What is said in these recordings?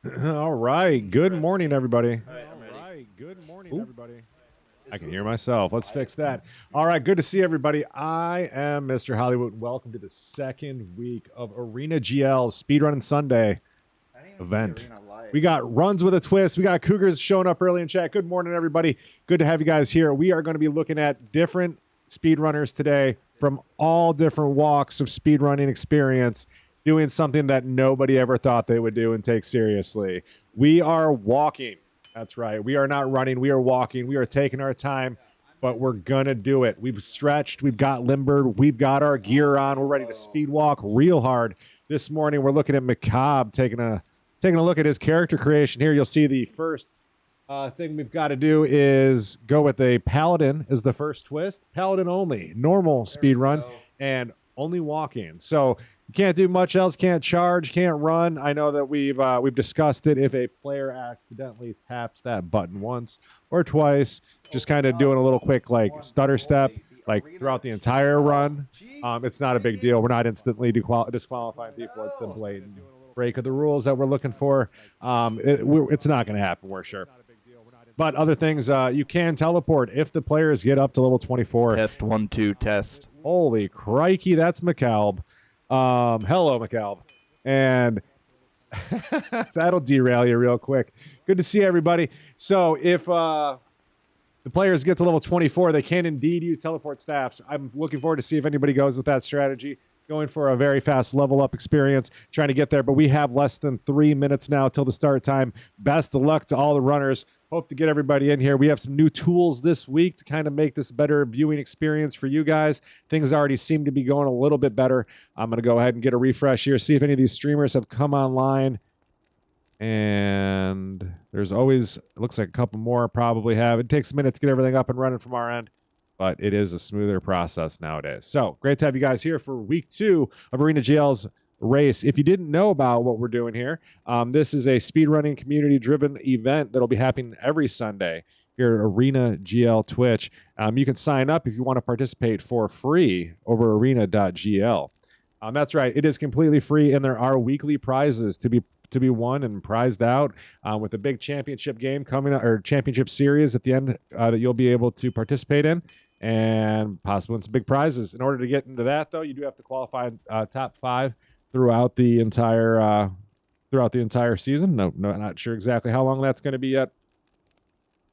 All right. Good morning, everybody. All right, I'm ready. Good morning, everybody. I can hear myself. Let's fix that. All right. Good to see everybody. I am Mr. Hollywood. Welcome to the second week of ArenaGL Speedrunning Sunday event. We got runs with a twist. We got Cougars showing up early in chat. Good morning, everybody. Good to have you guys here. We are going to be looking at different speedrunners today from all different walks of speedrunning experience, doing something that nobody ever thought they would do and take seriously. We are walking. That's right. We are not running. We are walking. We are taking our time, but we're going to do it. We've stretched. We've got limbered. We've got our gear on. We're ready to speed walk real hard. This morning, we're looking at Macabre taking a look at his character creation here. You'll see the first thing we've got to do is go with a Paladin as the first twist. Paladin only, normal speed run, and only walking. So you can't do much else, can't charge, can't run. I know that we've discussed it. If a player accidentally taps that button once or twice, just kind of doing a little quick like stutter step, like throughout the entire run, it's not a big deal. We're not instantly disqualifying people. It's the blatant break of the rules that we're looking for. It's not going to happen, we're sure. But other things, you can teleport if the players get up to level 24. Test 1, 2, test. Holy crikey, that's McAlb. Hello, McAlb. And that'll derail you real quick. Good to see everybody. So if the players get to level 24, they can indeed use teleport staffs. I'm looking forward to see if anybody goes with that strategy. Going for a very fast level up experience, trying to get there. But we have less than 3 minutes now till the start time. Best of luck to all the runners. Hope to get everybody in here. We have some new tools this week to kind of make this a better viewing experience for you guys. Things already seem to be going a little bit better. I'm going to go ahead and get a refresh here, see if any of these streamers have come online. And there's always, it looks like a couple more probably have. It takes a minute to get everything up and running from our end, but it is a smoother process nowadays. So great to have you guys here for week 2 of ArenaGL's race. If you didn't know about what we're doing here, this is a speedrunning community-driven event that'll be happening every Sunday here at ArenaGL Twitch. You can sign up if you want to participate for free over arena.gl. That's right. It is completely free, and there are weekly prizes to be won and prized out with a big championship game coming up, or championship series at the end that you'll be able to participate in, and possibly win some big prizes. In order to get into that, though, you do have to qualify top 5 throughout the entire season. No, not sure exactly how long that's going to be yet.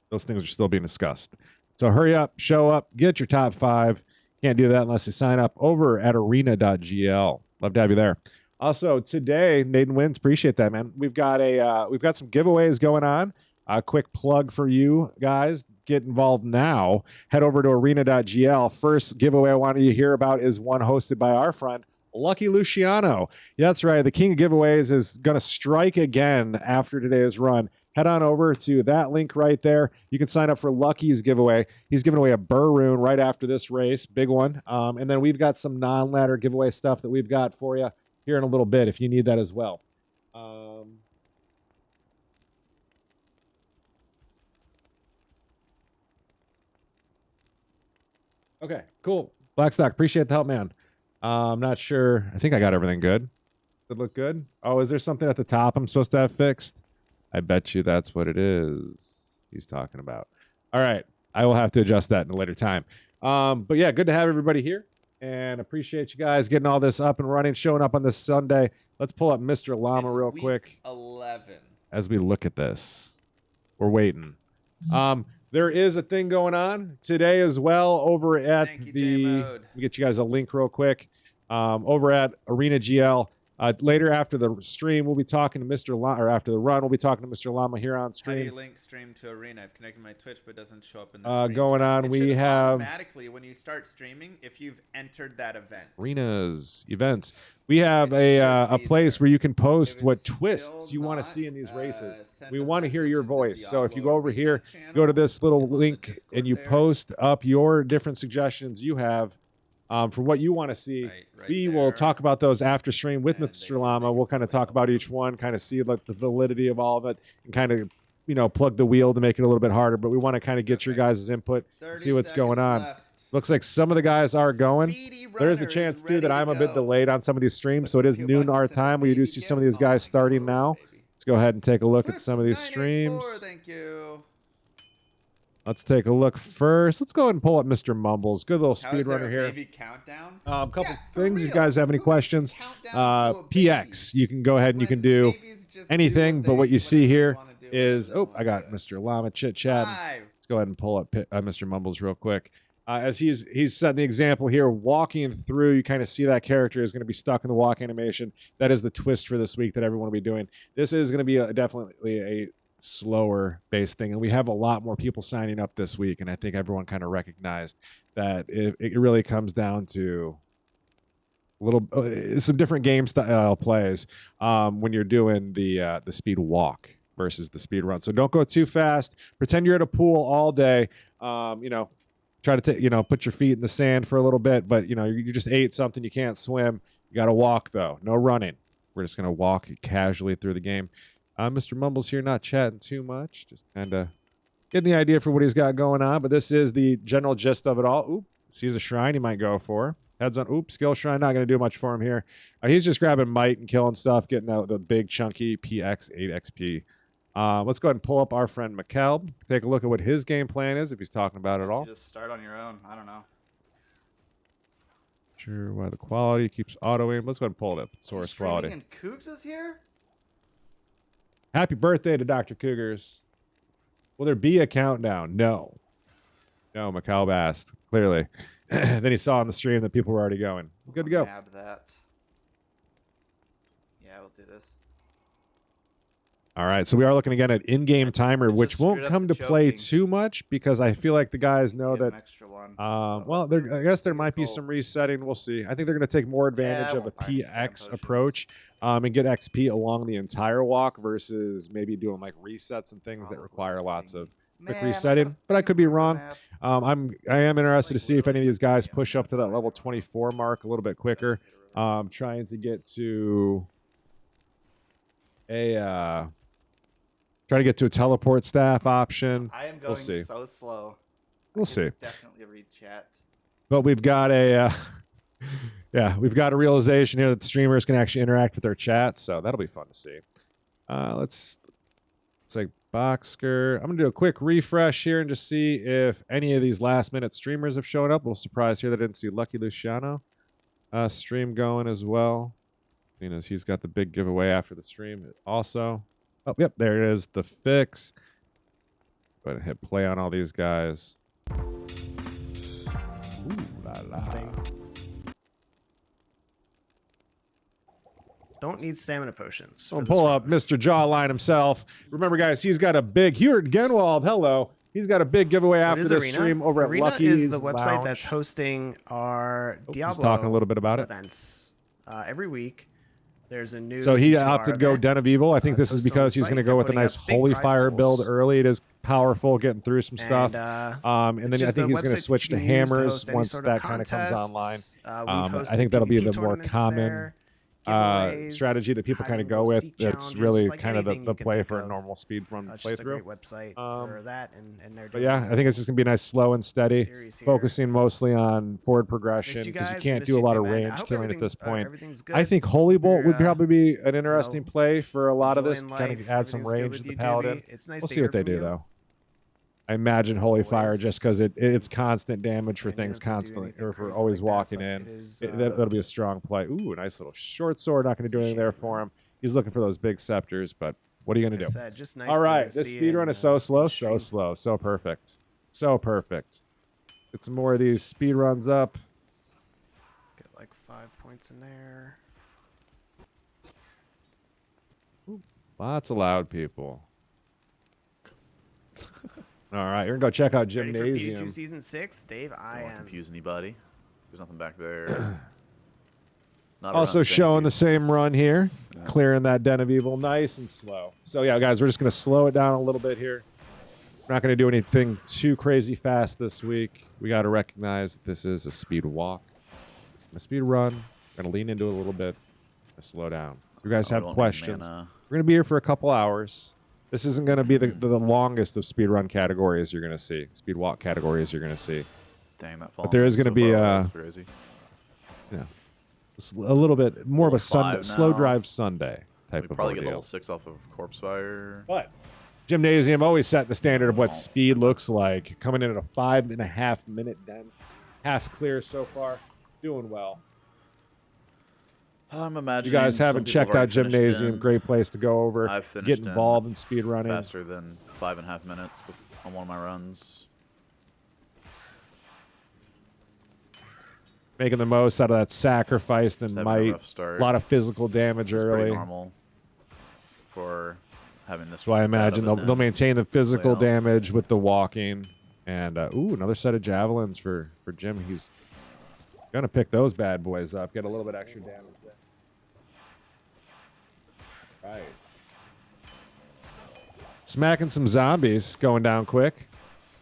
Those things are still being discussed. So hurry up, show up, get your top 5. Can't do that unless you sign up over at arena.gl. Love to have you there. Also, today, Naden wins. Appreciate that, man. We've got some giveaways going on. A quick plug for you guys. Get involved now. Head over to arena.gl. First giveaway I want you to hear about is one hosted by our friend, Lucky Luciano. Yeah, that's right. The king of giveaways is going to strike again after today's run. Head on over to that link right there. You can sign up for Lucky's giveaway. He's giving away a burr rune right after this race. Big one. And then we've got some non-ladder giveaway stuff that we've got for you here in a little bit if you need that as well. Okay, cool. Blackstock, appreciate the help, man. I'm not sure. I think I got everything good. Did it look good? Oh, is there something at the top I'm supposed to have fixed? I bet you that's what it is he's talking about. All right. I will have to adjust that in a later time. But yeah, good to have everybody here. And appreciate you guys getting all this up and running, showing up on this Sunday. Let's pull up Mr. Llama real quick. 11. As we look at this. We're waiting. There is a thing going on today as well over at let me get you guys a link real quick. Over at ArenaGL. Later after the stream, we'll be talking to Mr. Llama, or after the run, we'll be talking to Mr. Llama here on stream. How do you link stream to Arena? I've connected my Twitch, but it doesn't show up in the stream. Going on, we have automatically when you start streaming if you've entered that event. Arena's events. We have a place where you can post what twists you want to see in these races. We want to hear your voice. So if you go over here, go to this little link, and you post up your different suggestions you have for what you want to see. We will talk about those after stream with Mr. Llama. We'll kind of talk about each one, kind of see like the validity of all of it, and kind of, you know, plug the wheel to make it a little bit harder. But we want to kind of get your guys' input and see what's going on. Looks like some of the guys are going. There is a chance, too, that I'm a bit delayed on some of these streams, so it is noon our time. We do see some of these guys starting now. Let's go ahead and take a look at Twitch some of these 984, streams. Thank you. Let's take a look first. Let's go ahead and pull up Mr. Mumbles. Good little How is there speedrunner a here. baby countdown? A couple Yeah, for things. If you real. guys have any Who questions, makes a countdown to a PX. You can go ahead and you When can do babies just anything. do But what you see whatever they here wanna do, is, whenever they I got wanna do it. Mr. Llama chit chat. Five. Let's go ahead and pull up Mr. Mumbles real quick. As he's setting the example here, walking through, you kind of see that character is going to be stuck in the walk animation. That is the twist for this week that everyone will be doing. This is going to be definitely a slower based thing, and we have a lot more people signing up this week, and I think everyone kind of recognized that it really comes down to some different game style plays when you're doing the speed walk versus the speed run. So don't go too fast. Pretend you're at a pool all day. Try to put your feet in the sand for a little bit, but you just ate something, you can't swim. You got to walk though, no running. We're just gonna walk casually through the game. Mr. Mumbles here, not chatting too much, just kind of getting the idea for what he's got going on. But this is the general gist of it all. Oop, sees a shrine he might go for. Heads on. Oop, skill shrine, not gonna do much for him here. He's just grabbing might and killing stuff, getting out the big chunky PX 8 XP. Let's go ahead and pull up our friend McKelb. Take a look at what his game plan is, if he's talking about it at all. You just start on your own. I don't know. Sure why the quality keeps auto aim. Let's go ahead and pull it up. Source Streaming quality. And Cougs is here? Happy birthday to Dr. Cougars. Will there be a countdown? No. No, McKelb asked, clearly. Then he saw on the stream that people were already going. Good to go. Nab that. Yeah, we'll do this. All right, so we are looking again at in-game timer, Just which won't screwed up come the to play choking. too much because I feel like the guys know Get that an extra one. well, I guess there might be some resetting. We'll see. I think they're going to take more advantage I of a won't buy any spam PX potions. approach and get XP along the entire walk versus maybe doing like resets and things that Probably require lots of quick Man, I'm resetting. gonna But I could be finger wrong. map. I am interested to see if any of these guys push up to that level 24 mark a little bit quicker. Trying to get to a teleport staff option. I am We'll going see. so slow. We'll I see. could Definitely read chat. But we've got a we've got a realization here that the streamers can actually interact with their chat, so that'll be fun to see. Let's like Boxker. I'm gonna do a quick refresh here and just see if any of these last minute streamers have shown up. A little surprise here that I didn't see Lucky Luciano stream going as well. As he's got the big giveaway after the stream also. Oh, yep, there it is. The fix. Go ahead and hit play on all these guys. Ooh la la. Don't need stamina potions. I'll pull up Mr. Jawline himself. Remember, guys, he's got a big Heward Genwald. Hello. He's got a big giveaway after this stream over at Arena Lucky's is the website Lounge. that's hosting our Diablo He's talking a little bit about it. events. Every week, there's a new. So he D2R opted to go event. Den of Evil. I think this it's is hosted on because the he's going to site. go They're with a putting nice up big Holy prize Fire build pools. early. It is powerful, getting through some stuff. And, And it's then I just think a he's going to website switch to you can use to hammers host any once sort that of kind of comes online. contests. I think that'll be the more common strategy that people kind of go with. That's really kind of the play for a normal speedrun It's just a great playthrough. website for that, and they're But doing yeah, I think it's just going to be nice, slow and steady, series here. focusing mostly on forward progression Missed you because you guys, can't missed do a you lot too, of man. I range hope killing at this point. everything's good. I think Holy Bolt would You're, probably be an interesting know, play for a lot of this to enjoying kind of life. add some Everything's good range with to the you, Paladin. Doobie. It's nice We'll to see what they hear do, from you. though. I imagine As Holy Fire always. just because it's constant damage for And you things don't have to do constantly, anything or for crazy always like that, walking but in. it is, That'll be a strong play. Ooh, a nice little short sword. Not going to do anything there for him. He's looking for those big scepters, but what are you going to do? Just nice All right, to this see speedrun in, is so slow, in so stream. slow, so perfect. So perfect. Get some more of these speedruns up. Get like 5 points in there. Lots of loud people. All right, you're going to go check out Ready for Gymnasium. P2 Season 6? Dave, I don't want to am. confuse anybody. There's nothing back there. Not Also enough, thank showing you. the same run here, clearing that Den of Evil, nice and slow. So yeah, guys, we're just going to slow it down a little bit here. We're not going to do anything too crazy fast this week. We got to recognize that this is a speed walk, a speed run. We're going to lean into it a little bit, slow down. If you guys Oh, we have don't need questions, mana. we're going to be here for a couple hours. This isn't going to be the longest of speed run categories you're going to see, speed walk categories you're going to see. Dang, that But there is going to be that's crazy. yeah, a little bit more of a Level 5 slow now. drive Sunday type We of probably get ordeal. level 6 off of Corpse Fire. But Gymnasium always set the standard of what speed looks like. Coming in at a 5.5 minute den. Half clear so far. Doing well. I'm You imagining guys some haven't people checked have out already finished Gymnasium. in. Great place to go over. I've finished Get involved in in speedrunning. faster than 5.5 minutes on one of my runs. Making the most out of that sacrifice and Just having a might. rough start. A lot of physical damage It's early. pretty normal for having this. So I imagine they'll maintain the physical playoffs. damage with the walking. And, ooh, another set of javelins for Jim. He's going to pick those bad boys up. Get a little bit extra damage there. Right. Smacking some zombies. Going down quick.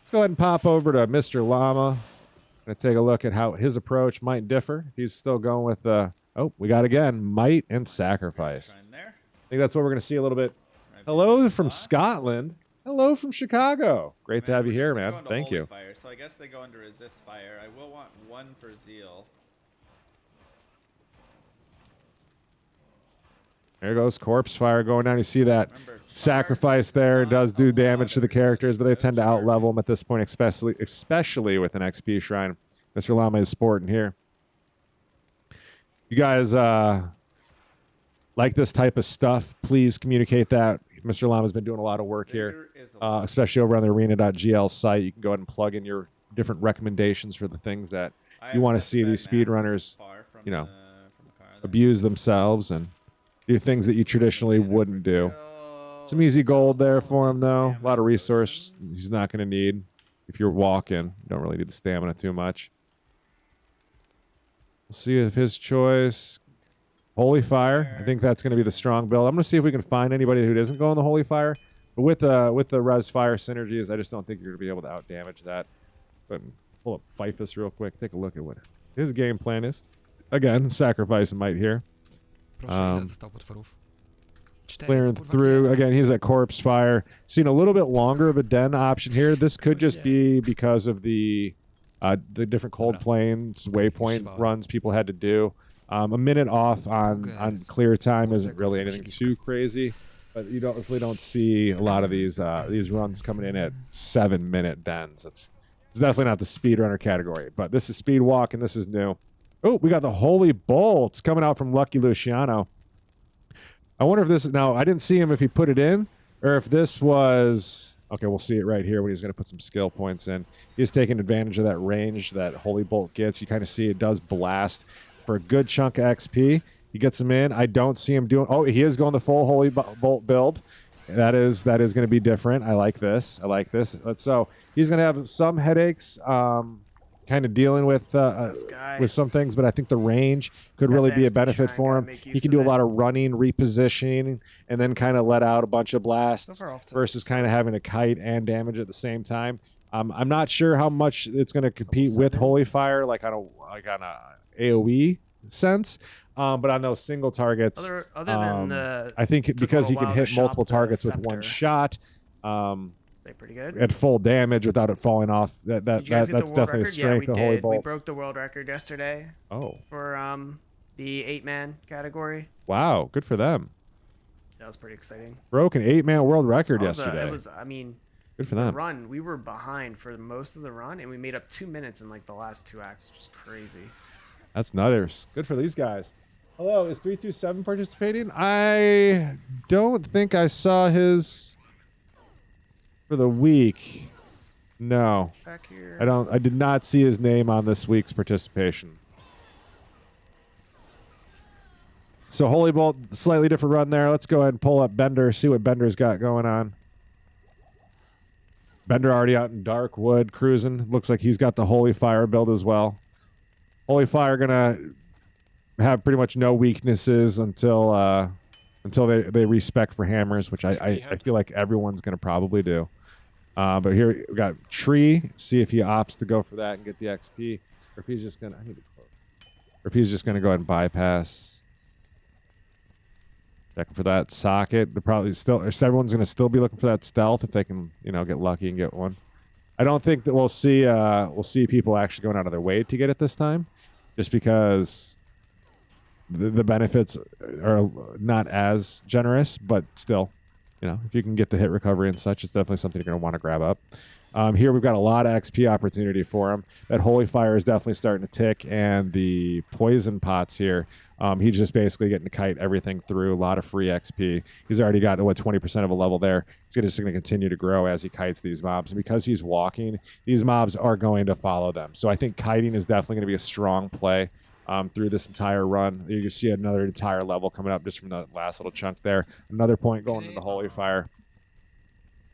Let's go ahead and pop over to Mr. Llama. Going to take a look at how his approach might differ. He's still going with, oh, we got again, might and sacrifice. Shrine there. I think that's what we're going to see a little bit. Right Hello below from us. Scotland. Hello from Chicago. Great to have you we're here, just gonna man. go into Thank Holy you. Fire, so I guess they go into resist fire. I will want 1 for zeal. There goes Corpse Fire going down. You see that Remember, sacrifice fire there is does not do a damage to the water. characters, but they No tend to charge. out-level them at this point, especially with an XP shrine. Mr. Llama is sporting here. You guys like this type of stuff, please communicate that. Mr. Llama's been doing a lot of work here, Vigor is a especially over on the arena.gl site. You can go ahead and plug in your different recommendations for the things that I you have want to such see bad these map 'cause speedrunners, it's far from you know, from the car there. abuse themselves and do things that you traditionally wouldn't do. Some easy gold there for him, though. A lot of resource he's not going to need. If you're walking, you don't really need the stamina too much. We'll see if his choice. Holy Fire. I think that's going to be the strong build. I'm going to see if we can find anybody who doesn't go on the Holy Fire. But with the Res Fire synergies, I just don't think you're going to be able to out-damage that. But pull up Fifus real quick. Take a look at what his game plan is. Again, sacrifice might here. Proszę, ile zostało potworów? 4. Clearing Kurwa, through. gdzie? Again, he's at Corpse Fire. Seen a little bit longer of a den option here. This could just be because of the different cold Dobra. plains waypoint Trzymałem. runs people had to do. A minute off on clear time isn't really anything too crazy, but you definitely don't see a lot of these runs coming in at 7-minute dens. It's definitely not the speedrunner category, but this is speed walk and this is new. Oh, we got the Holy Bolts coming out from Lucky Luciano. I wonder if this is now. I didn't see him if he put it in or if this was okay. We'll see it right here when he's going to put some skill points in. He's taking advantage of that range that Holy Bolt gets. You kind of see it does blast for a good chunk of XP. He gets him in. I don't see him doing. Oh, he is going the full Holy Bolt build. That is going to be different. I like this. I like this. So he's going to have some headaches. Kind of dealing with guy. some things, but I think the range could Got really the be a XP benefit shrine, for gotta him. make He use can of do a it. lot of running, repositioning, and then kind of let out a bunch of blasts So far off to versus the kind of having to kite and damage at the same time. I'm not sure how much it's going to compete with Holy Fire, like on a AOE sense, but on those single targets, Other than the, I think took a because he little can while to hit multiple shop the targets with one scepter. shot. Stay pretty good. At full damage without it falling off. Did you guys get That's the world definitely a record? strength Yeah, of we Holy did. We Bolt. broke the world record yesterday Oh, for the 8-man category. wow, good for them. That was pretty exciting. Broke an 8-man world record That was yesterday. it was, I mean, Good for the them. run, we were behind for most of the run, and we made up 2 minutes in like the last 2 acts, which is crazy. That's nutters. Good for these guys. Hello, is 327 participating? I don't think I saw his for the week. No, Back here. I did not see his name on this week's participation. So Holy Bolt, slightly different run there. Let's go ahead and pull up Bender, see what Bender's got going on. Bender already out in Darkwood cruising. Looks like he's got the Holy Fire build as well. Holy Fire gonna have pretty much no weaknesses until they respec for hammers, which I feel like everyone's gonna probably do. But here we got Tree. See if he opts to go for that and get the XP, or if he's just gonna. I need to close. Or if he's just gonna go ahead and bypass. Checking for that socket. They're probably still. Or everyone's gonna still be looking for that stealth if they can, get lucky and get one. I don't think that we'll see people actually going out of their way to get it this time, just because the benefits are not as generous, but still, you know, if you can get the hit recovery and such, it's definitely something you're going to want to grab up. Here we've got a lot of XP opportunity for him. That Holy Fire is definitely starting to tick, and the poison pots here, he's just basically getting to kite everything through. A lot of free XP. He's already got, what, 20% of a level there. It's just going to continue to grow as he kites these mobs. And because he's walking, these mobs are going to follow them. So I think kiting is definitely going to be a strong play through this entire run. You see another entire level coming up just from the last little chunk there. Another point going into Holy Fire.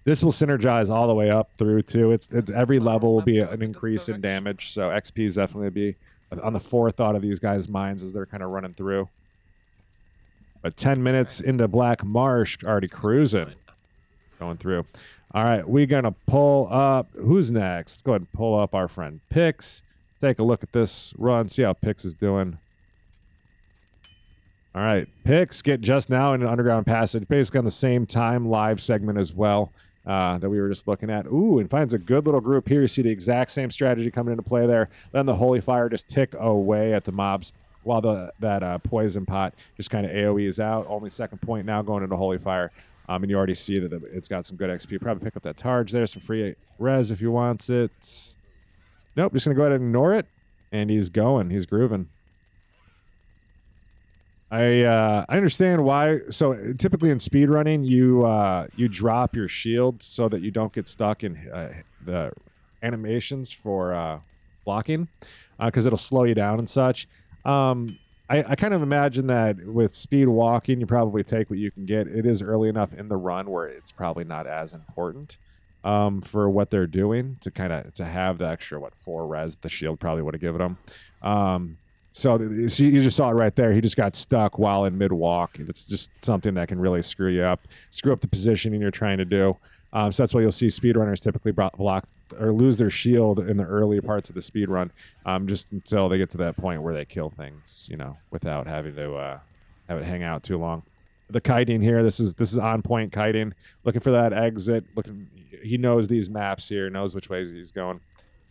This will synergize all the way up through too. It's every level will be an increase in damage. So XP is definitely be on the forethought of these guys' minds as they're kind of running through. But 10 minutes into Black Marsh, already cruising, going through. All right, we're gonna pull up. Who's next? Let's go ahead and pull up our friend Pix. Take a look at this run. See how Pix is doing. All right, Pix get just now in an underground passage, basically on the same time live segment as well. That we were just looking at. Ooh, and finds a good little group here. You see the exact same strategy coming into play there. Then the Holy Fire just tick away at the mobs while that poison pot just kind of AoEs out. Only second point now going into Holy Fire. And you already see that it's got some good XP. Probably pick up that Targe there. Some free res if you want it. Nope, just going to go ahead and ignore it. And he's going. He's grooving. I understand why. So typically in speedrunning, you drop your shield so that you don't get stuck in the animations for blocking, because it'll slow you down and such. I kind of imagine that with speed walking, you probably take what you can get. It is early enough in the run where it's probably not as important for what they're doing to have the extra 4 res the shield probably would have given them. So you just saw it right there. He just got stuck while in mid-walk. It's just something that can really screw you up, screw up the positioning you're trying to do. So that's why you'll see speedrunners typically block or lose their shield in the early parts of the speedrun, just until they get to that point where they kill things, without having to have it hang out too long. The kiting here, this is on-point kiting. Looking for that exit. He knows these maps here, knows which ways he's going.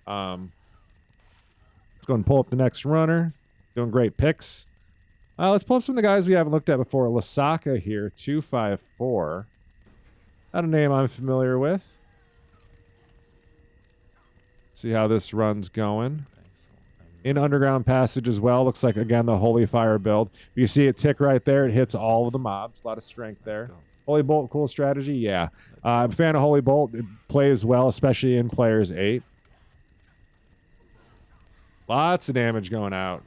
Let's go and pull up the next runner. Doing great picks. Let's pull up some of the guys we haven't looked at before. Lasaka here, 254. Not a name I'm familiar with. See how this run's going. In underground passage as well. Looks like, again, the Holy Fire build. You see it tick right there. It hits all of the mobs. A lot of strength there. Holy Bolt, cool strategy? Yeah. I'm a fan of Holy Bolt. It plays well, especially in Players 8. Lots of damage going out.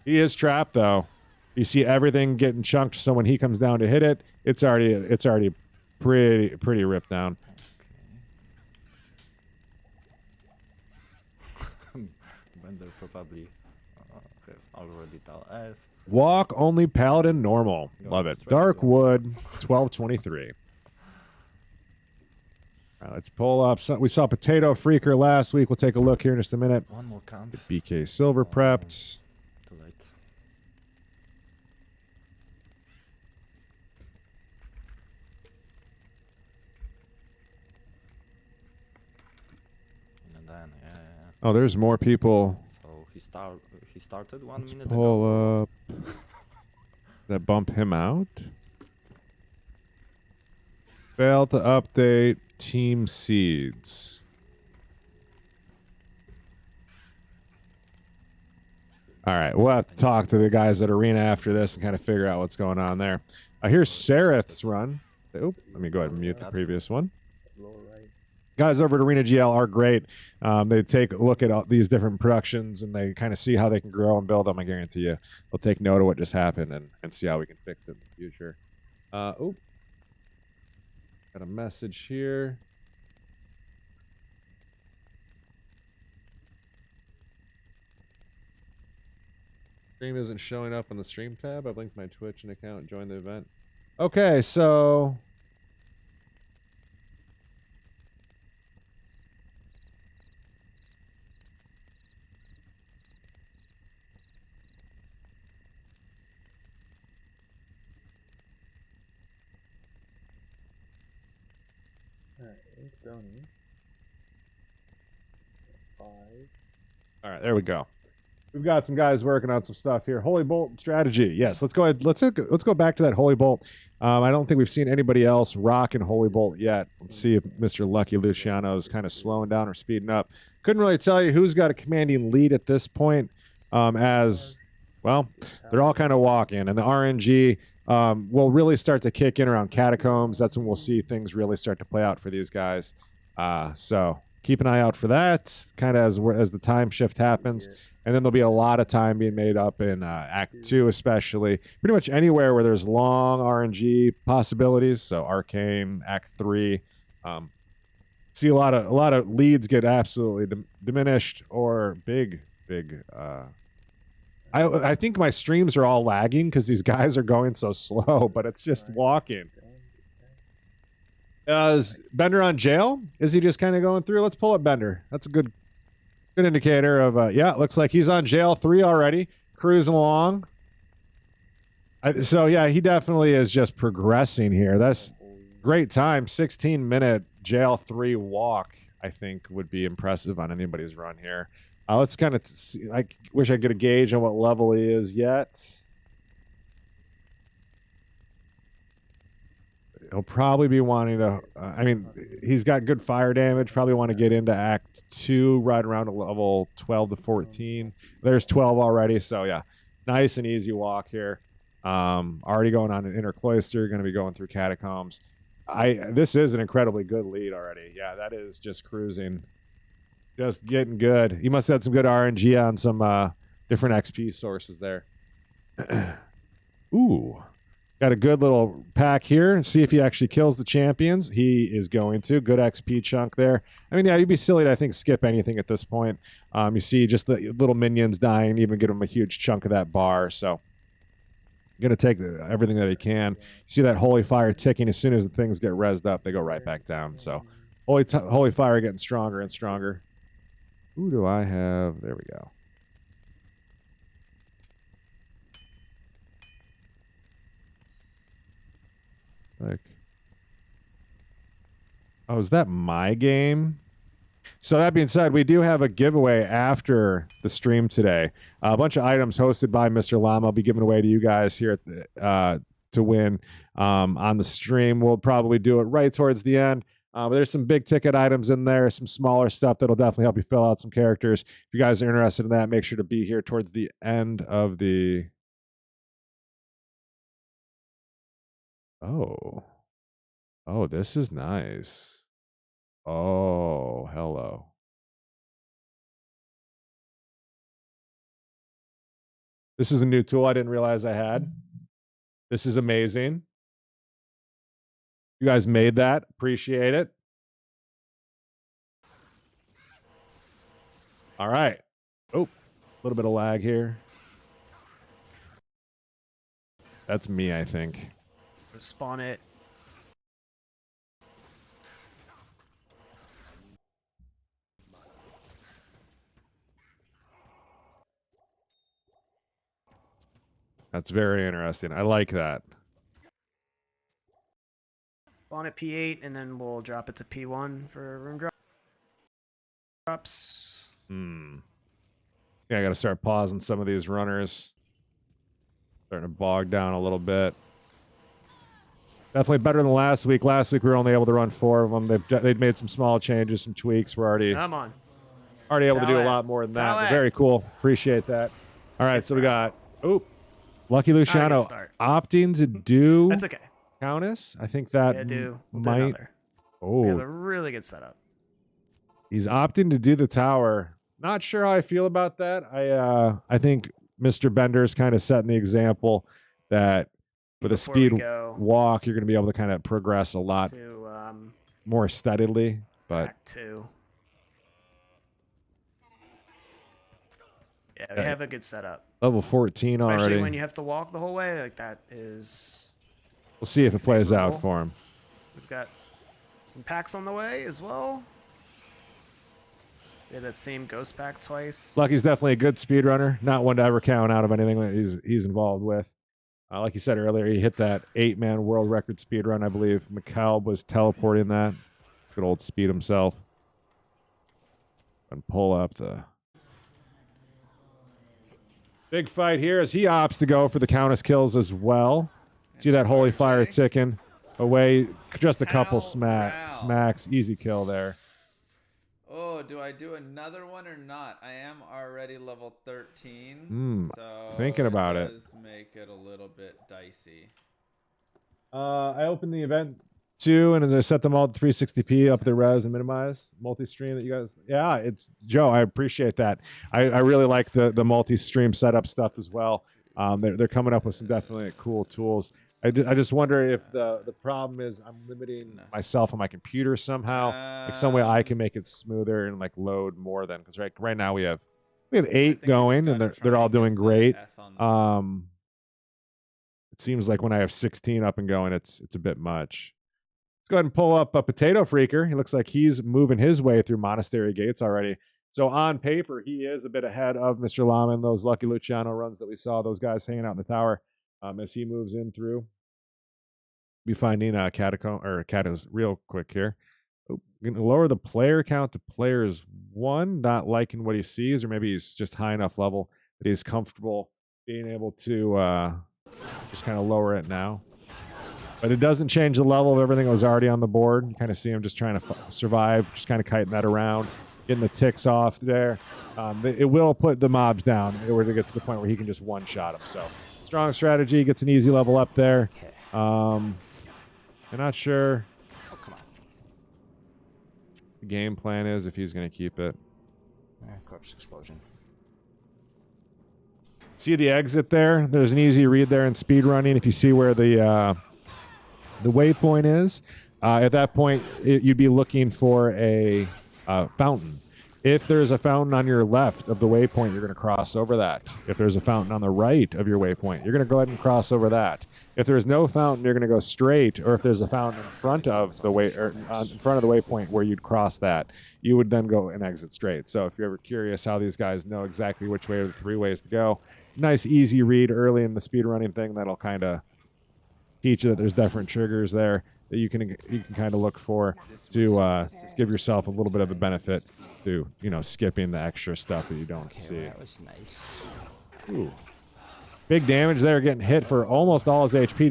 He is trapped, though. You see everything getting chunked, so when he comes down to hit it, it's already pretty ripped down. Bender probably have already done F. Walk only Paladin normal. Love it. Darkwood 1223. All right, let's pull up. We saw Potato Freaker last week. We'll take a look here in just a minute. One more camp. BK Silver prepped. Too late. And then, yeah. Oh, there's more people. So he started 1 Let's minute ago. pull up. That bump him out. Failed to update team seeds. All right, we'll have to talk to the guys at Arena after this and kind of figure out what's going on there. Here's Sereth's run. Oop, let me go ahead and mute the previous one. Guys over at ArenaGL are great. They take a look at all these different productions and they kind of see how they can grow and build them. I guarantee you, they'll take note of what just happened and see how we can fix it in the future. Oop. Got a message here. Stream isn't showing up on the stream tab. I've linked my Twitch and account. Join the event. Okay, so all right, there we go. We've got some guys working on some stuff here. Holy Bolt strategy. Yes, let's go ahead. Let's go back to that Holy Bolt. I don't think we've seen anybody else rocking Holy Bolt yet. Let's see if Mr. Lucky Luciano is kind of slowing down or speeding up. Couldn't really tell you who's got a commanding lead at this point, as well, they're all kind of walking, and the RNG will really start to kick in around Catacombs. That's when we'll see things really start to play out for these guys. So keep an eye out for that, kind of as the time shift happens. And then there'll be a lot of time being made up in Act 2 especially. Pretty much anywhere where there's long RNG possibilities. So Arcane, Act 3. See a lot of leads get absolutely diminished or big. I think my streams are all lagging because these guys are going so slow, but it's just walking. Is Bender on jail? Is he just kind of going through? Let's pull up Bender. That's a good indicator of, yeah, it looks like he's on jail 3 already, cruising along. So, yeah, he definitely is just progressing here. That's great time. 16-minute jail 3 walk, I think, would be impressive on anybody's run here. Let's kind of see. I wish I could get a gauge on what level he is yet. He'll probably be wanting to, I mean, he's got good fire damage. Probably want to get into Act 2 right around a level 12 to 14. There's 12 already. So, yeah, nice and easy walk here. Already going on an Inner Cloister. Going to be going through Catacombs. This is an incredibly good lead already. Yeah, that is just cruising. Just getting good. He must have had some good RNG on some different XP sources there. Ooh. Got a good little pack here. See if he actually kills the champions. He is going to. Good XP chunk there. I mean, yeah, you'd be silly to, I think, skip anything at this point. You see just the little minions dying, even give him a huge chunk of that bar. So, going to take everything that he can. You see that Holy Fire ticking. As soon as the things get rezzed up, they go right back down. So, Holy Fire getting stronger and stronger. Who do I have? There we go. Like, oh, is that my game? So that being said, we do have a giveaway after the stream today. A bunch of items hosted by Mr. Llama will be given away to you guys here at the, to win on the stream. We'll probably do it right towards the end. But there's some big ticket items in there, some smaller stuff that'll definitely help you fill out some characters. If you guys are interested in that, make sure to be here towards the end of the... Oh, this is nice. Oh, hello. This is a new tool I didn't realize I had. This is amazing. You guys made that. Appreciate it. All right. Oh, a little bit of lag here. That's me, I think. Spawn it. That's very interesting. I like that. Spawn at P8, and then we'll drop it to P1 for room drops. Yeah, I got to start pausing some of these runners. Starting to bog down a little bit. Definitely better than last week. Last week we were only able to run 4 of them. They've made some small changes, some tweaks. We're already able to do a lot more than that. Very cool. Appreciate that. All right, so we got Lucky Luciano opting to do. That's okay. Countess. I think that might. We have a really good setup. He's opting to do the tower. Not sure how I feel about that. I think Mr. Bender's kind of setting the example that with a speed walk, you're going to be able to kind of progress a lot more steadily. But Act 2. Yeah, we have a good setup. Level 14 Especially already. when you have to walk the whole way, like that is. We'll see if it plays out for him. We've got some packs on the way as well. We had that same ghost pack twice. Lucky's definitely a good speedrunner. Not one to ever count out of anything that he's involved with. Like you said earlier, he hit that 8-man world record speedrun, I believe. McCalb was teleporting that. Good old Speed himself. And pull up the... Big fight here as he opts to go for the Countess kills as well. See that holy fire ticking away. Just a couple smacks. Easy kill there. Oh, do I do another one or not? I am already level 13. So thinking about it. does make it a little bit dicey. I opened the event too, and I set them all to 360p up the res and minimize multi-stream that you guys. Yeah, it's Joe. I appreciate that. I really like the multi-stream setup stuff as well. They're coming up with some definitely cool tools. I just wonder if the problem is I'm limiting myself on my computer somehow, like some way I can make it smoother and like load more than, because right now we have 8 going and they're all doing great. It seems like when I have 16 up and going, it's a bit much. Let's go ahead and pull up a Potato Freaker. He looks like he's moving his way through Monastery Gates already. So on paper, he is a bit ahead of Mr. Llama and those Lucky Luciano runs that we saw, those guys hanging out in the tower. As he moves in through, be finding Catacomb or Catas real quick here. Gonna lower the player count to players 1, not liking what he sees, or maybe he's just high enough level that he's comfortable being able to just kind of lower it now. But it doesn't change the level of everything that was already on the board. You kind of see him just trying to survive, just kind of kiting that around, getting the ticks off there. It will put the mobs down where it gets to the point where he can just one-shot them. So strong strategy, gets an easy level up there. I'm not sure the game plan is if he's going to keep it. Corpse explosion. See the exit there? There's an easy read there in speedrunning. If you see where the waypoint is, at that point you'd be looking for a fountain. If there's a fountain on your left of the waypoint, you're going to cross over that. If there's a fountain on the right of your waypoint, you're going to go ahead and cross over that. If there's no fountain, you're going to go straight. Or if there's a fountain in front of the waypoint where you'd cross that, you would then go and exit straight. So if you're ever curious how these guys know exactly which way are the 3 ways to go, nice easy read early in the speedrunning thing that'll kind of teach you that there's different triggers there that you can kind of look for to give yourself a little bit of a benefit to, skipping the extra stuff that you don't see. That was nice. Ooh. Big damage there, getting hit for almost all his HP.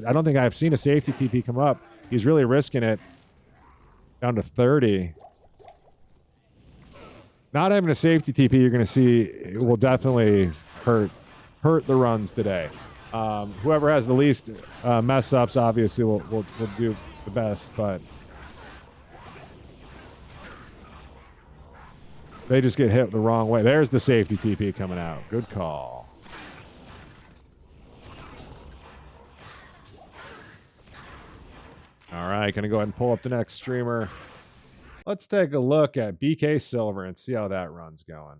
I don't think I've seen a safety TP come up. He's really risking it. Down to 30. Not having a safety TP, you're going to see, it will definitely hurt the runs today. Whoever has the least mess ups obviously will do the best, but they just get hit the wrong way. There's the safety TP coming out. Good call. All right, gonna go ahead and pull up the next streamer. Let's take a look at BK Silver and see how that run's going.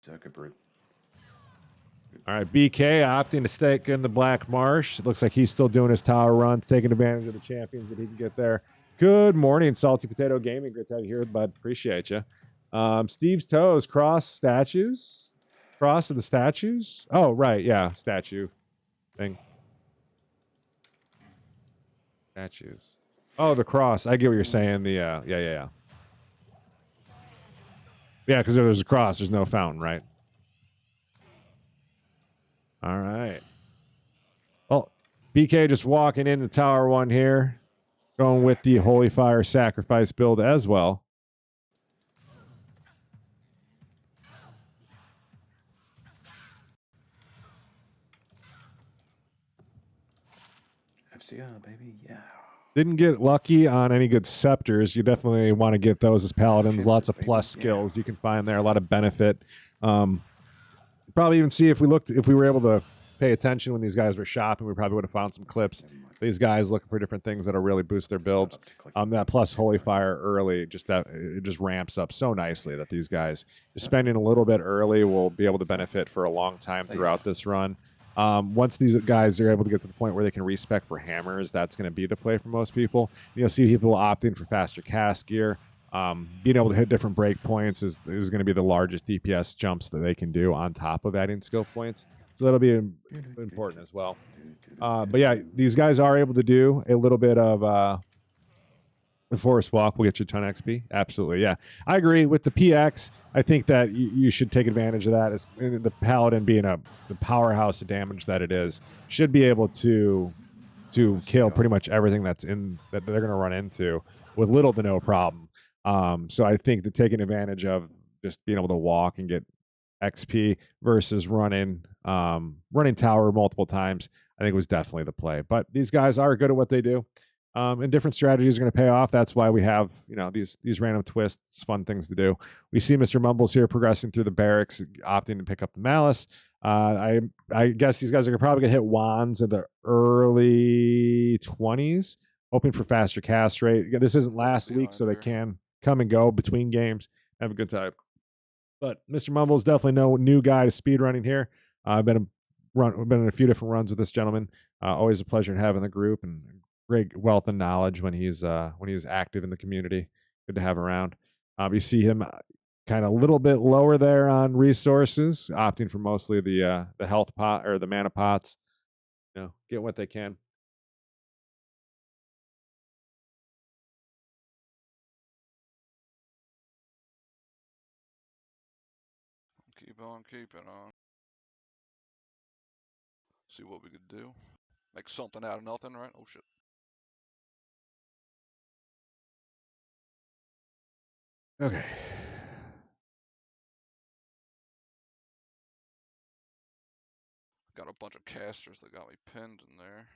Zuckerberg. All right, BK opting to stick in the Black Marsh. It looks like he's still doing his tower runs, taking advantage of the champions that he can get there. Good morning, Salty Potato Gaming. Great to have you here, bud. Appreciate you. Steve's Toes, cross statues. Cross of the statues? Oh, right. Yeah, statue thing. Statues. Oh, the cross. I get what you're saying. The yeah. Yeah, because if there's a cross, there's no fountain, right? All right. Well, BK just walking into Tower 1 here. Going with the Holy Fire Sacrifice build as well. FCR, baby, yeah. Didn't get lucky on any good scepters. You definitely want to get those as paladins. Lots of plus skills you can find there. A lot of benefit. Probably even see if we were able to pay attention when these guys were shopping, we probably would have found some clips. These guys looking for different things that'll really boost their builds. That plus Holy Fire early, it just ramps up so nicely that these guys just spending a little bit early will be able to benefit for a long time throughout this run. Once these guys are able to get to the point where they can respec for hammers, that's going to be the play for most people. You'll see people opting for faster cast gear. Being able to hit different break points is going to be the largest DPS jumps that they can do on top of adding skill points. So that'll be important as well. But yeah, these guys are able to do a little bit of The Forest Walk will get you a ton of XP. Absolutely, yeah. I agree with the PX. I think that you should take advantage of that. As the Paladin being the powerhouse of damage that it is, should be able to kill pretty much everything that they're going to run into with little to no problem. So I think that taking advantage of just being able to walk and get XP versus running tower multiple times, I think was definitely the play. But these guys are good at what they do. And different strategies are going to pay off. That's why we have, these random twists, fun things to do. We see Mr. Mumbles here progressing through the barracks, opting to pick up the Malice. I guess these guys are probably going to hit wands in the early 20s, hoping for faster cast rate. This isn't last week, so they can come and go between games, have a good time. But Mr. Mumbles definitely no new guy to speedrunning here. I've been in a few different runs with this gentleman. Always a pleasure to have in the group, and great wealth of knowledge when he's active in the community. Good to have around. You see him kind of a little bit lower there on resources, opting for mostly the health pot or the mana pots. Get what they can. Keep on keeping on. See what we could do. Make something out of nothing, right? Oh shit. Okay. Got a bunch of casters that got me pinned in there.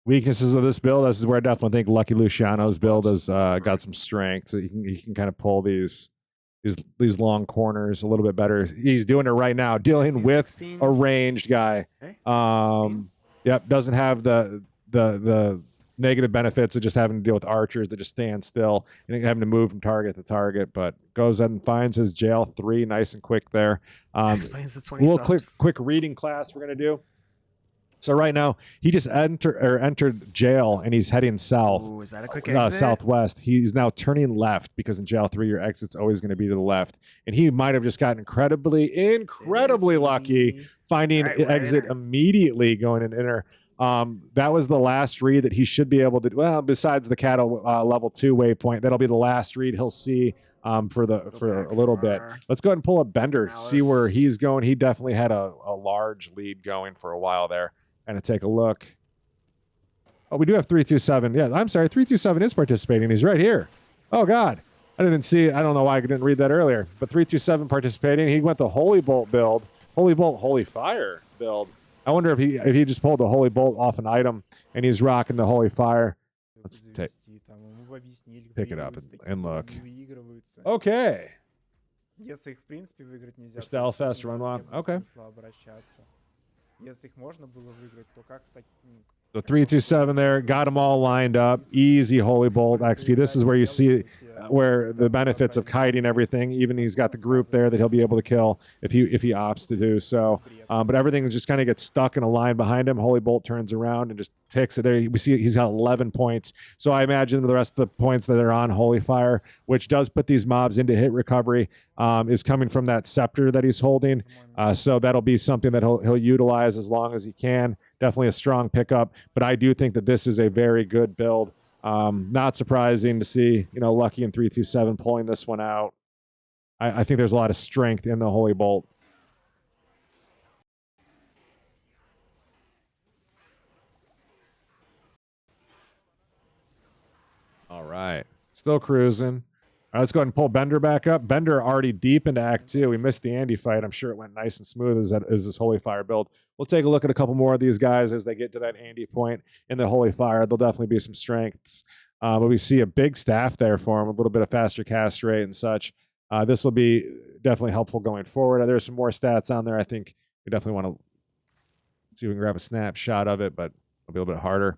Weaknesses of this build. This is where I definitely think Lucky Luciano's build has got some strength. So he can kind of pull these long corners a little bit better. He's doing it right now, dealing with 16. a ranged guy. Okay. Yep, doesn't have the negative benefits of just having to deal with archers that just stand still and having to move from target to target, but goes ahead and finds his jail 3 nice and quick there. Explains the 20 a little subs. quick reading class we're gonna do. So right now he just entered jail and he's heading south. Ooh, is that a quick exit? Southwest. He's now turning left because in jail 3 your exit's always going to be to the left, and he might have just gotten incredibly lucky finding exit immediately going in inner. That was the last read that he should be able to. Well, besides the cattle level 2 waypoint, that'll be the last read he'll see for a little bit. Let's go ahead and pull up Bender, see where he's going. He definitely had a large lead going for a while there. And take a look. Oh, we do have 327. Yeah, I'm sorry. 327 is participating. He's right here. Oh, God. I didn't see. I don't know why I didn't read that earlier. But 327 participating. He went the Holy Bolt build. Holy Bolt, Holy Fire build. I wonder if he just pulled the Holy Bolt off an item and he's rocking the Holy Fire. Let's pick it up and look. Okay. Stelfest run one. Okay. The 327 there, got them all lined up. Easy Holy Bolt XP. This is where you see where the benefits of kiting everything. Even he's got the group there that he'll be able to kill if he opts to do so. But everything just kind of gets stuck in a line behind him. Holy Bolt turns around and just takes it there. We see he's got 11 points. So I imagine the rest of the points that are on Holy Fire, which does put these mobs into hit recovery, is coming from that scepter that he's holding. So that'll be something that he'll utilize as long as he can. Definitely a strong pickup, but I do think that this is a very good build. Not surprising to see, Lucky and 327 pulling this one out. I think there's a lot of strength in the Holy Bolt. All right, still cruising. All right, let's go ahead and pull Bender back up. Bender already deep into Act 2. We missed the Andy fight. I'm sure it went nice and smooth as this Holy Fire build. We'll take a look at a couple more of these guys as they get to that Andy point in the Holy Fire. There'll definitely be some strengths. But we see a big staff there for him, a little bit of faster cast rate and such. This will be definitely helpful going forward. There's some more stats on there. I think we definitely want to see if we can grab a snapshot of it, but it'll be a little bit harder.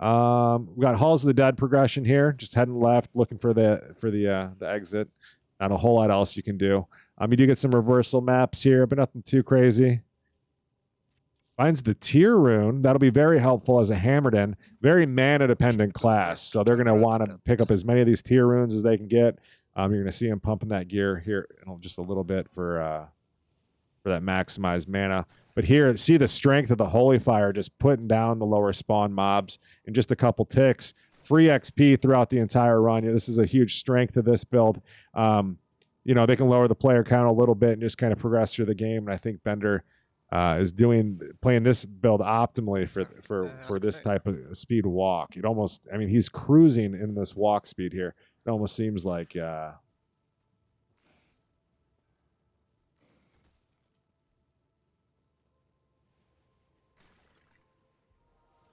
We got Halls of the Dead progression here, just heading left, looking for the exit. Not a whole lot else you can do. You do get some reversal maps here, but nothing too crazy. Finds the tier rune. That'll be very helpful as a hammered in. Very mana dependent class, so they're going to want to pick up as many of these tier runes as they can get. You're going to see him pumping that gear here in just a little bit for that maximized mana. But here, see the strength of the Holy Fire just putting down the lower spawn mobs in just a couple ticks. free XP throughout the entire run. This is a huge strength of this build. You know, they can lower the player count a little bit and just kind of progress through the game. And I think Bender is playing this build optimally for this type of speed walk. It almost, I mean, he's cruising in this walk speed here. It almost seems like there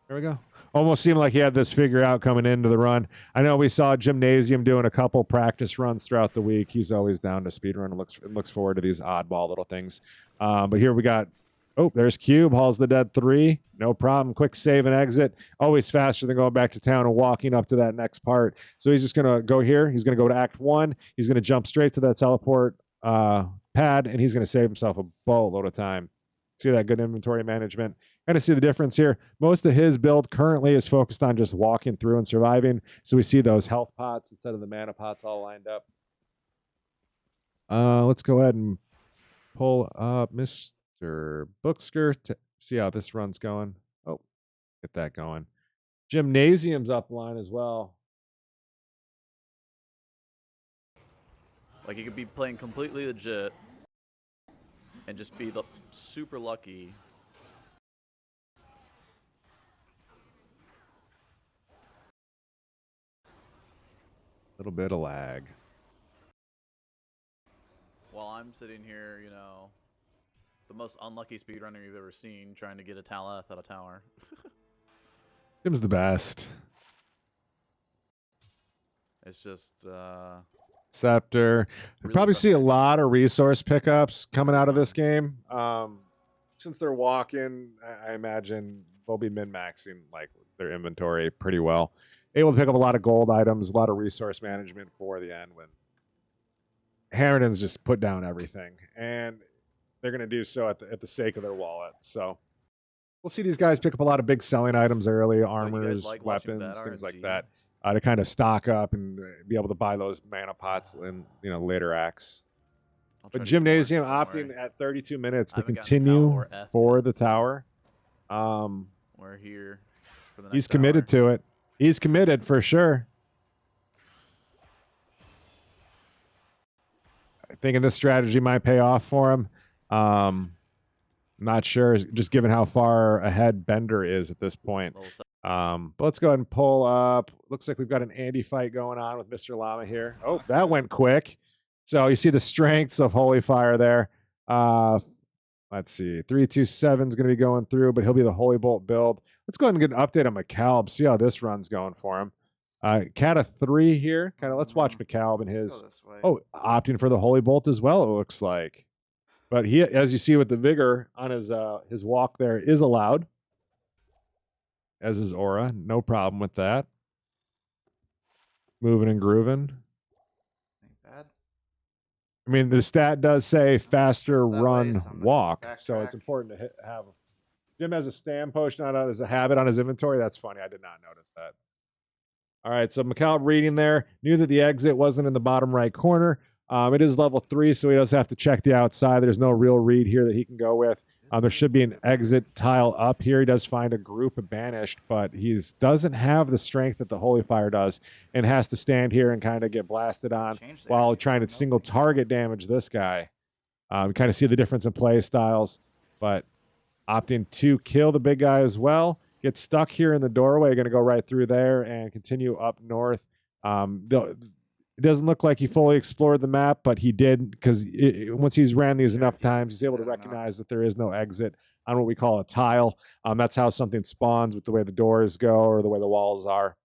we go. Almost seemed like he had this figure out coming into the run. I know we saw Gymnasium doing a couple practice runs throughout the week. He's always down to speedrun and looks forward to these oddball little things. But here we got, oh, there's Cube, hauls the dead 3. No problem. Quick save and exit. Always faster than going back to town and walking up to that next part. So he's just going to go here. He's going to go to Act 1. He's going to jump straight to that teleport pad, and he's going to save himself a boatload of time. See that good inventory management? Kind of see the difference here. Most of his build currently is focused on just walking through and surviving. So we see those health pots instead of the mana pots all lined up. Let's go ahead and pull up Mr. Booksker to see how this run's going. Oh, get that going. Gymnasium's up line as well. Like, he could be playing completely legit and just be super lucky. Little bit of lag. While I'm sitting here, you know, the most unlucky speedrunner you've ever seen trying to get a Taleth out of tower. Him's the best. It's just Scepter. really Probably see a frustrating. lot of resource pickups coming out of this game. Since they're walking, I imagine they'll be min-maxing like their inventory pretty well. Able to pick up a lot of gold items, a lot of resource management for the end when Harridan's just put down everything. And they're going to do so at the sake of their wallet. So we'll see these guys pick up a lot of big selling items early, armors, like watching weapons, that things like RNG? that, to kind of stock up and be able to buy those mana pots in later acts. I'll try But to get more, Gymnasium don't opting worry. at 32 minutes I to haven't gotten continue Tower or F for yet, the so- tower. We're here for the next He's committed to it. He's committed for sure. Thinking this strategy might pay off for him. Not sure, just given how far ahead Bender is at this point. Level But let's go ahead and pull up. Looks like we've got an Andy fight going on with Mr. Llama here. Oh, that went quick. So you see the strengths of Holy Fire there. Let's see. 327 is going to be going through, but he'll be the Holy Bolt build. Let's go ahead and get an update on McCalb. See how this run's going for him. Cat of 3 here. Kind of let's watch McCalb and his. Go this way. Oh, opting for the Holy Bolt as well, it looks like. But he, as you see with the Vigor on his walk there, is allowed. As his aura. No problem with that. Moving and grooving. Ain't bad. I mean, the stat does say faster Just that way, run so I'm gonna walk. So it's backtrack. important to have. Jim has a stand potion on as a habit on his inventory. That's funny. I did not notice that. All right, so McCall reading there. Knew that the exit wasn't in the bottom right corner. It is level 3, so he does have to check the outside. There's no real read here that he can go with. There should be an exit tile up here. He does find a group of banished, but he doesn't have the strength that the Holy Fire does and has to stand here and kind of get blasted on Change the while exit trying to to single target damage this guy. You kind of see the difference in play styles, but opting to kill the big guy as well. Get stuck here in the doorway, going to go right through there and continue up north. It doesn't look like he fully explored the map, but he did, because once he's ran these enough times, he's able to recognize that there is no exit on what we call a tile. That's how something spawns with the way the doors go or the way the walls are.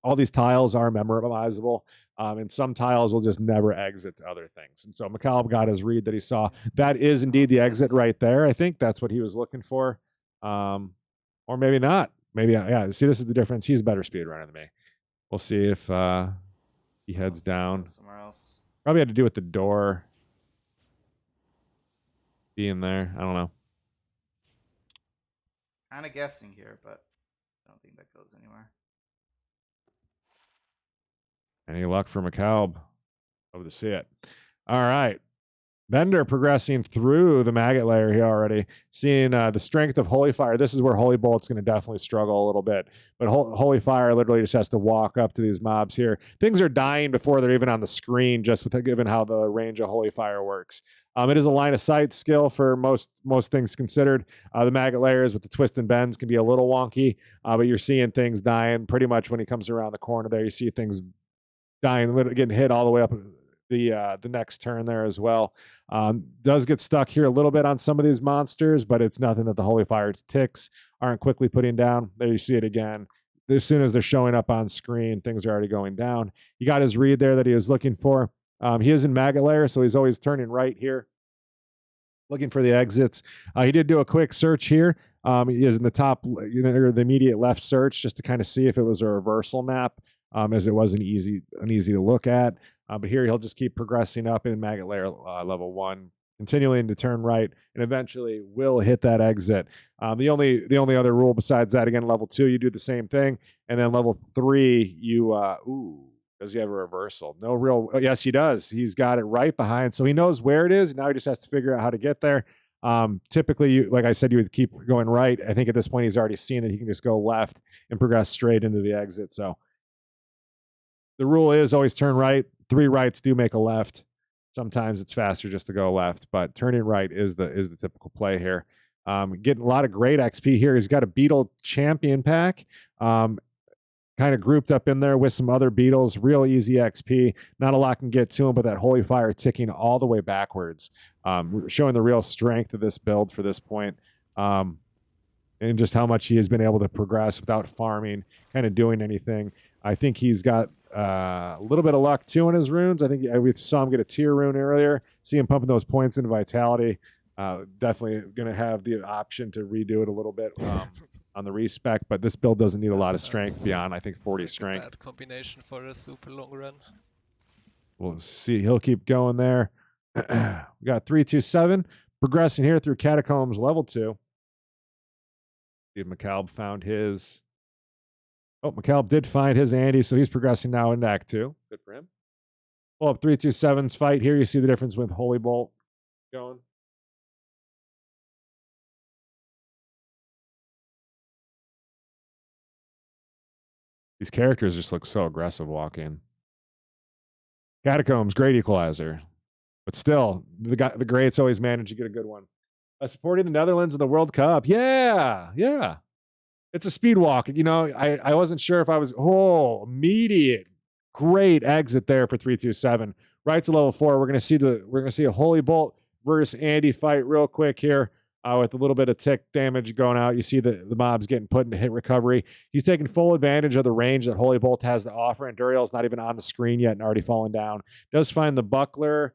All these tiles are memorizable, and some tiles will just never exit to other things. And so McCall got his read that he saw. That is indeed the exit right there. I think that's what he was looking for. Or maybe not. Maybe, yeah. See, this is the difference. He's a better speedrunner than me. We'll see if he heads down. Somewhere else. Probably had to do with the door being there. I don't know. Kind of guessing here, but I don't think that goes anywhere. Any luck for McCalb? Love to see it. All right. Bender progressing through the maggot layer here already, seeing the strength of Holy Fire. This is where Holy Bolt's going to definitely struggle a little bit. But Holy Fire literally just has to walk up to these mobs here. Things are dying before they're even on the screen, just with given how the range of Holy Fire works. It is a line of sight skill for most things considered. The maggot layers with the twists and bends can be a little wonky, but you're seeing things dying pretty much when he comes around the corner there. You see things dying, getting hit all the way up the next turn there as well. Does get stuck here a little bit on some of these monsters, but it's nothing that the Holy Fire ticks aren't quickly putting down. There you see it again. As soon as they're showing up on screen, things are already going down. He got his read there that he was looking for. He is in maggot layer, so he's always turning right here, looking for the exits. He did do a quick search here. He is in the top, or the immediate left search, just to kind of see if it was a reversal map, as it wasn't easy to look at. But here he'll just keep progressing up in maggot layer level 1, continuing to turn right, and eventually will hit that exit. The only other rule besides that, again, level 2, you do the same thing, and then level 3, you does he have a reversal? No real. Yes, he does. He's got it right behind, so he knows where it is. Now he just has to figure out how to get there. Typically, like I said, you would keep going right. I think at this point he's already seen that he can just go left and progress straight into the exit. So the rule is always turn right. 3 rights do make a left. Sometimes it's faster just to go left, but turning right is the typical play here. Getting a lot of great XP here. He's got a Beetle champion pack. Kind of grouped up in there with some other beetles, real easy XP. Not a lot can get to him, but that Holy Fire ticking all the way backwards, showing the real strength of this build for this point, and just how much he has been able to progress without farming, kind of doing anything. I think he's got a little bit of luck too in his runes. I think we saw him get a tier rune earlier. See him pumping those points into vitality. Definitely going to have the option to redo it a little bit. On the respec, but this build doesn't need a lot of strength beyond, I think, 40 strength. Bad combination for a super long run. We'll see. He'll keep going there. We got 327 progressing here through Catacombs level 2. See if McCalb found his. Oh, McCalb did find his Andy, so he's progressing now into Act 2. Good for him. Pull up 327's fight here. You see the difference with Holy Bolt going. These characters just look so aggressive walking. Catacombs, great equalizer. But still, the greats always manage to get a good one. Supporting the Netherlands in the World Cup. Yeah. It's a speed walk. I wasn't sure if I was, immediate, great exit there for 327. Right to level 4. We're gonna see a Holy Bolt versus Andy fight real quick here. With a little bit of tick damage going out. You see the mobs getting put into hit recovery. He's taking full advantage of the range that Holy Bolt has to offer, and Duriel's not even on the screen yet and already fallen down. Does find the buckler.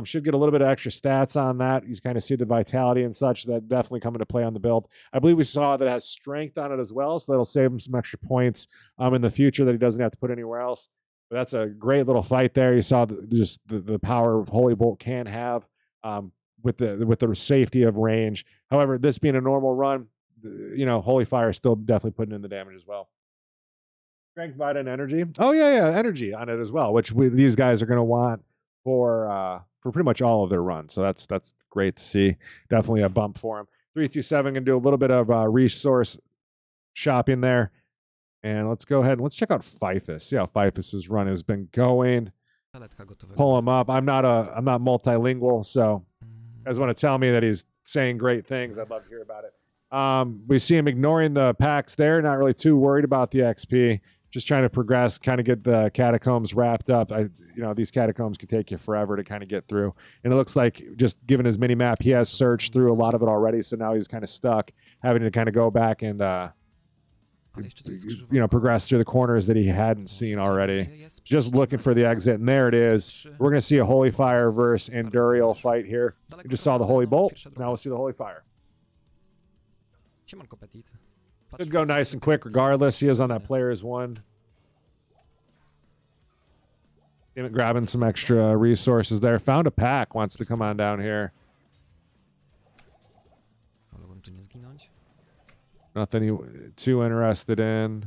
Should get a little bit of extra stats on that. You kind of see the vitality and such. That definitely come into play on the build. I believe we saw that it has strength on it as well, so that'll save him some extra points in the future that he doesn't have to put anywhere else. But that's a great little fight there. You saw the power of Holy Bolt can have. With the safety of range. However, this being a normal run, Holy Fire is still definitely putting in the damage as well. Strength, Vita, and Energy. Oh yeah, energy on it as well, which these guys are going to want for pretty much all of their runs. So that's great to see. Definitely a bump for him. 327 going to do a little bit of resource shopping there, and let's go ahead and let's check out Fifus. See how Fifus's run has been going. Pull him up. I'm not multilingual, so. You guys want to tell me that he's saying great things, I'd love to hear about it. We see him ignoring the packs there, not really too worried about the XP, just trying to progress, kind of get the catacombs wrapped up. These catacombs could take you forever to kind of get through. And it looks like, just given his mini map, he has searched through a lot of it already, so now he's kind of stuck, having to kind of go back and progress through the corners that he hadn't seen already. Just looking for the exit, and there it is. We're going to see a Holy Fire versus Enduriel fight here. We just saw the Holy Bolt. Now we'll see the Holy Fire. Should go nice and quick regardless. He is on that player's one. Grabbing some extra resources there. Found a pack. Wants to come on down here. Nothing too interested in.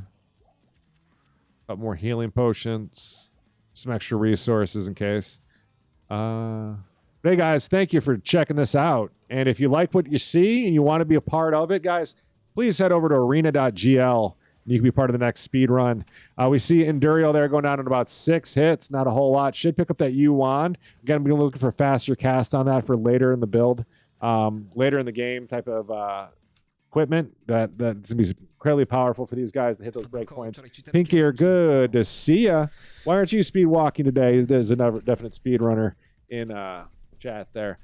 Got more healing potions. Some extra resources in case. No But hey, guys, thank you for checking this out. And if you like what you see and you want to be a part of it, guys, please head over to arena.gl. You can be part of the next speed run. We see Endurio there going down in about 6 hits. Not a whole lot. Should pick up that U wand. Again, we're looking for faster cast on that for later in the build. Later in the game type of equipment that's going to be incredibly powerful for these guys to hit those breakpoints. Pinky, you're good to see ya. Why aren't you speed walking today? There's another definite speed runner in chat there.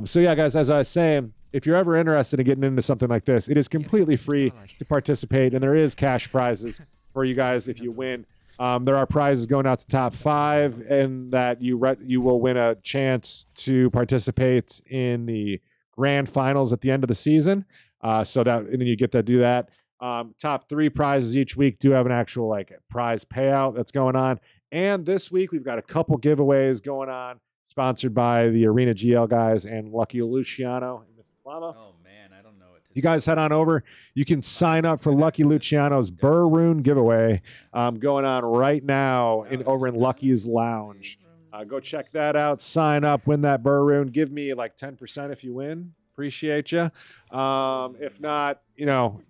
So yeah, guys, as I was saying, if you're ever interested in getting into something like this, it is completely free to participate, and there is cash prizes for you guys if you win. There are prizes going out to top 5, and that you will win a chance to participate in the grand finals at the end of the season. And then you get to do that. Top 3 prizes each week do have an actual like prize payout that's going on. And this week we've got a couple giveaways going on, sponsored by the ArenaGL guys and Lucky Luciano and Mr. Llama. Oh man, I don't know what to You guys head on over. You can sign up for Lucky Luciano's Burr Rune giveaway going on right now over in Lucky's Lounge. Go check that out. Sign up, win that Burr Rune. Give me like 10% if you win. Appreciate you. If not,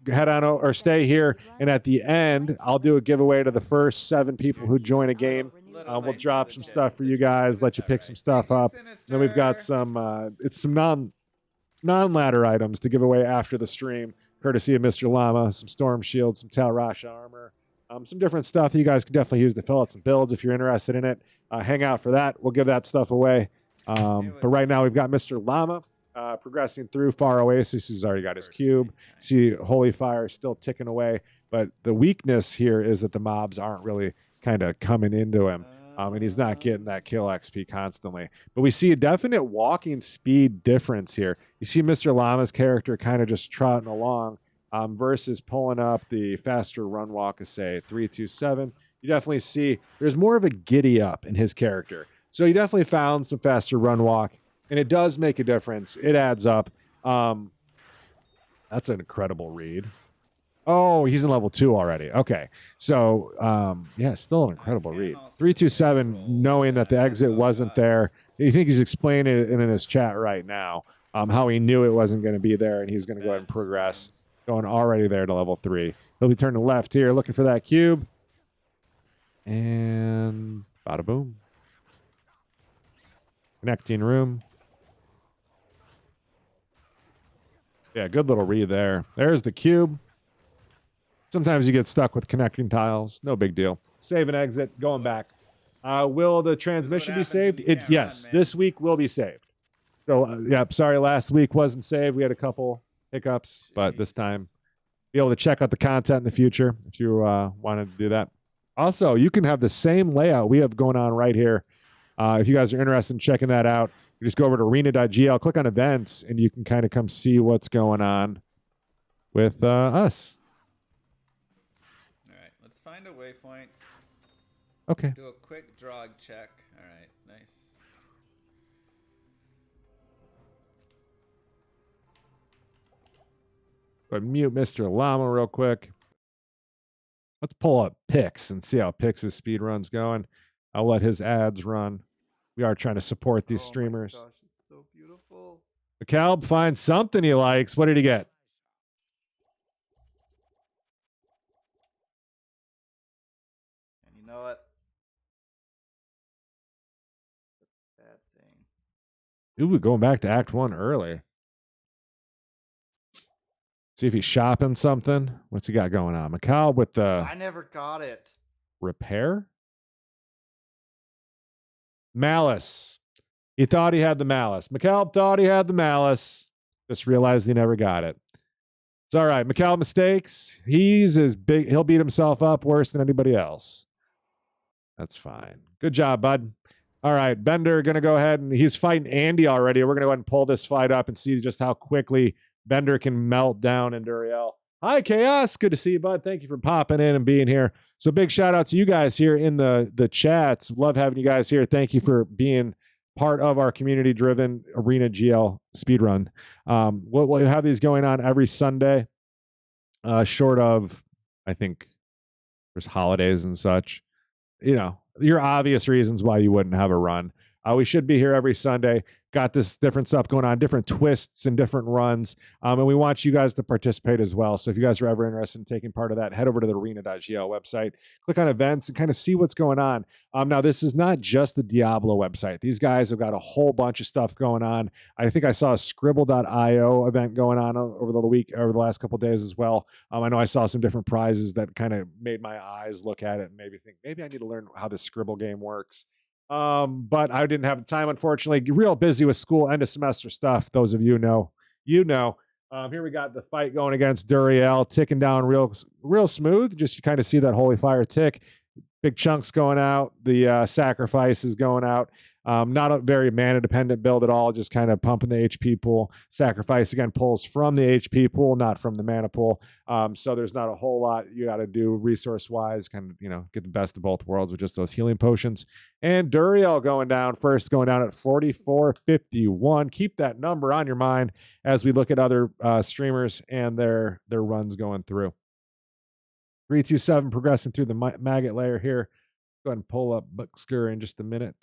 head on or stay here. And at the end, I'll do a giveaway to the first 7 people who join a game. We'll drop some stuff for you guys, let you pick some stuff up. Then we've got some non-ladder items to give away after the stream, courtesy of Mr. Llama, some Storm Shield, some Tal Rasha armor, some different stuff that you guys can definitely use to fill out some builds if you're interested in it. Hang out for that. We'll give that stuff away. But right now we've got Mr. Llama progressing through Far Oasis. He's already got his cube. See Holy Fire still ticking away. But the weakness here is that the mobs aren't really kind of coming into him. And he's not getting that kill XP constantly. But we see a definite walking speed difference here. You see Mr. Llama's character kind of just trotting along versus pulling up the faster run walk of, say, 327. You definitely see there's more of a giddy up in his character. So he definitely found some faster run walk, and it does make a difference. It adds up. That's an incredible read. Oh, he's in level 2 already. Okay. So, yeah, still an incredible read. 327, knowing that the exit wasn't there. You think he's explaining it in his chat right now, how he knew it wasn't going to be there, and he's going to go ahead and progress, going already there to level 3. He'll be turning left here, looking for that cube. And bada boom. Connecting room. Yeah, good little read there. There's the cube. Sometimes you get stuck with connecting tiles. No big deal. Save and exit. Going back. Will the transmission be saved? Yes, this week will be saved. So, sorry, last week wasn't saved. We had a couple hiccups, but this time be able to check out the content in the future if you wanted to do that. Also, you can have the same layout we have going on right here. If you guys are interested in checking that out, you just go over to arena.gl, click on events, and you can kind of come see what's going on with us. Find a waypoint. Okay. Do a quick drog check. All right, nice. Go ahead and mute Mr. Llama real quick. Let's pull up Pix and see how Pix's speed run's going. I'll let his ads run. We are trying to support these streamers. Oh my gosh, it's so beautiful. McCalb finds something he likes. What did he get? You know what? Bad thing. Ooh, we're going back to Act 1 early. See if he's shopping something. What's he got going on? McCall with the I never got it. repair? Malice. He thought he had the malice. McCall thought he had the malice. Just realized he never got it. It's all right. McCall mistakes. He's as big. He'll beat himself up worse than anybody else. That's fine. Good job, bud. All right, Bender going to go ahead and he's fighting Andy already. We're going to go ahead and pull this fight up and see just how quickly Bender can melt down Enduriel. Hi, Chaos. Good to see you, bud. Thank you for popping in and being here. So big shout out to you guys here in the chats. Love having you guys here. Thank you for being part of our community-driven ArenaGL speedrun. We'll have these going on every Sunday, short of, I think, there's holidays and such. You know, your obvious reasons why you wouldn't have a run. We should be here every Sunday. got this different stuff going on, different twists and different runs. And we want you guys to participate as well. So if you guys are ever interested in taking part of that, head over to the ArenaGL website, click on events, and kind of see what's going on. Now, this is not just the Diablo website. These guys have got a whole bunch of stuff going on. I think I saw a Scribble.io event going on over the last couple of days as well. I know I saw some different prizes that kind of made my eyes look at it and maybe think, maybe I need to learn how this Scribble game works. But I didn't have the time, unfortunately. Real busy with school, end of semester stuff. Those of you know, here we got the fight going against Duriel, ticking down real smooth. Just you kind of see that holy fire tick. Big chunks going out. The sacrifice is going out. Not a very mana-dependent build at all, just kind of pumping the HP pool. Sacrifice, again, pulls from the HP pool, not from the mana pool. So there's not a whole lot you got to do resource-wise, kind of, get the best of both worlds with just those healing potions. And Duriel going down at 4451. Keep that number on your mind as we look at other streamers and their runs going through. 327 progressing through the maggot layer here. Go ahead and pull up Bucksker in just a minute.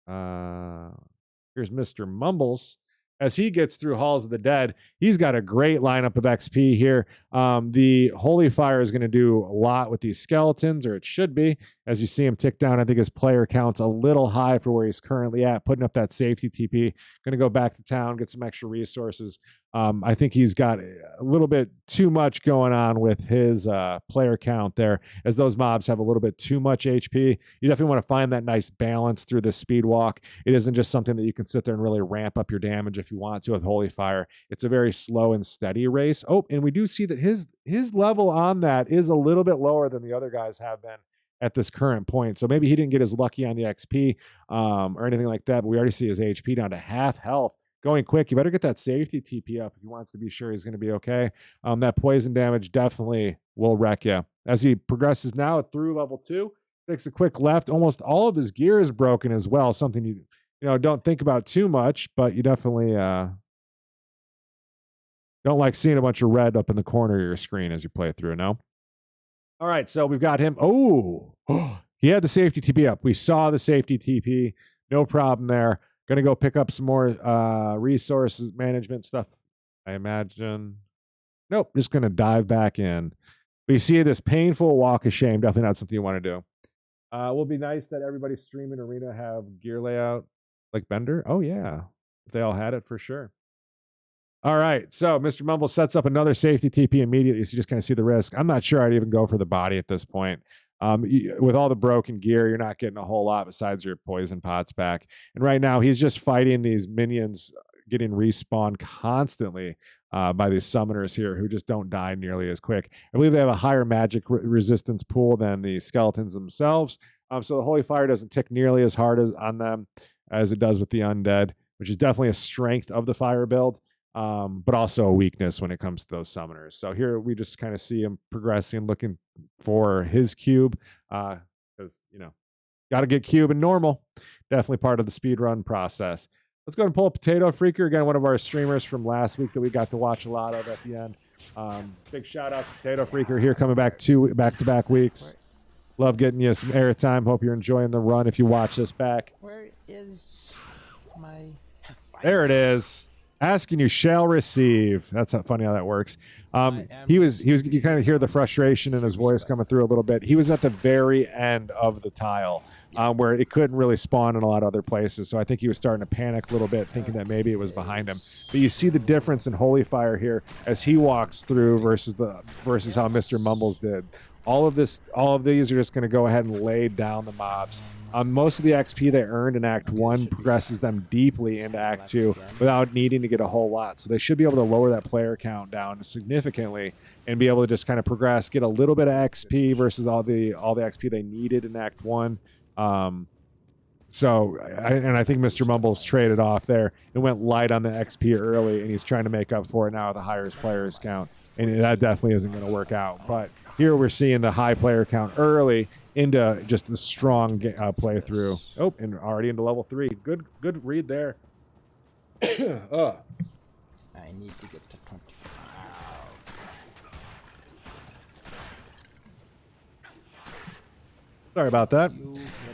Here's Mr. Mumbles. As he gets through Halls of the Dead, he's got a great lineup of XP here. The Holy Fire is going to do a lot with these skeletons, or it should be. As you see him tick down, I think his player count's a little high for where he's currently at, putting up that safety TP. Going to go back to town, get some extra resources. I think he's got a little bit too much going on with his player count there, as those mobs have a little bit too much HP. You definitely want to find that nice balance through this speed walk. It isn't just something that you can sit there and really ramp up your damage if you want to with Holy Fire. It's a very slow and steady race. Oh, and we do see that his level on that is a little bit lower than the other guys have been at this current point. So maybe he didn't get as lucky on the XP or anything like that, but we already see his HP down to half health. Going quick, you better get that safety TP up if he wants to be sure he's going to be okay. That poison damage definitely will wreck you. As he progresses now through level 2, takes a quick left. Almost all of his gear is broken as well. Something you don't think about too much, but you definitely don't like seeing a bunch of red up in the corner of your screen as you play through. No. All right, so we've got him. Oh, he had the safety TP up. We saw the safety TP. No problem there. Going to go pick up some more resources management stuff, I imagine. Nope, just going to dive back in. But you see this painful walk of shame. Definitely not something you want to do. Will be nice that everybody streaming Arena have gear layout like Bender. Oh, yeah. If they all had it, for sure. All right, so Mr. Mumble sets up another safety TP immediately, so you just kind of see the risk. I'm not sure I'd even go for the body at this point. With all the broken gear, you're not getting a whole lot besides your poison pots back. And right now, he's just fighting these minions getting respawned constantly by these summoners here who just don't die nearly as quick. I believe they have a higher magic resistance pool than the skeletons themselves. So the Holy Fire doesn't tick nearly as hard on them as it does with the undead, which is definitely a strength of the fire build. But also a weakness when it comes to those summoners. So here we just kind of see him progressing, looking for his cube, because, got to get cube in normal. Definitely part of the speedrun process. Let's go and pull up Potato Freaker, again, one of our streamers from last week that we got to watch a lot of at the end. Big shout out to Potato Freaker here, coming back 2 back-to-back weeks. Love getting you some airtime. Hope you're enjoying the run if you watch this back. Where is my... There it is. Asking you shall receive. That's how funny how that works. He was you kind of hear the frustration in his voice coming through a little bit. He was at the very end of the tile where it couldn't really spawn in a lot of other places. So I think he was starting to panic a little bit, thinking that maybe it was behind him. But you see the difference in Holy Fire here as he walks through versus how Mr. Mumbles did. All of these are just going to go ahead and lay down the mobs. Most of the XP they earned in Act 1 progresses them deeply into Act 2 without needing to get a whole lot. So they should be able to lower that player count down significantly and be able to just kind of progress, get a little bit of XP versus all the XP they needed in Act 1. I think Mr. Mumbles traded off there and went light on the XP early, and he's trying to make up for it now with a higher players count. And that definitely isn't going to work out. But here we're seeing the high player count early into just the strong playthrough. Oh, and already into level 3. Good read there. I need to get to 25. Sorry about that.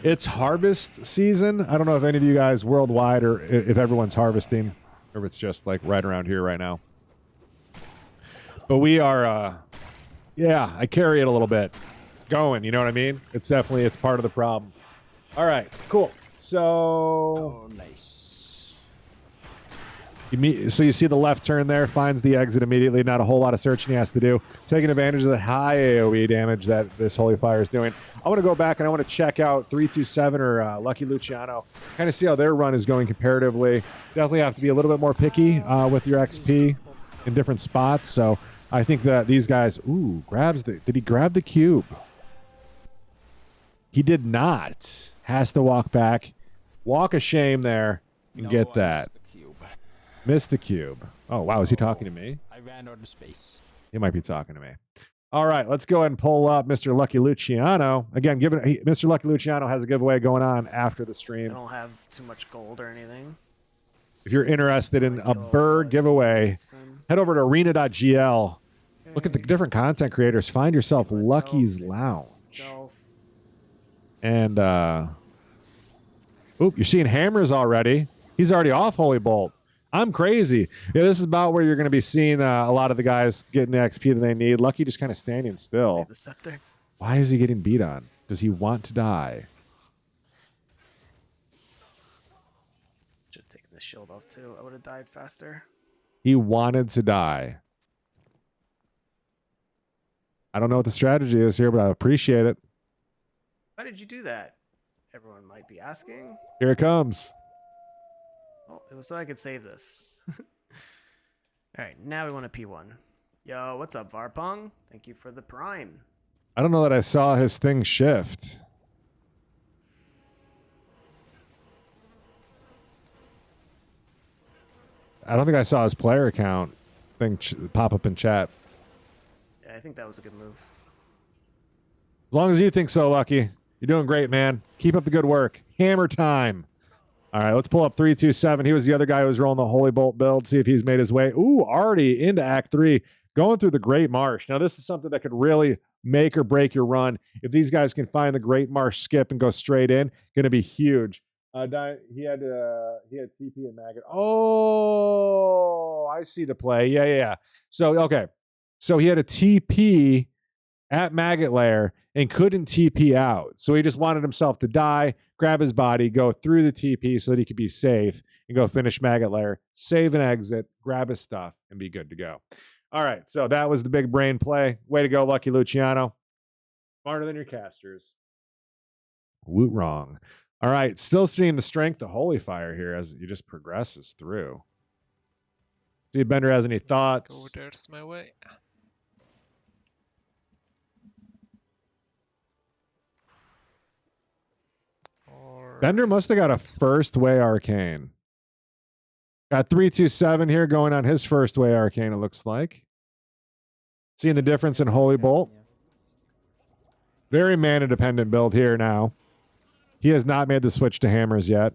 It's harvest season. I don't know if any of you guys worldwide or if everyone's harvesting or if it's just like right around here right now. But we are, yeah, I carry it a little bit. It's going, you know what I mean? It's part of the problem. All right, cool. So, nice. so you see the left turn there, finds the exit immediately. Not a whole lot of searching he has to do. Taking advantage of the high AoE damage that this Holy Fire is doing. I want to go back and I want to check out 327 or Lucky Luciano. Kind of see how their run is going comparatively. Definitely have to be a little bit more picky with your XP in different spots. So I think that these guys, did he grab the cube? He did not. Has to walk back. Walk of shame there and get that. Missed the cube. Oh, wow. Is he talking to me? I ran out of space. He might be talking to me. All right, let's go ahead and pull up Mr. Lucky Luciano. Again, Mr. Lucky Luciano has a giveaway going on after the I stream. don't have too much gold or anything. If you're interested in a bird giveaway, head over to arena.gl. Look at the different content creators. Find yourself Lucky's Lounge. And, you're seeing hammers already. He's already off Holy Bolt. I'm crazy. Yeah, this is about where you're going to be seeing a lot of the guys getting the XP that they need. Lucky just kind of standing still. The scepter. Why is he getting beat on? Does he want to die? Should have taken the shield off too. I would have died faster. He wanted to die. I don't know what the strategy is here, but I appreciate it. Why did you do that? Everyone might be asking. Here it comes. Well, it was so I could save this. All right, now we want a P1. Yo, what's up, Varpong? Thank you for the prime. I don't know that I saw his thing shift. I don't think I saw his player account thing pop up in chat. Yeah, I think that was a good move. As long as you think so, Lucky. You're doing great, man. Keep up the good work. Hammer time. All right, let's pull up 327. He was the other guy who was rolling the Holy Bolt build. See if he's made his way. Ooh, already into Act 3. Going through the Great Marsh. Now, this is something that could really make or break your run. If these guys can find the Great Marsh skip and go straight in, going to be huge. He had TP and Maggot. Oh, I see the play. Yeah. So, okay. So he had a TP at Maggot Lair and couldn't TP out. So he just wanted himself to die, grab his body, go through the TP so that he could be safe and go finish Maggot Lair, save and exit, grab his stuff, and be good to go. All right, so that was the big brain play. Way to go, Lucky Luciano. Smarter than your casters. Woot wrong. All right, still seeing the strength of Holy Fire here as he just progresses through. See if Bender has any thoughts. Go, there's my way. Bender must have got a first way arcane. Got 327 here going on his first way arcane, it looks like. Seeing the difference in Holy Bolt. Very mana dependent build here now. He has not made the switch to hammers yet.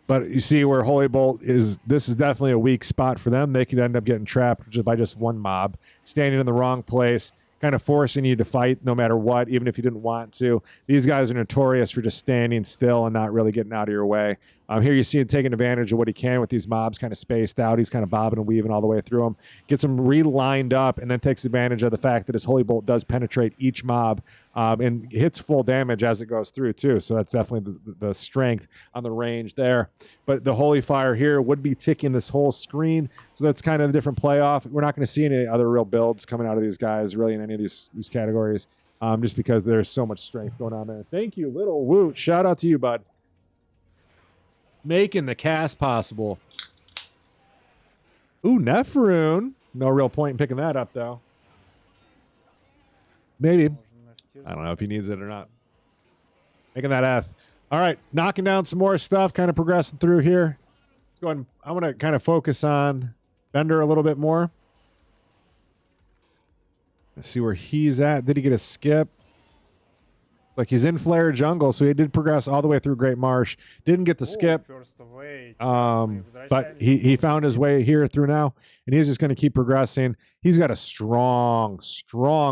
But you see where Holy Bolt is, this is definitely a weak spot for them. They could end up getting trapped just by just one mob. Standing in the wrong place. Kind of forcing you to fight no matter what, even if you didn't want to. These guys are notorious for just standing still and not really getting out of your way. Here you see him taking advantage of what he can with these mobs kind of spaced out. He's kind of bobbing and weaving all the way through them. Gets them re-lined up and then takes advantage of the fact that his Holy Bolt does penetrate each mob and hits full damage as it goes through too. So that's definitely the strength on the range there. But the Holy Fire here would be ticking this whole screen. So that's kind of a different playoff. We're not going to see any other real builds coming out of these guys really in any of these categories just because there's so much strength going on there. Thank you, Little Woot. Shout out to you, bud. Making the cast possible. Ooh, Nephroon. No real point in picking that up, though. Maybe. I don't know if he needs it or not. Making that F. All right, knocking down some more stuff, kind of progressing through here. Let's go ahead and, I want to kind of focus on Bender a little bit more. Let's see where he's at. Did he get a skip? Like he's in Flare Jungle, so he did progress all the way through Great Marsh. Didn't get the skip, but he found his way here through now, and he's just going to keep progressing. He's got a strong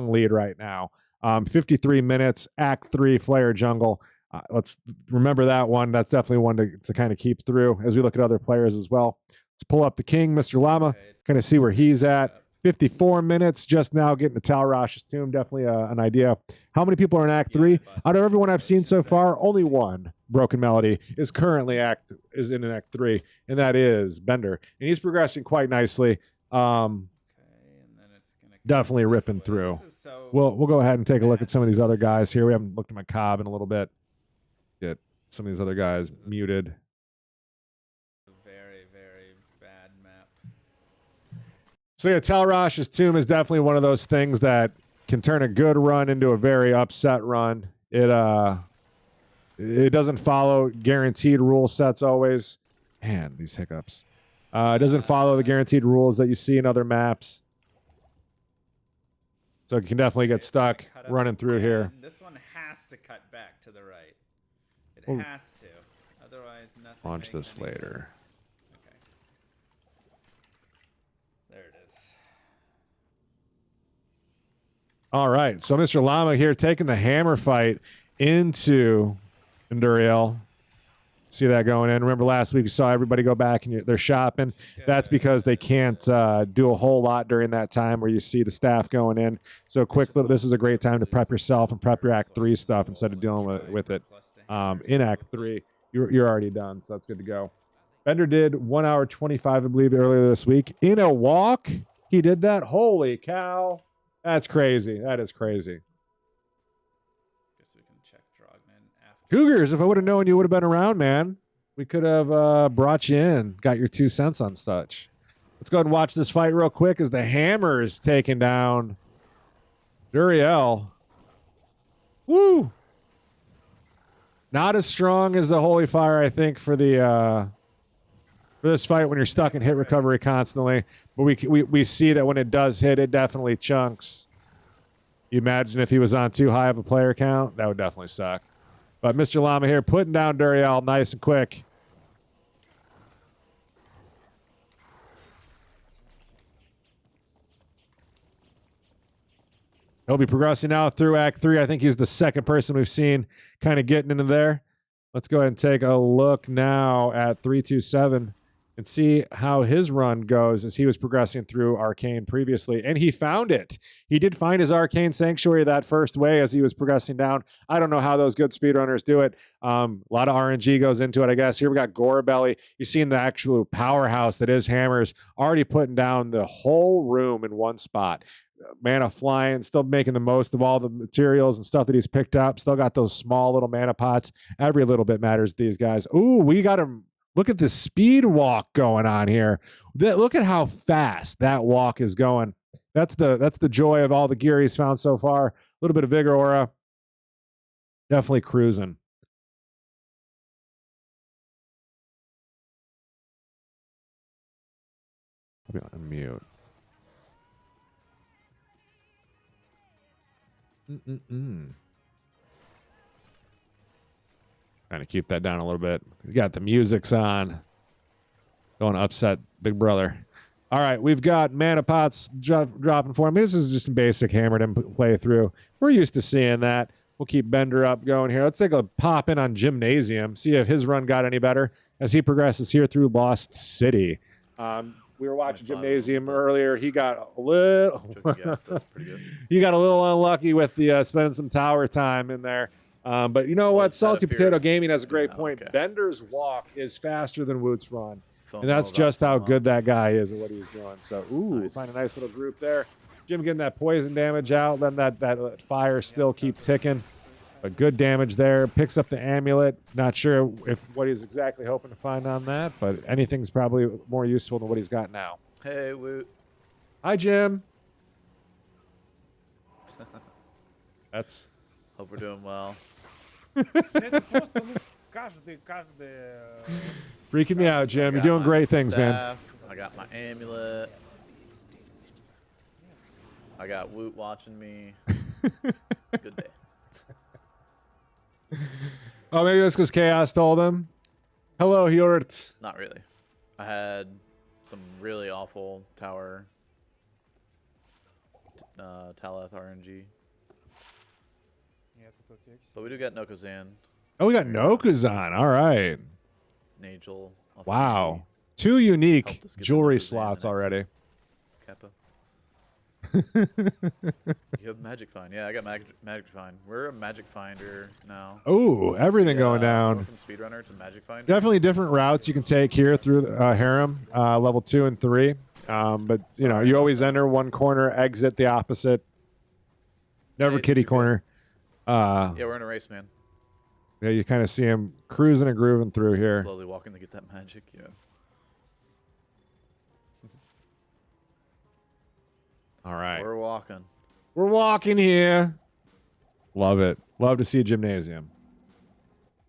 lead right now. 53 minutes, Act 3, Flare Jungle. Let's remember that one. That's definitely one to kind of keep through as we look at other players as well. Let's pull up the King, Mr. Llama, kind of see where he's at. 54 minutes, just now getting to Talrosh's Tomb. Definitely an idea. How many people are in Act 3? Out of everyone I've seen so far, only one, Broken Melody, is currently in Act 3, and that is Bender. And he's progressing quite nicely. Definitely ripping through. We'll go ahead and take a look at some of these other guys here. We haven't looked at my cob in a little bit. Get some of these other guys muted. Very, very bad map. So yeah, Talrosh's Tomb is definitely one of those things that can turn a good run into a very upset run. It doesn't follow guaranteed rule sets always. Man, these hiccups. It doesn't follow the guaranteed rules that you see in other maps. So you can definitely get stuck running through here. This one has to cut back to the right. It Ooh. has to. Otherwise, nothing Launch makes this any later. sense. Okay. There it is. All right, so Mr. Llama here taking the hammer fight into Enduriel. See that going in. Remember last week you saw everybody go back and they're shopping. That's because they can't do a whole lot during that time where you see the staff going in. So this is a great time to prep yourself and prep your Act 3 stuff instead of dealing with it in Act 3. You're already done, so that's good to go. Bender did 1 hour 25, I believe, earlier this week. In a walk, he did that. Holy cow. That's crazy. That is crazy. Guess we can check Drogman after. Cougars, if I would have known you would have been around, man, we could have brought you in, got your 2 cents on such. Let's go ahead and watch this fight real quick as the hammer is taking down Duriel. Woo! Not as strong as the Holy Fire, I think, for this fight when you're stuck in hit recovery constantly. But we see that when it does hit, it definitely chunks. You imagine if he was on too high of a player count, that would definitely suck. But Mr. Llama here putting down Duriel nice and quick. He'll be progressing now through Act 3. I think he's the second person we've seen kind of getting into there. Let's go ahead and take a look now at 327 and see how his run goes as he was progressing through Arcane previously. And he found it. He did find his Arcane Sanctuary that first way as he was progressing down. I don't know how those good speedrunners do it. A lot of RNG goes into it, I guess. Here we got Gorebelly. You're seeing the actual powerhouse that is Hammers already putting down the whole room in one spot. Mana flying, still making the most of all the materials and stuff that he's picked up. Still got those small little mana pots. Every little bit matters to these guys. Ooh, we got him. Look at the speed walk going on here. Look at how fast that walk is going. That's the joy of all the gear he's found so far. A little bit of Vigor aura. Definitely cruising. I'll be on mute. Trying to keep that down a little bit. We got the music's on. Don't upset Big Brother. All right, we've got mana pots dropping for him. This is just a basic hammered him play through. We're used to seeing that. We'll keep Bender up going here. Let's take a pop in on Gymnasium, see if his run got any better as he progresses here through Lost City. We were watching Gymnasium earlier. He got a little he got a little unlucky with the spending some tower time in there. But you know what? Salty Potato Gaming has a great point. Okay. Bender's walk is faster than Woot's run. And that's just how good that guy is and what he's doing. So, ooh, find a nice little group there. Jim getting that poison damage out. Then that fire still keep ticking. But good damage there. Picks up the amulet. Not sure what he's exactly hoping to find on that, but anything's probably more useful than what he's got now. Hey, Woot. Hi, Jim. That's. Hope we're doing well. Freaking me out, Jim. You're doing great things, man. I got my amulet. I got Woot watching me. Good day. Oh, maybe that's because Chaos told him. Hello, Hjort. Not really. I had some really awful tower Taleth RNG. But we do got Nokozan, Oh, we got Nokuzan. All right. Nagel. Wow. 2 unique Helped us get the jewelry Nokuzan slots and already. Kappa. You have Magic Find. Yeah, I got Magic Find. We're a Magic Finder now. Oh, everything going Yeah, down. we're from Speedrunner to Magic Finder. Definitely different routes you can take here through Harem, level 2 and 3. But, you know, you always enter one corner, exit the opposite. Never Nice, kitty you're good. corner. Yeah, we're in a race, man. Yeah, you kind of see him cruising and grooving through here. Slowly walking to get that magic, yeah. All right. We're walking. We're walking here. Love it. Love to see a gymnasium.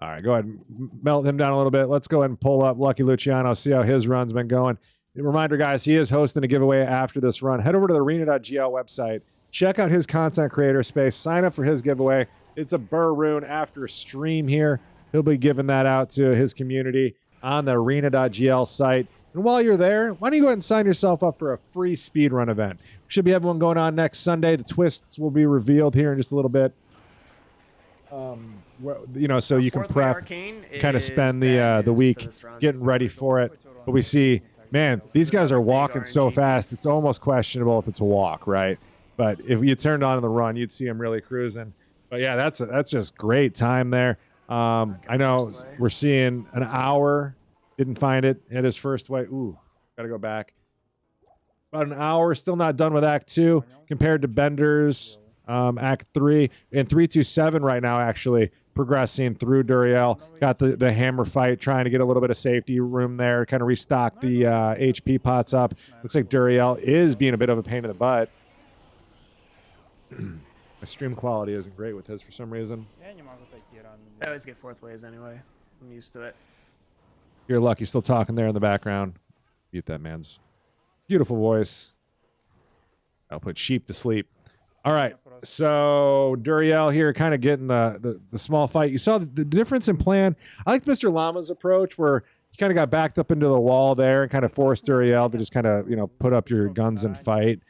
All right, go ahead and melt him down a little bit. Let's go ahead and pull up Lucky Luciano, see how his run's been going. Reminder, guys, he is hosting a giveaway after this run. Head over to the arena.gl website. Check out his content creator space. Sign up for his giveaway. It's a Burr Rune after a stream here. He'll be giving that out to his community on the arena.gl site. And while you're there, why don't you go ahead and sign yourself up for a free speedrun event? We should be having one going on next Sunday. The twists will be revealed here in just a little bit. You know, so you can Fourth Way prep, Arcane kind of is spend bad the news week for this run. getting ready for it. But we see, man, these guys are walking so fast. It's almost questionable if it's a walk, right? But if you turned on the run, you'd see him really cruising. But yeah, that's just great time there. I know we're seeing an hour. Didn't find it at his first way. Ooh, gotta go back. About an hour. Still not done with Act 2 compared to Bender's Act 3. And 327 right now, actually, progressing through Duriel. Got the hammer fight, trying to get a little bit of safety room there, kind of restock the HP pots up. Looks like Duriel is being a bit of a pain in the butt. My stream quality isn't great with his for some reason. I always get fourth ways anyway. I'm used to it. You're lucky, still talking there in the background. Mute that man's beautiful voice. I'll put sheep to sleep. All right, so Duriel here kind of getting the small fight. You saw the difference in plan. I liked Mr. Llama's approach where he kind of got backed up into the wall there and kind of forced Duriel to just kind of, you know, put up your guns and fight.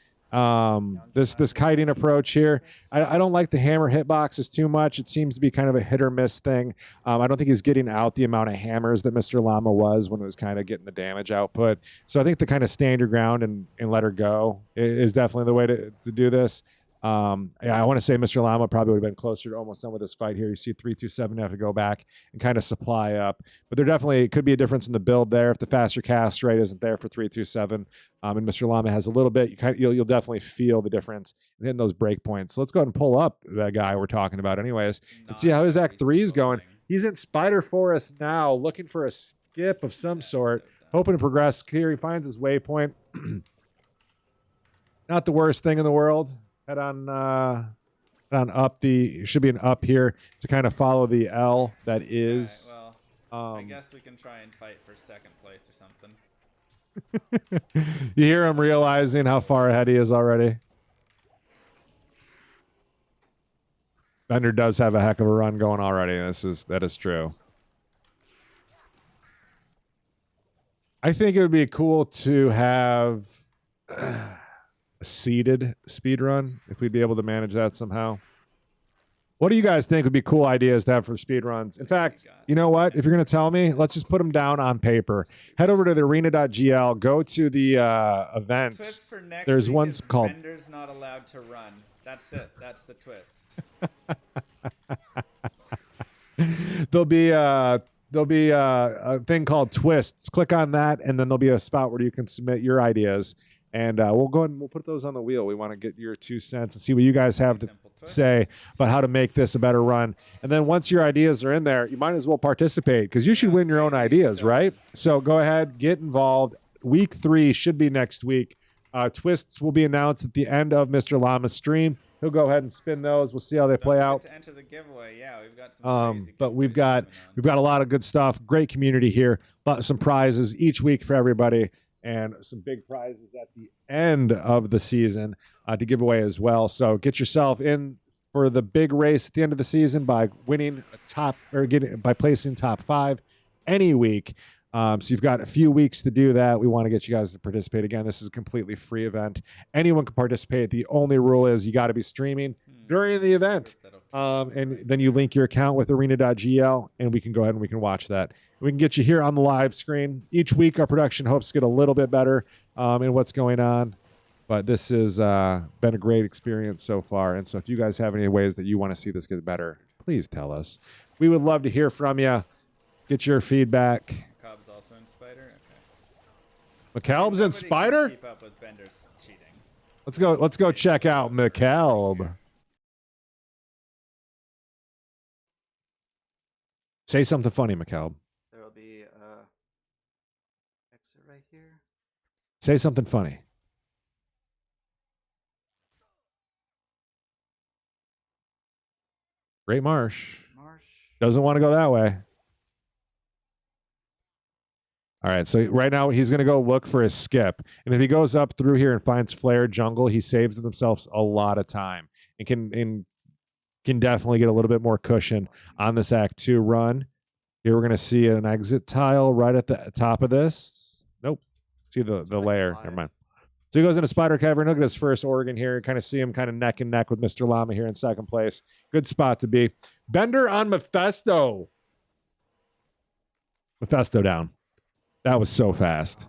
This kiting approach here, I don't like the hammer hitboxes too much. It seems to be kind of a hit or miss thing. I don't think he's getting out the amount of hammers that Mr. Llama was when it was kind of getting the damage output. So I think the kind of stand your ground and let her go is definitely the way to do this. I want to say Mr. Llama probably would have been closer to almost done with this fight here. You see 327 have to go back and kind of supply up, but there definitely could be a difference in the build there if the faster cast rate isn't there for 327. And Mr. Llama has a little bit. You'll definitely feel the difference in hitting those break points. So let's go ahead and pull up that guy we're talking about, anyways, and see how his Act 3 is going. He's in Spider Forest now, looking for a skip of some sort, hoping to progress here. He finds his waypoint. Not the worst thing in the world. Head on up should be an up here to kind of follow the L that is. Right, well, I guess we can try and fight for second place or something. You hear him realizing how far ahead he is already. Bender does have a heck of a run going already. That is true. I think it would be cool to have a seeded speedrun, if we'd be able to manage that somehow. What do you guys think would be cool ideas to have for speedruns? In fact, you know what? If you're going to tell me, let's just put them down on paper. Head over to the arena.gl, go to the events. Twist for next There's week one is called Bender's not allowed to run. That's it. That's the twist. There'll be a thing called twists. Click on that, and then there'll be a spot where you can submit your ideas. And we'll go ahead and we'll put those on the wheel. We want to get your 2 cents and see what you guys have to say about how to make this a better run. And then once your ideas are in there, you might as well participate because you should win your own ideas, right? So go ahead, get involved. Week 3 should be next week. Twists will be announced at the end of Mr. Llama's stream. He'll go ahead and spin those. We'll see how they play out. To enter the giveaway, yeah, we've got some crazy But we've giveaways got going on. a lot of good stuff. Great community here. Some prizes each week for everybody. And some big prizes at the end of the season to give away as well. So get yourself in for the big race at the end of the season by winning by placing top 5 any week. So you've got a few weeks to do that. We want to get you guys to participate. Again, this is a completely free event. Anyone can participate. The only rule is you got to be streaming. during the event. And then you link your account with ArenaGL, and we can go ahead and we can watch that. We can get you here on the live screen. Each week, our production hopes to get a little bit better in what's going on. But this has been a great experience so far. And so if you guys have any ways that you want to see this get better, please tell us. We would love to hear from you. Get your feedback. Cobb's also in Spider? Okay. McCalb's in Spider? Keep up with Bender's cheating. Let's go check out McCalb. Say something funny, McCalb. There will be exit right here. Say something funny. Great Marsh. Doesn't want to go that way. All right, so right now he's going to go look for his skip. And if he goes up through here and finds Flare Jungle, he saves themselves a lot of time and can definitely get a little bit more cushion on this Act 2 run. Here we're going to see an exit tile right at the top of this. Nope. See the layer. Never mind. So he goes into Spider Cavern. Look at his first Oregon here. Kind of see him kind of neck and neck with Mr. Llama here in second place. Good spot to be. Bender on Mephisto. Mephisto down. That was so fast.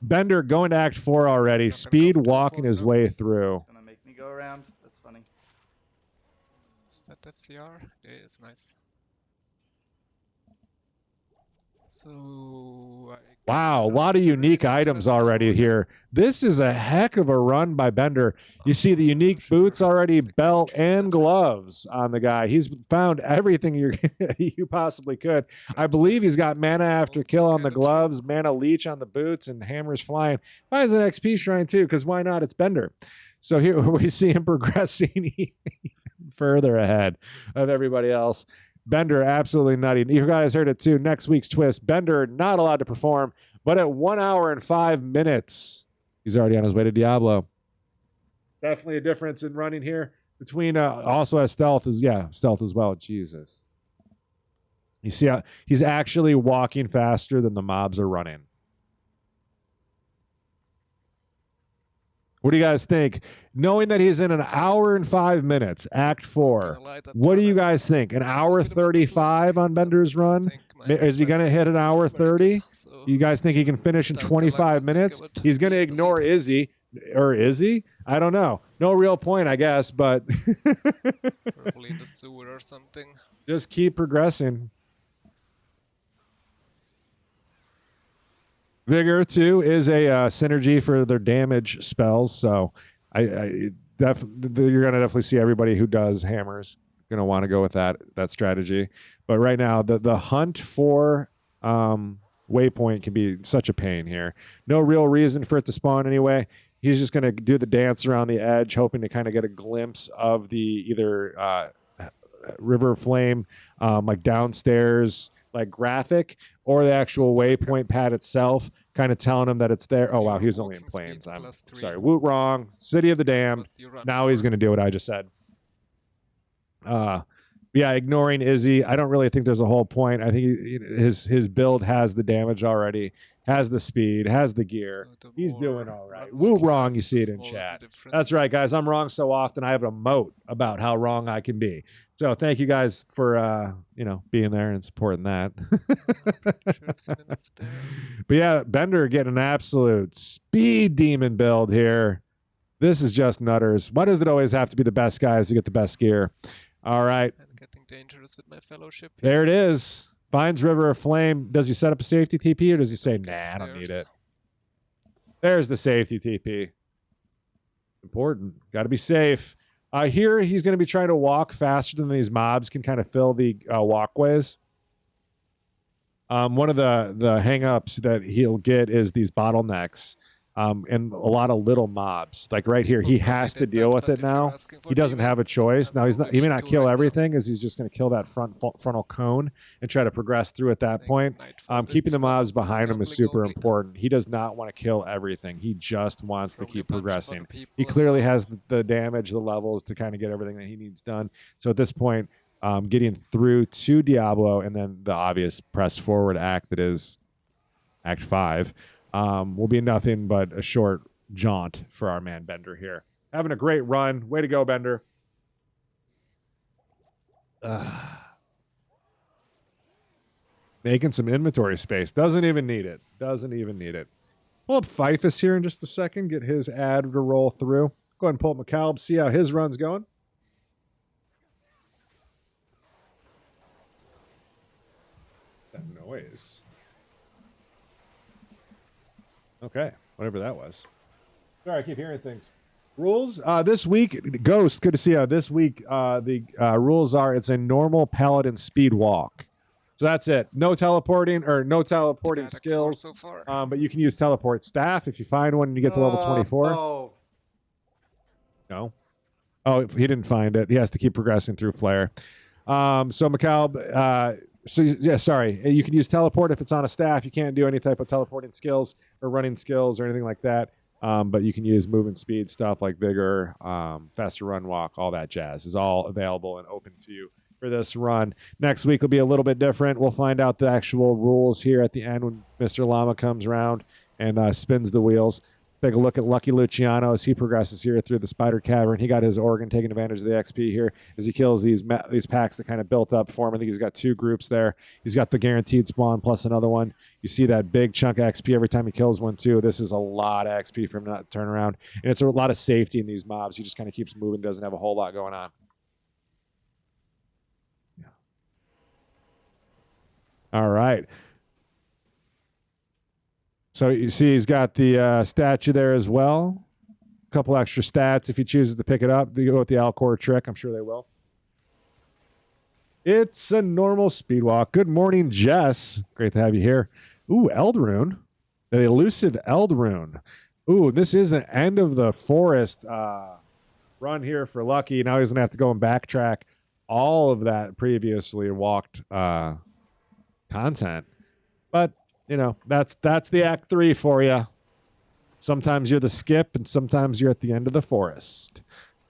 Bender going to Act 4 already. Speed walking his way through. Gonna make me go around. That's funny. Is that FCR? Yeah, it's nice. So Wow, a lot of unique items already here. This is a heck of a run by Bender. You see the unique boots already, belt and gloves on the guy. He's found everything you possibly could. I believe he's got mana after kill on the gloves, mana leech on the boots, and hammers flying. Finds an XP shrine too, because why not? It's Bender. So here we see him progressing even further ahead of everybody else. Bender absolutely nutty. You guys heard it too. Next week's twist. Bender not allowed to perform, but at 1 hour and 5 minutes, he's already on his way to Diablo. Definitely a difference in running here between also has stealth stealth as well. Jesus. You see how he's actually walking faster than the mobs are running. What do you guys think? Knowing that he's in an hour and 5 minutes, Act 4, what do you guys think? An hour 35 on Bender's run? Is he going to hit an hour 30? You guys think he can finish in 25 minutes? He's going to ignore Izzy. Or is he? I don't know. No real point, I guess, but probably in the sewer or something. Just keep progressing. Vigor too is a synergy for their damage spells, so you're gonna definitely see everybody who does hammers gonna want to go with that strategy. But right now, the hunt for waypoint can be such a pain here. No real reason for it to spawn anyway. He's just gonna do the dance around the edge, hoping to kind of get a glimpse of the either river flame, like downstairs, like graphic, or the actual waypoint pad itself, kind of telling him that it's there. Oh, wow, he was only in planes. I'm sorry. Woot wrong. City of the Damned. Now he's going to do what I just said. Yeah, ignoring Izzy. I don't really think there's a whole point. I think his build has the damage already, has the speed, has the gear. He's doing all right. Woot wrong, you see it in chat. That's right, guys. I'm wrong so often. I have a moat about how wrong I can be. So thank you guys for being there and supporting that. But yeah, Bender getting an absolute speed demon build here. This is just nutters. Why does it always have to be the best guys to get the best gear? All right. I'm getting dangerous with my fellowship. There it is. Finds River of Flame. Does he set up a safety TP or does he say, nah, I don't need it? There's the safety TP. Important. Got to be safe. Here, he's going to be trying to walk faster than these mobs can kind of fill the walkways. One of the hang-ups that he'll get is these bottlenecks and a lot of little mobs. Like right here, he has to deal with it now. He doesn't have a choice. Now, he may not kill everything as he's just going to kill that frontal cone and try to progress through at that point. Keeping the mobs behind him is super important. He does not want to kill everything. He just wants to keep progressing. He clearly has the damage, the levels to kind of get everything that he needs done. So at this point, getting through to Diablo and then the obvious press forward act that is Act 5 will be nothing but a short jaunt for our man Bender here. Having a great run. Way to go, Bender. Making some inventory space. Doesn't even need it. Doesn't even need it. Pull up Fifus here in just a second. Get his ad to roll through. Go ahead and pull up McCalb. See how his run's going. That noise. Okay. Whatever that was. Sorry, I keep hearing things. Rules this week, Ghost, good to see you. This week, the rules are it's a normal Paladin speed walk. So that's it. No teleporting or no teleporting skills. So far. But you can use teleport staff if you find one and you get to level 24. Oh, No. Oh, he didn't find it. He has to keep progressing through Flare. So McCalb, so yeah, sorry. You can use teleport if it's on a staff. You can't do any type of teleporting skills or running skills or anything like that. But you can use movement speed stuff like Vigor, faster run, walk, all that jazz is all available and open to you for this run. Next week will be a little bit different. We'll find out the actual rules here at the end when Mr. Llama comes around and spins the wheels. Take a look at Lucky Luciano as he progresses here through the Spider Cavern. He got his organ taking advantage of the XP here as he kills these packs that kind of built up for him. I think he's got 2 groups there. He's got the guaranteed spawn plus another one. You see that big chunk of XP every time he kills one too. This is a lot of XP for him not to turn around. And it's a lot of safety in these mobs. He just kind of keeps moving, doesn't have a whole lot going on. Yeah. All right. So you see he's got the statue there as well. A couple extra stats if he chooses to pick it up. They go with the Alcor trick. I'm sure they will. It's a normal speed walk. Good morning, Jess. Great to have you here. Ooh, Eldrune. The elusive Eldrune. Ooh, this is an end of the forest run here for Lucky. Now he's going to have to go and backtrack all of that previously walked content. But you know, that's the Act 3 for you. Sometimes you're the skip, and sometimes you're at the end of the forest.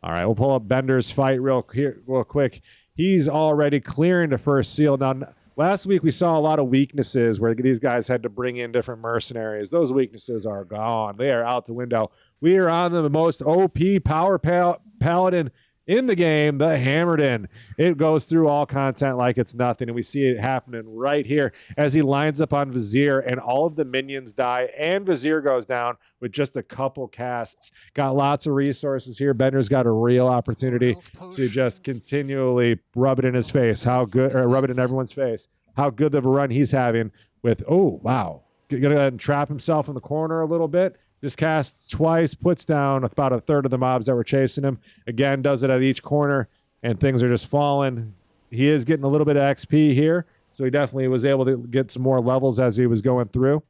All right, we'll pull up Bender's fight real quick. He's already clearing the first seal. Now, last week we saw a lot of weaknesses where these guys had to bring in different mercenaries. Those weaknesses are gone. They are out the window. We are on the most OP power paladin in the game, the Hammered In. It goes through all content like it's nothing, and we see it happening right here as he lines up on Vizier, and all of the minions die, and Vizier goes down with just a couple casts. Got lots of resources here. Bender's got a real opportunity to just continually rub it in his face. How good, or rub it in everyone's face. How good of a run he's having with, oh, wow. Gonna go ahead and trap himself in the corner a little bit. Just casts twice, puts down about a third of the mobs that were chasing him. Again, does it at each corner, and things are just falling. He is getting a little bit of XP here, so he definitely was able to get some more levels as he was going through.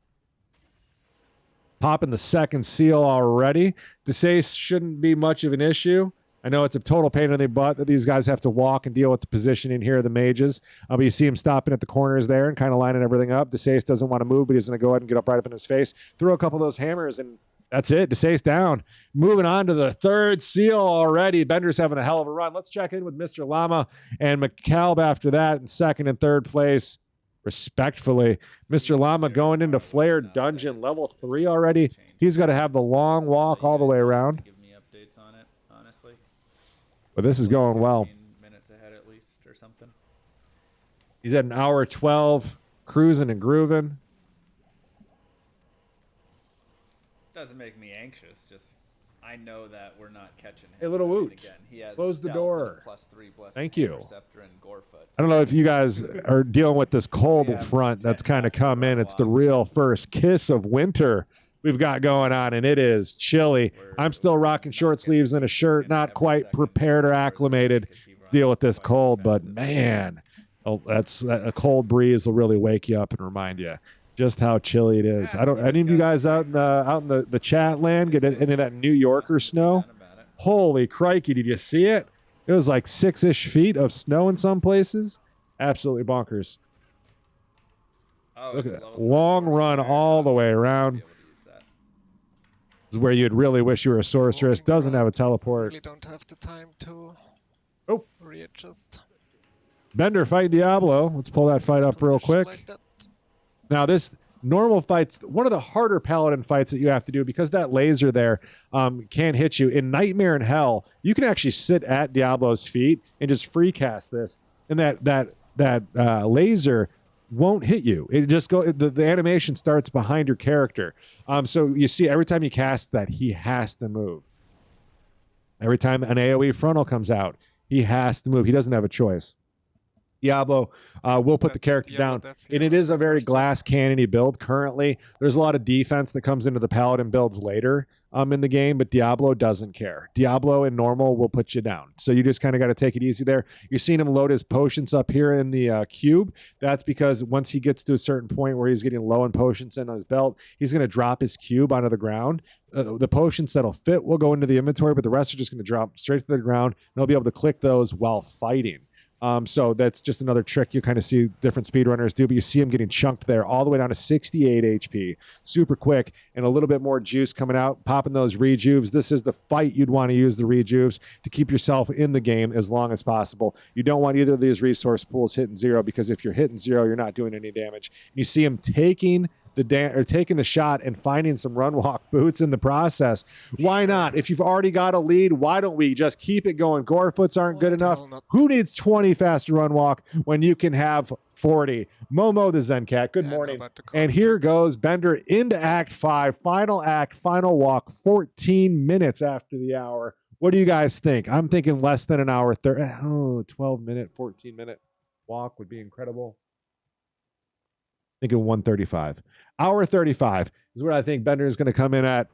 Popping the second seal already. DeSace shouldn't be much of an issue. I know it's a total pain in the butt that these guys have to walk and deal with the positioning here of the mages. But you see him stopping at the corners there and kind of lining everything up. DeSace doesn't want to move, but he's going to go ahead and get up right up in his face. Throw a couple of those hammers, and that's it. DeSace down. Moving on to the third seal already. Bender's having a hell of a run. Let's check in with Mr. Llama and McCalb after that in second and third place, respectfully. Mr. Llama going into Flare Dungeon, level 3 already. He's got to have the long walk all the way around. Give me updates on it, honestly. But this is going well. 15 minutes ahead at least or something. He's at an hour 12, cruising and grooving. Doesn't make me anxious. Just I know that we're not catching him. Hey, little Woot. Again, he has Close the stealth door. and +3 blessed Thank you. Interceptor and Gorefoot. I don't know if you guys are dealing with this cold Yeah, front that's kind of 10 come in. It's the real first kiss of winter we've got going on, and it is chilly. I'm still rocking short sleeves and a shirt, not quite prepared or acclimated to deal with this cold, but man, that's a cold breeze will really wake you up and remind you just how chilly it is. Any of you guys out in the chat land get any of that New Yorker snow? Holy crikey, did you see it? It was like 6-ish feet of snow in some places. Absolutely bonkers. Look at that. Long run all the way around. This is where you'd really wish you were a sorceress. Doesn't have a teleport. Really don't have the time to readjust. Bender fighting Diablo. Let's pull that fight up real quick. Like that. Now, this normal fight's one of the harder Paladin fights that you have to do because that laser there can hit you. In Nightmare in Hell, you can actually sit at Diablo's feet and just free cast this. and that laser won't hit you. It just the animation starts behind your character. So you see every time you cast that, he has to move. Every time an AoE frontal comes out, he has to move. He doesn't have a choice. Diablo will put the character down, and it is a very glass cannony build currently. There's a lot of defense that comes into the Paladin builds later in the game, but Diablo doesn't care. Diablo in normal will put you down, so you just kind of got to take it easy there. You're seeing him load his potions up here in the cube. That's because once he gets to a certain point where he's getting low in potions in on his belt, he's going to drop his cube onto the ground. The potions that'll fit will go into the inventory, but the rest are just going to drop straight to the ground, and he'll be able to click those while fighting. So that's just another trick you kind of see different speedrunners do, but you see him getting chunked there all the way down to 68 HP, super quick, and a little bit more juice coming out, popping those rejuves. This is the fight you'd want to use the rejuves to keep yourself in the game as long as possible. You don't want either of these resource pools hitting zero, because if you're hitting zero, you're not doing any damage. You see him taking the shot and finding some run walk boots in the process. Why not? If you've already got a lead, why don't we just keep it going? Gorefoots aren't good enough. Who needs 20 faster run walk when you can have 40? Momo the Zen Cat, good morning. And here goes Bender into Act 5, final act, final walk, 14 minutes after the hour. What do you guys think? I'm thinking less than an hour. 12-minute, 14-minute walk would be incredible. Thinking 135. Hour 35 is what I think Bender is going to come in at.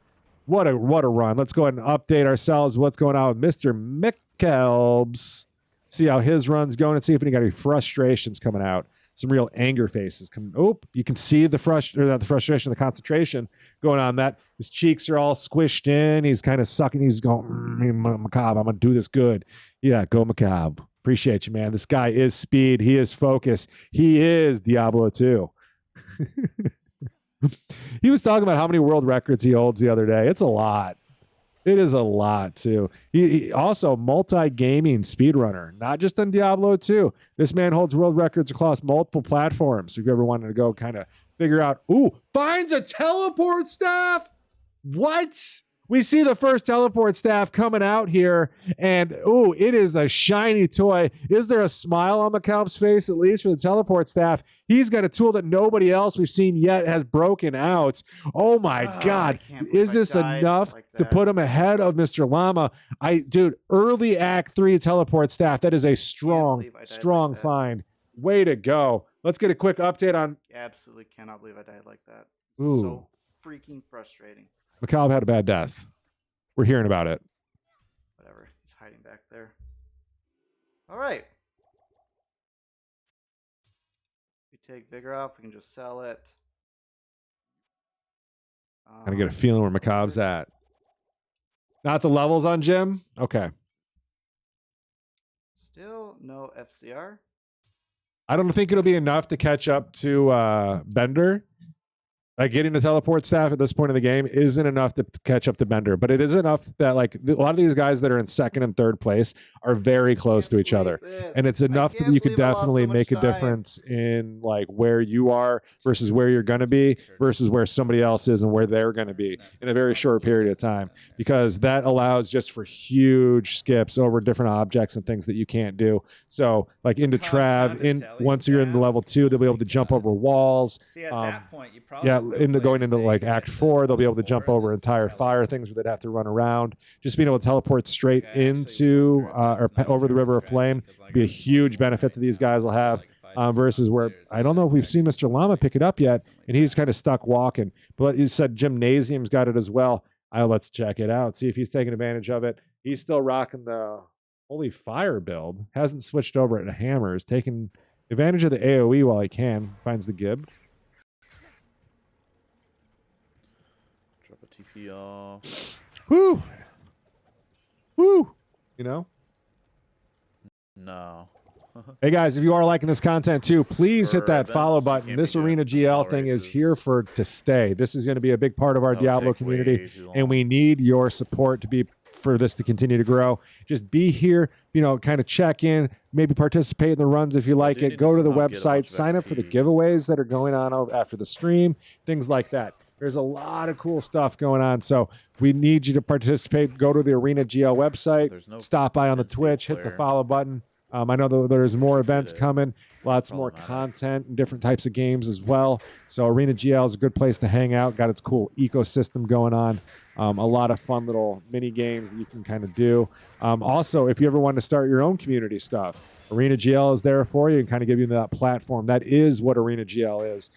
What a run. Let's go ahead and update ourselves. What's going on with Mr. McKelbs? See how his run's going and see if he got any frustrations coming out. Some real anger faces coming. Oh, you can see the frustration, the concentration going on. That his cheeks are all squished in. He's kind of sucking. He's going, Macabre, I'm going to do this good. Yeah, go Macabre. Appreciate you, man. This guy is speed. He is focus. He is Diablo 2. He was talking about how many world records he holds the other day. It's a lot. It is a lot, too. He also multi-gaming speedrunner, not just on Diablo 2. This man holds world records across multiple platforms. So if you ever wanted to go kind of figure out, finds a teleport staff? What? We see the first teleport staff coming out here, and it is a shiny toy. Is there a smile on McCalp's face, at least for the teleport staff? He's got a tool that nobody else we've seen yet has broken out. Oh my God. Is this enough to put him ahead of Mr. Llama? Dude, early Act 3 teleport staff. That is a strong find. Way to go. Let's get a quick update on. Absolutely cannot believe I died like that. Ooh. So freaking frustrating. McCall had a bad death. We're hearing about it. Whatever. He's hiding back there. All right. We take Vigor off. We can just sell it. Kind of get a feeling where Macabre's at. Not the levels on Jim? Okay. Still no FCR. I don't think it'll be enough to catch up to Bender. Like getting the teleport staff at this point in the game isn't enough to catch up to Bender, but it is enough that like a lot of these guys that are in second and third place are very close to each other. And it's enough that you could definitely make a difference in like where you are versus where you're going to be versus where somebody else is and where they're going to be in a very short period of time, because that allows just for huge skips over different objects and things that you can't do. So like into Trav, once you're in the level 2, they'll be able to jump over walls. See, at that point, you probably going into like Act 4, they'll be able to jump over entire fire things where they'd have to run around. Just being able to teleport straight into or over the River of Flame be a huge benefit that these guys will have versus where I don't know if we've seen Mr. Llama pick it up yet, and he's kind of stuck walking. But you said Gymnasium's got it as well. Let's check it out, see if he's taking advantage of it. He's still rocking the Holy Fire build, hasn't switched over at Hammers, taking advantage of the AoE while he can. Finds the Gib. TP off. Woo! Woo! You know? No. Hey guys, if you are liking this content too, please hit that follow button. This ArenaGL thing is here to stay. This is going to be a big part of our Diablo community, and we need your support for this to continue to grow. Just be here, kind of check in, maybe participate in the runs if you like it. Go to the website, sign up for the giveaways that are going on after the stream, things like that. There's a lot of cool stuff going on, so we need you to participate. Go to the ArenaGL website, stop by on the Twitch, hit the follow button. I know that there's more events it. coming, lots more Problematic. content and different types of games as well. So ArenaGL is a good place to hang out. Got its cool ecosystem going on. A lot of fun little mini games that you can kind of do. Also, if you ever want to start your own community stuff, ArenaGL is there for you and kind of give you that platform. That is what ArenaGL is.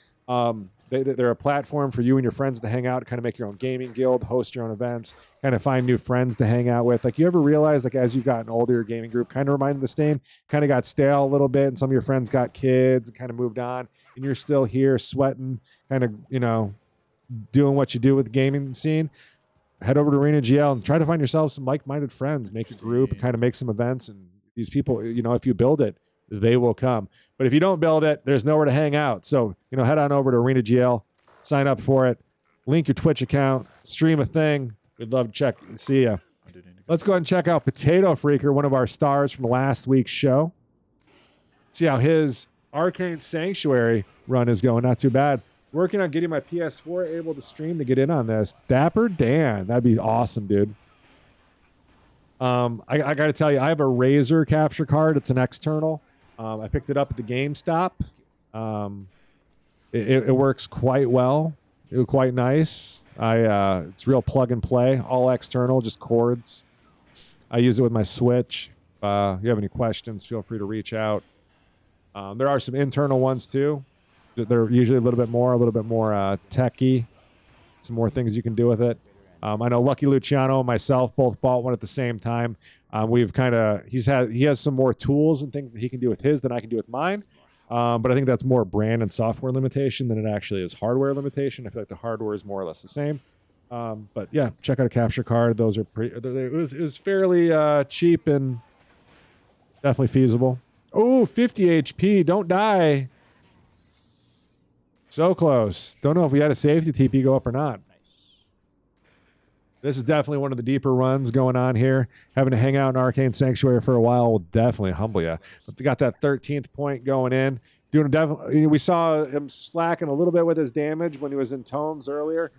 They're a platform for you and your friends to hang out, kind of make your own gaming guild, host your own events, kind of find new friends to hang out with. Like, you ever realize, like, as you've gotten older, your gaming group kind of reminded the same, kind of got stale a little bit, and some of your friends got kids and kind of moved on, and you're still here sweating, kind of, you know, doing what you do with the gaming scene. Head over to ArenaGL and try to find yourself some like-minded friends, make a group, kind of make some events, and these people, you know, if you build it, they will come. But if you don't build it, there's nowhere to hang out. So, you know, head on over to ArenaGL, sign up for it, link your Twitch account, stream a thing. We'd love to see ya. Let's go ahead and check out Potato Freaker, one of our stars from last week's show. See how his Arcane Sanctuary run is going. Not too bad. Working on getting my PS4 able to stream to get in on this. Dapper Dan. That'd be awesome, dude. I got to tell you, I have a Razer capture card. It's an external. I picked it up at the GameStop. It works quite well. It was quite nice. It's real plug and play, all external, just cords. I use it with my Switch. If you have any questions, feel free to reach out. There are some internal ones too. They're usually a little bit more techy. Some more things you can do with it. I know Lucky Luciano and myself both bought one at the same time. He has some more tools and things that he can do with his than I can do with mine. But I think that's more brand and software limitation than it actually is hardware limitation. I feel like the hardware is more or less the same. But yeah, check out a capture card. Those are it was fairly cheap and definitely feasible. Oh, 50 HP. Don't die. So close. Don't know if we had a safety TP go up or not. This is definitely one of the deeper runs going on here. Having to hang out in Arcane Sanctuary for a while will definitely humble you. But they got that 13th point going in. We saw him slacking a little bit with his damage when he was in Tomes earlier.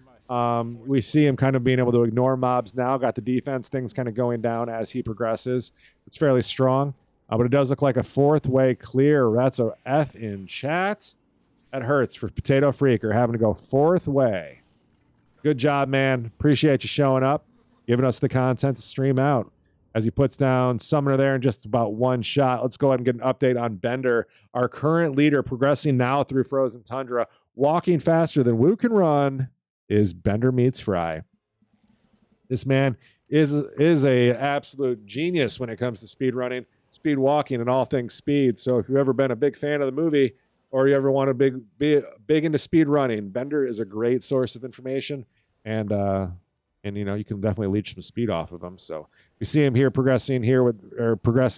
We see him kind of being able to ignore mobs now. Got the defense things kind of going down as he progresses. It's fairly strong. But it does look like a fourth way clear. That's a F in chat. That hurts for Potato Freaker having to go fourth way. Good job, man. Appreciate you showing up, giving us the content to stream out. As he puts down Summoner there in just about one shot. Let's go ahead and get an update on Bender, our current leader, progressing now through Frozen Tundra. Walking faster than Woo can run is Bender Meets Fry. This man is a absolute genius when it comes to speed running, speed walking, and all things speed. So if you've ever been a big fan of the movie, or you ever want to be big into speed running, Bender is a great source of information, and you know, you can definitely leech some speed off of him. So you see him here progressing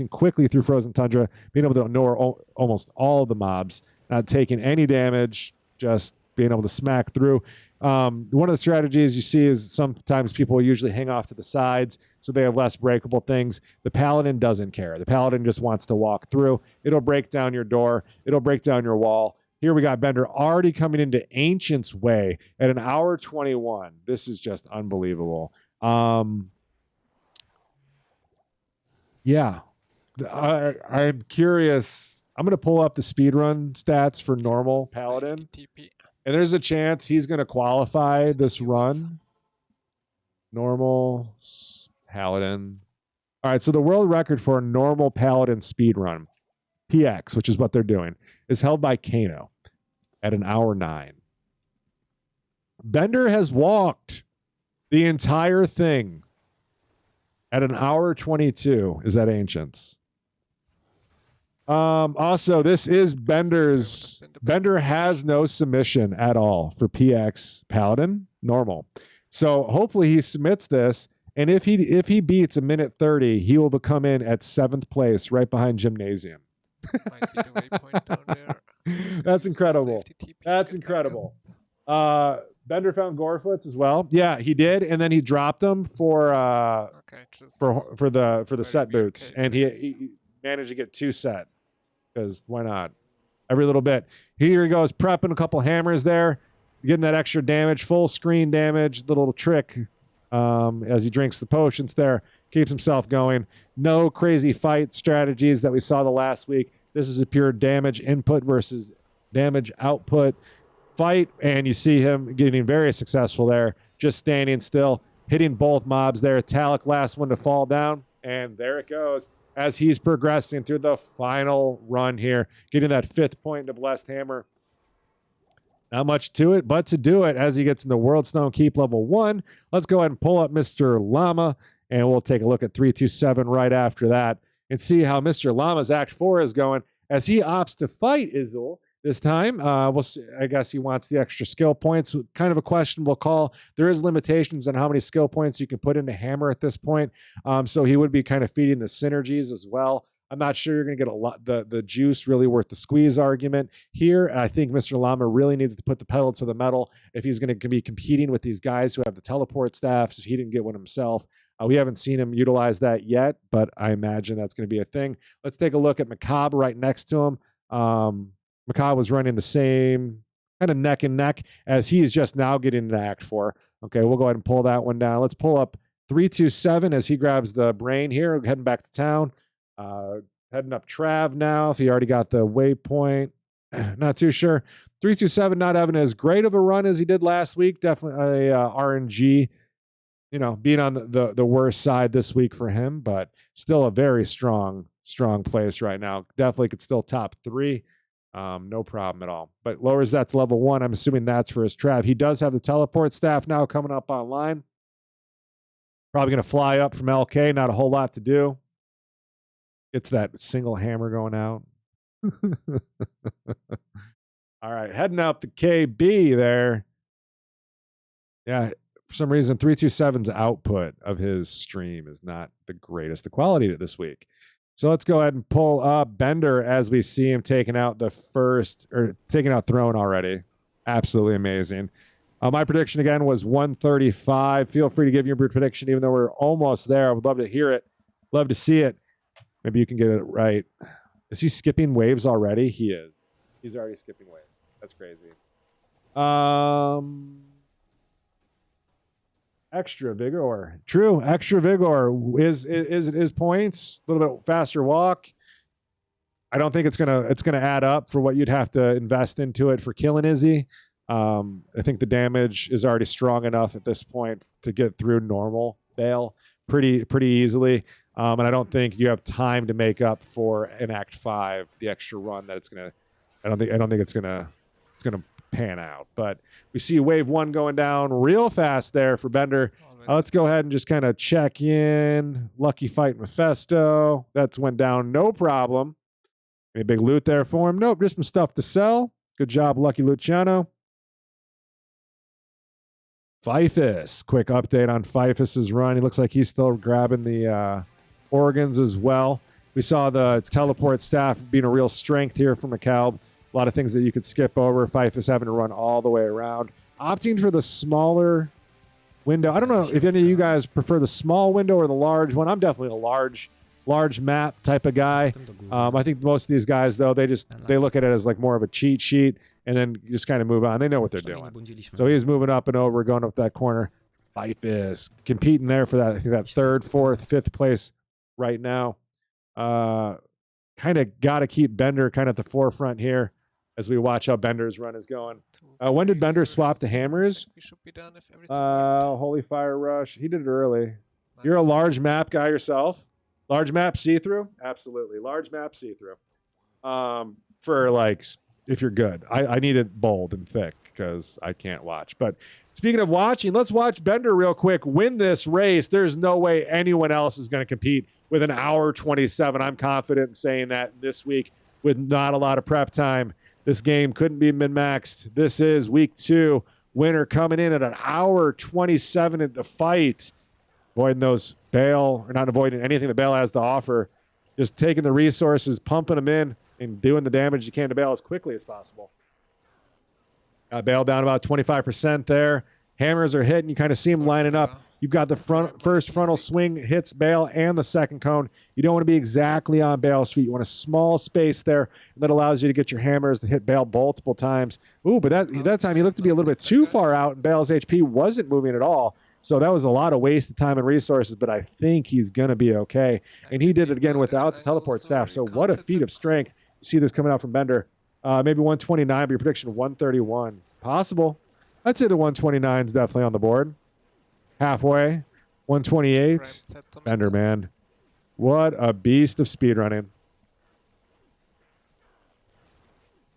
quickly through Frozen Tundra, being able to ignore almost all of the mobs, not taking any damage, just being able to smack through. One of the strategies you see is sometimes people usually hang off to the sides, so they have less breakable things. The Paladin doesn't care. The Paladin just wants to walk through. It'll break down your door. It'll break down your wall. Here we got Bender already coming into Ancient's Way at an hour 21. This is just unbelievable. Yeah. I'm curious. I'm going to pull up the speedrun stats for normal Paladin. And there's a chance he's going to qualify this run. Normal Paladin. All right, so the world record for a normal Paladin speed run, PX, which is what they're doing, is held by Kano at an hour 9. Bender has walked the entire thing at an hour 22 is at Ancients. Also, this is Bender's. Bender has no submission at all for PX Paladin normal. So hopefully he submits this, and if he beats a minute 30, he will come in at 7th place, right behind Gymnasium. Might be the waypoint down there. That's incredible. That's incredible. Bender found Gorefoots as well. Yeah, he did, and then he dropped them for the set boots, and he managed to get 2 set. Because why not? Every little bit. Here he goes, prepping a couple hammers there, getting that extra damage, full screen damage, the little trick as he drinks the potions there. keeps himself going. No crazy fight strategies that we saw the last week. This is a pure damage input versus damage output fight, and you see him getting very successful there, just standing still, hitting both mobs there. Talik, last one to fall down, and there it goes as he's progressing through the final run here, getting that 5th point to Blessed Hammer. Not much to it, but to do it as he gets into World Stone Keep level 1. Let's go ahead and pull up Mr. Llama, and we'll take a look at 327 right after that and see how Mr. Llama's Act 4 is going as he opts to fight Izzul this time. We'll see. I guess he wants the extra skill points. Kind of a questionable call. There is limitations on how many skill points you can put into Hammer at this point. So he would be kind of feeding the synergies as well. I'm not sure you're going to get a lot, the juice really worth the squeeze argument here. I think Mr. Llama really needs to put the pedal to the metal if he's going to be competing with these guys who have the teleport staffs, if he didn't get one himself. We haven't seen him utilize that yet, but I imagine that's going to be a thing. Let's take a look at Macabre right next to him. Macabre was running the same kind of neck and neck as he's just now getting into Act 4. Okay, we'll go ahead and pull that one down. Let's pull up 327 as he grabs the brain here, heading back to town. Heading up Trav now, if he already got the waypoint. Not too sure. 327 not having as great of a run as he did last week. Definitely a RNG, being on the worst side this week for him, but still a very strong place right now. Definitely could still top 3. No problem at all. But lowers that to level 1. I'm assuming that's for his Trav. He does have the teleport staff now coming up online. Probably going to fly up from LK. Not a whole lot to do. It's that single hammer going out. All right, heading out to KB there. Yeah, for some reason, 327's output of his stream is not the greatest. The quality this week. So let's go ahead and pull up Bender as we see him taking out taking out Throne already. Absolutely amazing. My prediction again was 135. Feel free to give your prediction, even though we're almost there. I would love to hear it. Love to see it. Maybe you can get it right. Is he skipping waves already? He is. He's already skipping waves. That's crazy. Extra Vigor. True. Extra Vigor is points. A little bit faster walk. I don't think it's gonna add up for what you'd have to invest into it for killing Izzy. I think the damage is already strong enough at this point to get through normal Bale pretty easily. And I don't think you have time to make up for an Act 5, the extra run that it's gonna. I don't think it's gonna pan out. But we see wave 1 going down real fast there for Bender. Let's go ahead and just kind of check in. Lucky fight Mephisto. That's went down no problem. Any big loot there for him? Nope, just some stuff to sell. Good job, Lucky Luciano. Fifus. Quick update on Fifus's run. He looks like he's still grabbing the organs as well. We saw the teleport staff being a real strength here for McCalb. A lot of things that you could skip over. Fifus having to run all the way around. Opting for the smaller window. I don't know if any of you guys prefer the small window or the large one. I'm definitely a large map type of guy. I think most of these guys, though, they look at it as like more of a cheat sheet and then just kind of move on. They know what they're doing. So he's moving up and over, going up that corner. Fifus competing there for that. I think that 3rd, 4th, 5th place right now. Kind of got to keep Bender kind of at the forefront here as we watch how Bender's run is going. When did Bender swap the hammers? We should be done if everything worked. Holy Fire Rush. He did it early. Nice. You're a large map guy yourself? Large map see-through? Absolutely. Large map see-through. For like, if you're good. I need it bold and thick because I can't watch. But speaking of watching, let's watch Bender real quick win this race. There's no way anyone else is going to compete with an hour 27. I'm confident in saying that this week with not a lot of prep time. This game couldn't be min-maxed. This is week 2. Winner coming in at an hour 27 in the fight. Avoiding those Bale, or not avoiding anything that Bale has to offer. Just taking the resources, pumping them in, and doing the damage you can to Bale as quickly as possible. Got Bale down about 25% there. Hammers are hitting. You kind of see him lining up. You've got the first frontal swing hits Bale and the second cone. You don't want to be exactly on Bale's feet. You want a small space there that allows you to get your hammers to hit Bale multiple times. Ooh, but that time he looked to be a little bit too far out, and Bale's HP wasn't moving at all. So that was a lot of wasted time and resources, but I think he's going to be okay. And he did it again without the teleport staff. So what a feat of strength. You see this coming out from Bender. Maybe 129, but your prediction 131. Possible. I'd say the 129 is definitely on the board. Halfway. 128. Bender, man. What a beast of speedrunning.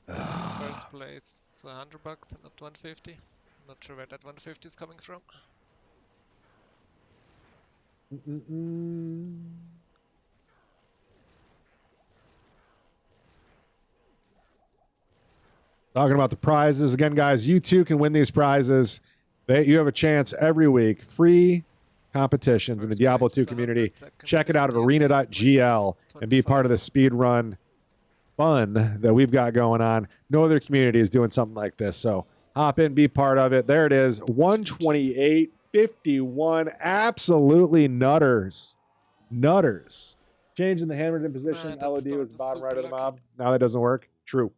First place, $100 and not 150. Not sure where that 150 is coming from. Talking about the prizes again, guys. You too can win these prizes. You have a chance every week. Free competitions in the Diablo 2 community. Check it out at ArenaGL and be part of the speedrun fun that we've got going on. No other community is doing something like this. So hop in, be part of it. There it is. 128.51. Absolutely nutters. Nutters. Changing the handwritten position. LOD was the bottom right of the mob. Now that doesn't work. True.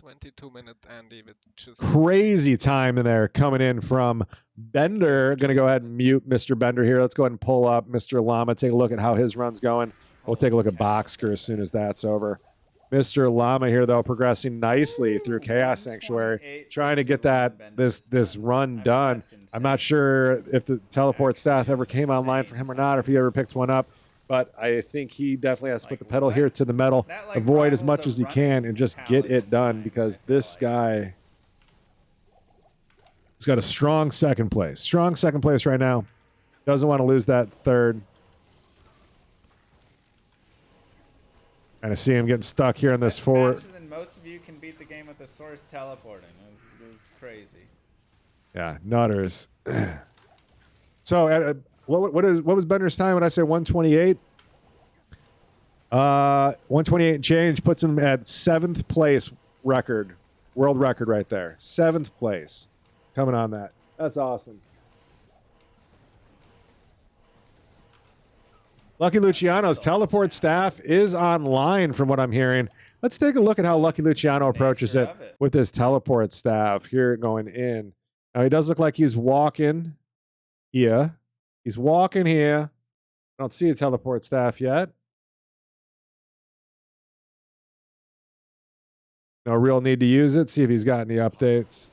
22-minute Andy with just Crazy time in there coming in from Bender. Going to go ahead and mute Mr. Bender here. Let's go ahead and pull up Mr. Llama. Take a look at how his run's going. We'll take a look at Boxker as soon as that's over. Mr. Llama here, though, progressing nicely through Chaos Sanctuary, trying to get this run done. I'm not sure if the teleport staff ever came online for him or not, or if he ever picked one up. But I think he definitely has to put the pedal here to the metal, avoid as much as he can, and just get it done, because this guy has got a strong second place. Strong second place right now. Doesn't want to lose that third. And I see him getting stuck here in this forward. Faster than most of you can beat the game with the source teleporting. It was crazy. Yeah, nutters. So, what was Bender's time when I say 128? 128 and change puts him at 7th place record, world record right there. 7th place, coming on that. That's awesome. Lucky Luciano's teleport staff is online from what I'm hearing. Let's take a look at how Lucky Luciano approaches it with his teleport staff here going in. Now, he does look like he's walking here. He's walking here. I don't see a teleport staff yet. No real need to use it. See if he's got any updates.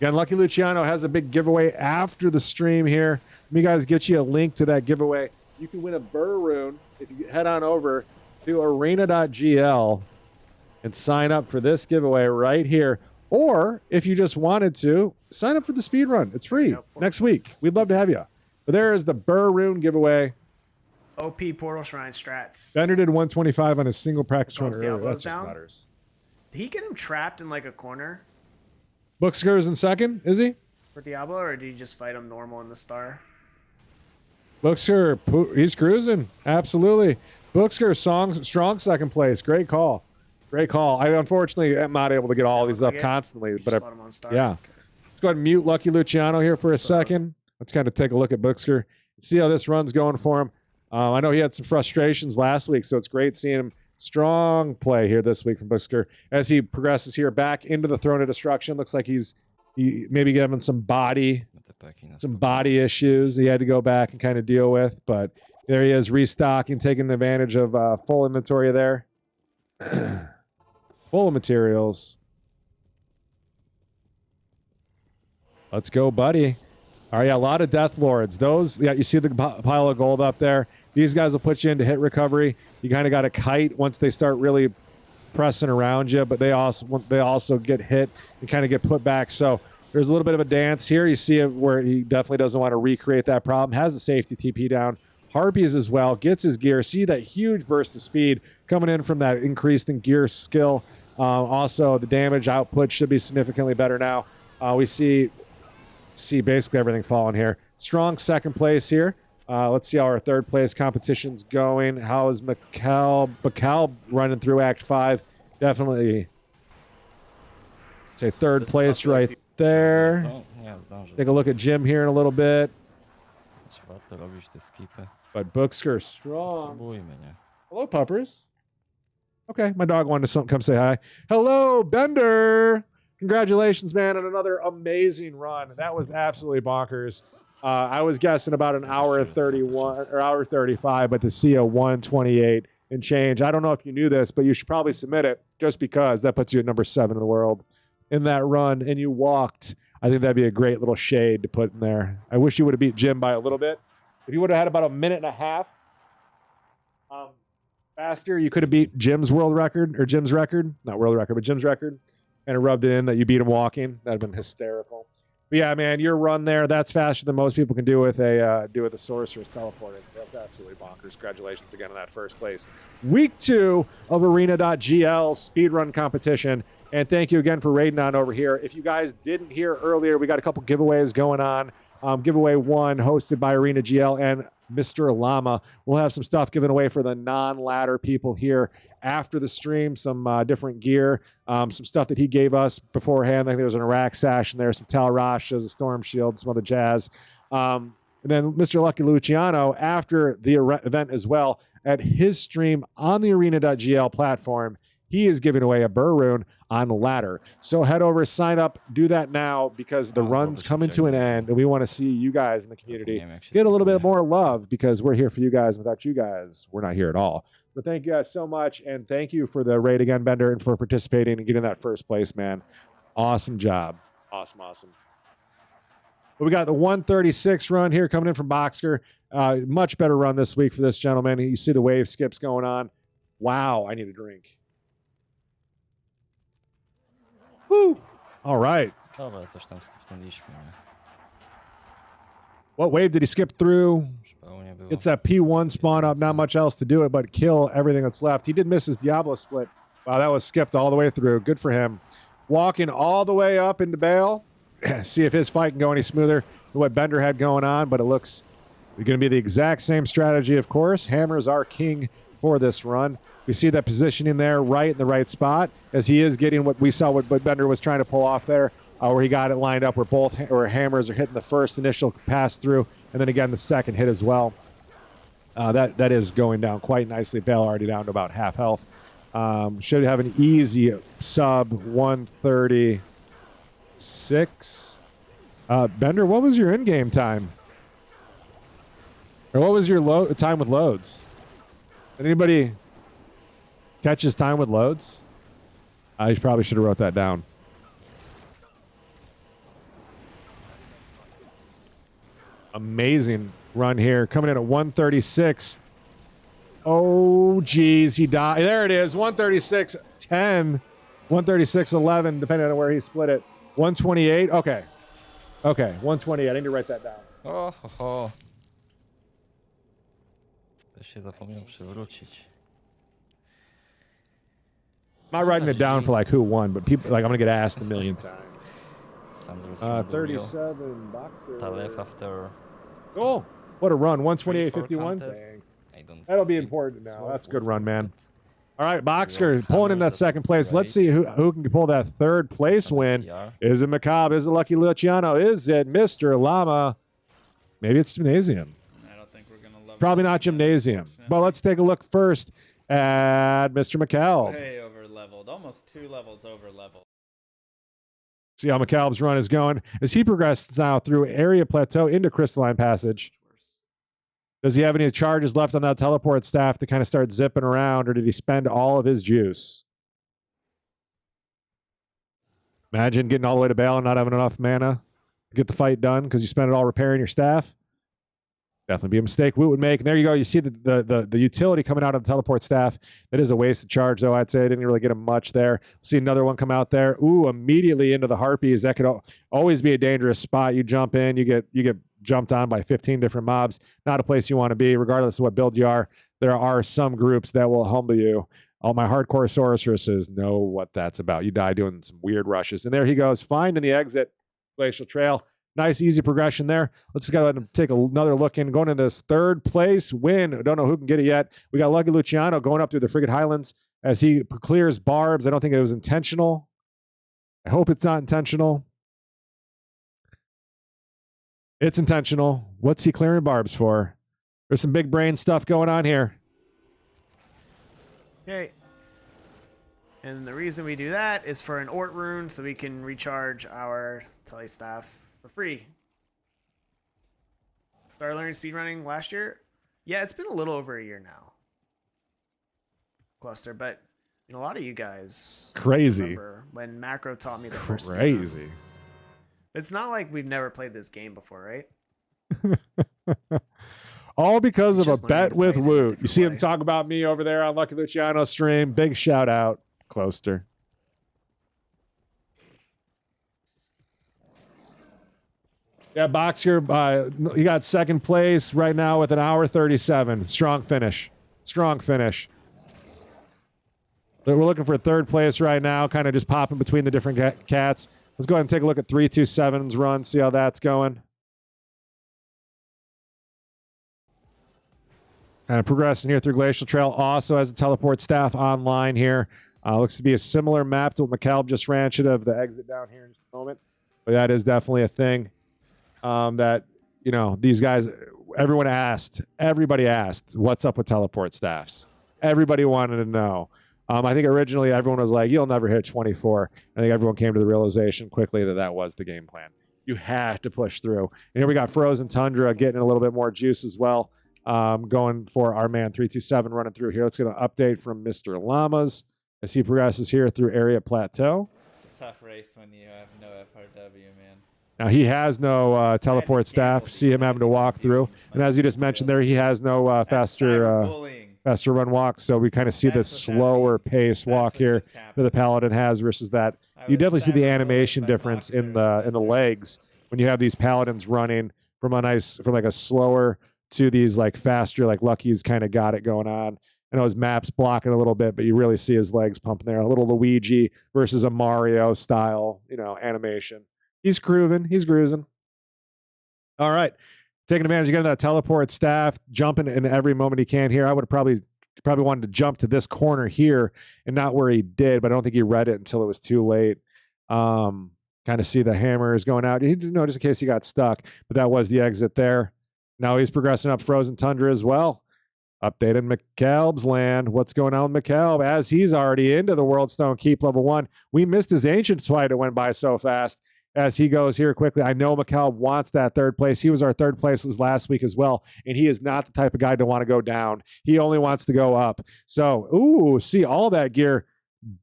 Again, Lucky Luciano has a big giveaway after the stream here. Let me guys get you a link to that giveaway. You can win a Burr rune if you head on over to ArenaGL and sign up for this giveaway right here. Or if you just wanted to, sign up for the speedrun. It's free next week. We'd love to have you. But there is the Burr rune giveaway. OP Portal Shrine strats. Bender did 125 on a single practice run earlier. That's just nutters. Did he get him trapped in like a corner? Booksker is in second, is he? For Diablo, or did he just fight him normal in the star? Booksker, he's cruising. Absolutely. Booksker, strong second place. Great call. Great call. I unfortunately am not able to get all these up constantly, but yeah. Let's go ahead and mute Lucky Luciano here for a second. Let's kind of take a look at Booksker. See how this run's going for him. I know he had some frustrations last week, so it's great seeing him. Strong play here this week from Booksker as he progresses here back into the Throne of Destruction. Looks like he maybe having some body issues he had to go back and kind of deal with. But there he is, restocking, taking advantage of full inventory there. Full of materials. Let's go, buddy. All right, yeah, a lot of Death Lords. Those, yeah, you see the pile of gold up there. These guys will put you into hit recovery. You kind of got to kite once they start really pressing around you, but they also get hit and kind of get put back. So there's a little bit of a dance here. You see it where he definitely doesn't want to recreate that problem. Has the safety TP down. Harpies as well. Gets his gear. See that huge burst of speed coming in from that increased in gear skill. Also, the damage output should be significantly better now. We see basically everything falling here. Strong second place here. Let's see how our third place competition's going. How is Bacal running through Act 5? Definitely, say third place right there. Take a look at Jim here in a little bit. But Booksker strong. Hello, puppers. Okay, my dog wanted to come say hi. Hello, Bender. Congratulations, man, on another amazing run. That was absolutely bonkers. I was guessing about an hour 31 or hour 35, but to see a 128 and change, I don't know if you knew this, but you should probably submit it just because that puts you at number 7 in the world in that run, and you walked. I think that'd be a great little shade to put in there. I wish you would have beat Jim by a little bit. If you would have had about a minute and a half faster, you could have beat Jim's world record, or Jim's record, not world record, but Jim's record, and it rubbed it in that you beat him walking. That'd have been hysterical. But yeah, man, your run there, that's faster than most people can do with a sorcerer's teleporting. So that's absolutely bonkers. Congratulations again on that first place. Week 2 of ArenaGL speedrun competition. And thank you again for raiding on over here. If you guys didn't hear earlier, we got a couple giveaways going on. Giveaway 1 hosted by ArenaGL and Mr. Llama. We'll have some stuff given away for the non-ladder people here after the stream, some different gear, some stuff that he gave us beforehand. I think there was an Iraq sash in there, some Tal Rashas, a storm shield, some other jazz. And then Mr. Lucky Luciano, after the event as well, at his stream on the Arena.gl platform, he is giving away a Burr rune on the ladder. So head over, sign up, do that now, because the run's coming to an end, and we want to see you guys in the community get a little bit more love, because we're here for you guys. Without you guys, we're not here at all. So thank you guys so much, and thank you for the raid again, Bender, and for participating and getting that first place, man. Awesome job. Awesome, awesome. But we got the 136 run here coming in from Boxer. Much better run this week for this gentleman. You see the wave skips going on. Wow, I need a drink. Woo! All right. Dobra, coś tam skipnęliśmy. What wave did he skip through? Nie było. It's that P1 spawn up. Not much else to do it but kill everything that's left. He did miss his Diablo split. Wow, that was skipped all the way through. Good for him. Walking all the way up into Bale. See if his fight can go any smoother than what Bender had going on, but it looks going to be the exact same strategy, of course. Hammer's our king for this run. We see that positioning there right in the right spot, as he is getting what we saw what Bender was trying to pull off there, where he got it lined up where hammers are hitting the first initial pass through, and then again the second hit as well. That is going down quite nicely. Bale already down to about half health. Should have an easy sub 136. Bender, what was your in-game time? Or what was your time with loads? Did anybody catch his time with loads? I probably should have wrote that down. Amazing run here. Coming in at 136. Oh, geez. He died. There it is. 136.10. 136.11, depending on where he split it. 128. Okay. Okay. 128. I need to write that down. O, ho, ho. To się zapomniał przywrócić. I'm not writing it down for like who won, but people like I'm gonna get asked a million times. 37 Boxer. Left after. Oh, what a run! 128.51. Thanks. I don't That'll be think important it's now. worth That's a good it, run, man. but All right, Boxer Hammer pulling in that that second is place. Let's see who can pull that third place win. CR. Is it Macabre? Is it Lucky Luciano? Is it Mr. Llama? Maybe it's Gymnasium. I don't think we're gonna love. Probably not Gymnasium. But let's take a look first at Mr. McCall. Way over leveled, almost 2 levels over leveled. See how McCall's run is going as he progresses now through Area Plateau into Crystalline Passage. Does he have any charges left on that teleport staff to kind of start zipping around, or did he spend all of his juice? Imagine getting all the way to Bale and not having enough mana to get the fight done because you spent it all repairing your staff. Definitely be a mistake Woot would make. And there you go. You see the utility coming out of the teleport staff. That is a waste of charge, though. I'd say I didn't really get him much there. See another one come out there. Ooh, immediately into the Harpies. That could always be a dangerous spot. You jump in, you get jumped on by 15 different mobs. Not a place you want to be, regardless of what build you are. There are some groups that will humble you. All my hardcore sorceresses know what that's about. You die doing some weird rushes. And there he goes, finding the exit. Glacial Trail. Nice, easy progression there. Let's go ahead and take another look in. Going into this third place win. Don't know who can get it yet. We got Lucky Luciano going up through the Frigate Highlands as he clears barbs. I don't think it was intentional. I hope it's not intentional. It's intentional. What's he clearing barbs for? There's some big brain stuff going on here. Okay. And the reason we do that is for an Ort rune, so we can recharge our tele staff for free. Started learning speedrunning last year. Yeah, it's been a little over a year now. Cluster, but a lot of you guys Crazy. remember when Macro taught me the first speedrun. Crazy. It's not like we've never played this game before, right? All because of a Just learning bet to with play it in a Woot. You different see him way. talk about me over there on Lucky Luciano stream. Big shout out, Closter. Yeah, Boxer, he got second place right now with an hour 37. Strong finish. Strong finish. But we're looking for third place right now, kind of just popping between the different cats. Let's go ahead and take a look at 327's run, see how that's going. Kind of progressing here through Glacial Trail. Also has a teleport staff online here. Looks to be a similar map to what McCalb just ran. Should have the exit down here in just a moment. But that is definitely a thing that, these guys, everybody asked, what's up with teleport staffs? Everybody wanted to know. I think originally everyone was like, you'll never hit 24. I think everyone came to the realization quickly that that was the game plan. You had to push through. And here we got Frozen Tundra getting a little bit more juice as well. Going for our man 327 running through here. Let's get an update from Mr. Llamas as he progresses here through Area Plateau. It's a tough race when you have no FRW, man. Now he has no teleport staff. See him having to walk through. And as he just mentioned there, he has no faster run walk. So we kind of see this slower pace walk here that the Paladin has versus that. You definitely see the animation difference in the legs when you have these Paladins running from like a slower to these like faster, like Lucky's kind of got it going on. I know his map's blocking a little bit, but you really see his legs pumping there. A little Luigi versus a Mario style, animation. He's grooving. He's cruising. All right. Taking advantage of getting that teleport staff, jumping in every moment he can here. I would have probably wanted to jump to this corner here and not where he did, but I don't think he read it until it was too late. Kind of see the hammers going out. Just in case he got stuck, but that was the exit there. Now he's progressing up Frozen Tundra as well. Updated McCalb's land. What's going on with McCalb? As he's already into the World Stone Keep level 1. We missed his Ancients fight. It went by so fast. As he goes here quickly, I know McCalb wants that third place. He was our third place last week as well, and he is not the type of guy to want to go down. He only wants to go up. So, see all that gear.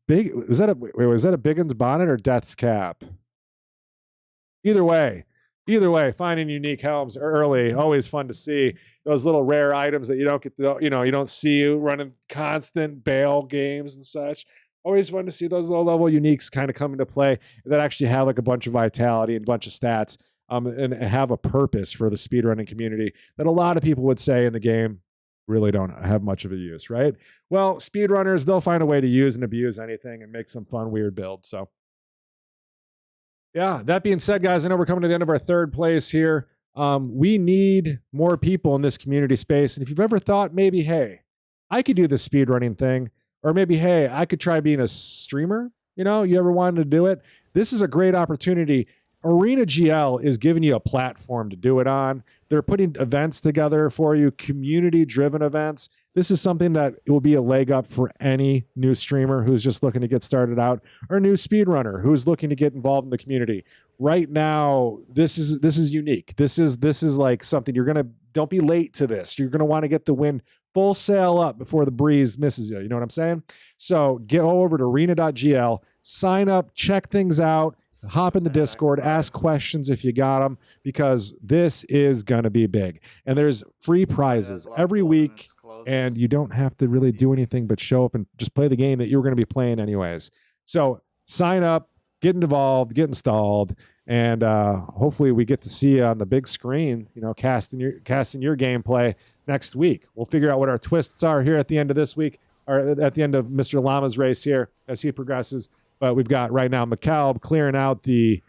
Big was that a Biggins bonnet or Death's cap? Either way, finding unique helms early, always fun to see. Those little rare items that you don't get to, you don't see running constant bail games and such. Always fun to see those low-level uniques kind of come into play that actually have like a bunch of vitality and a bunch of stats and have a purpose for the speedrunning community that a lot of people would say in the game really don't have much of a use, right? Well, speedrunners, they'll find a way to use and abuse anything and make some fun, weird builds. So, yeah, that being said, guys, I know we're coming to the end of our third place here. We need more people in this community space. And if you've ever thought maybe, hey, I could do this speedrunning thing, or maybe, hey, I could try being a streamer. You ever wanted to do it? This is a great opportunity. ArenaGL is giving you a platform to do it on. They're putting events together for you, community-driven events. This is something that will be a leg up for any new streamer who's just looking to get started out, or a new speedrunner who's looking to get involved in the community. Right now, this is unique. This is like something don't be late to this. You're gonna want to get the win full sail up before the breeze misses you. You know what I'm saying? So go over to arena.gl, sign up, check things out, hop in the Discord, ask questions if you got them, because this is going to be big. And there's free prizes every week, and you don't have to really do anything but show up and just play the game that you were going to be playing anyways. So sign up, get involved, get installed, and hopefully we get to see you on the big screen, casting your gameplay next week. We'll figure out what our twists are here at the end of this week, or at the end of Mr. Llama's race here as he progresses. But we've got right now McCalb clearing out the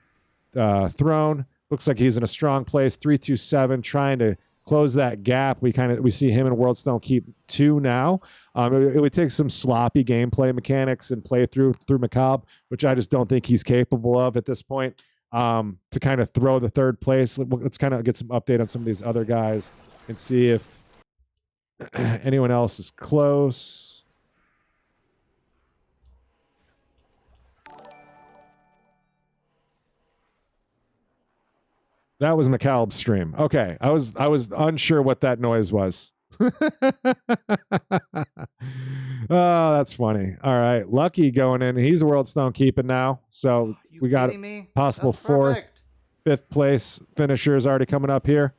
throne. Looks like he's in a strong place. 327 trying to close that gap. We see him in World Stone Keep 2 now. It would take some sloppy gameplay mechanics and play through McCalb, which I just don't think he's capable of at this point. To kind of throw the third place. Let's kind of get some update on some of these other guys and see if anyone else is close. That was McCaleb's stream. Okay. I was unsure what that noise was. Oh, that's funny. All right. Lucky going in. He's a world stone keeping now. So You we got kidding me? possible That's fourth, perfect. fifth place finisher is already coming up here.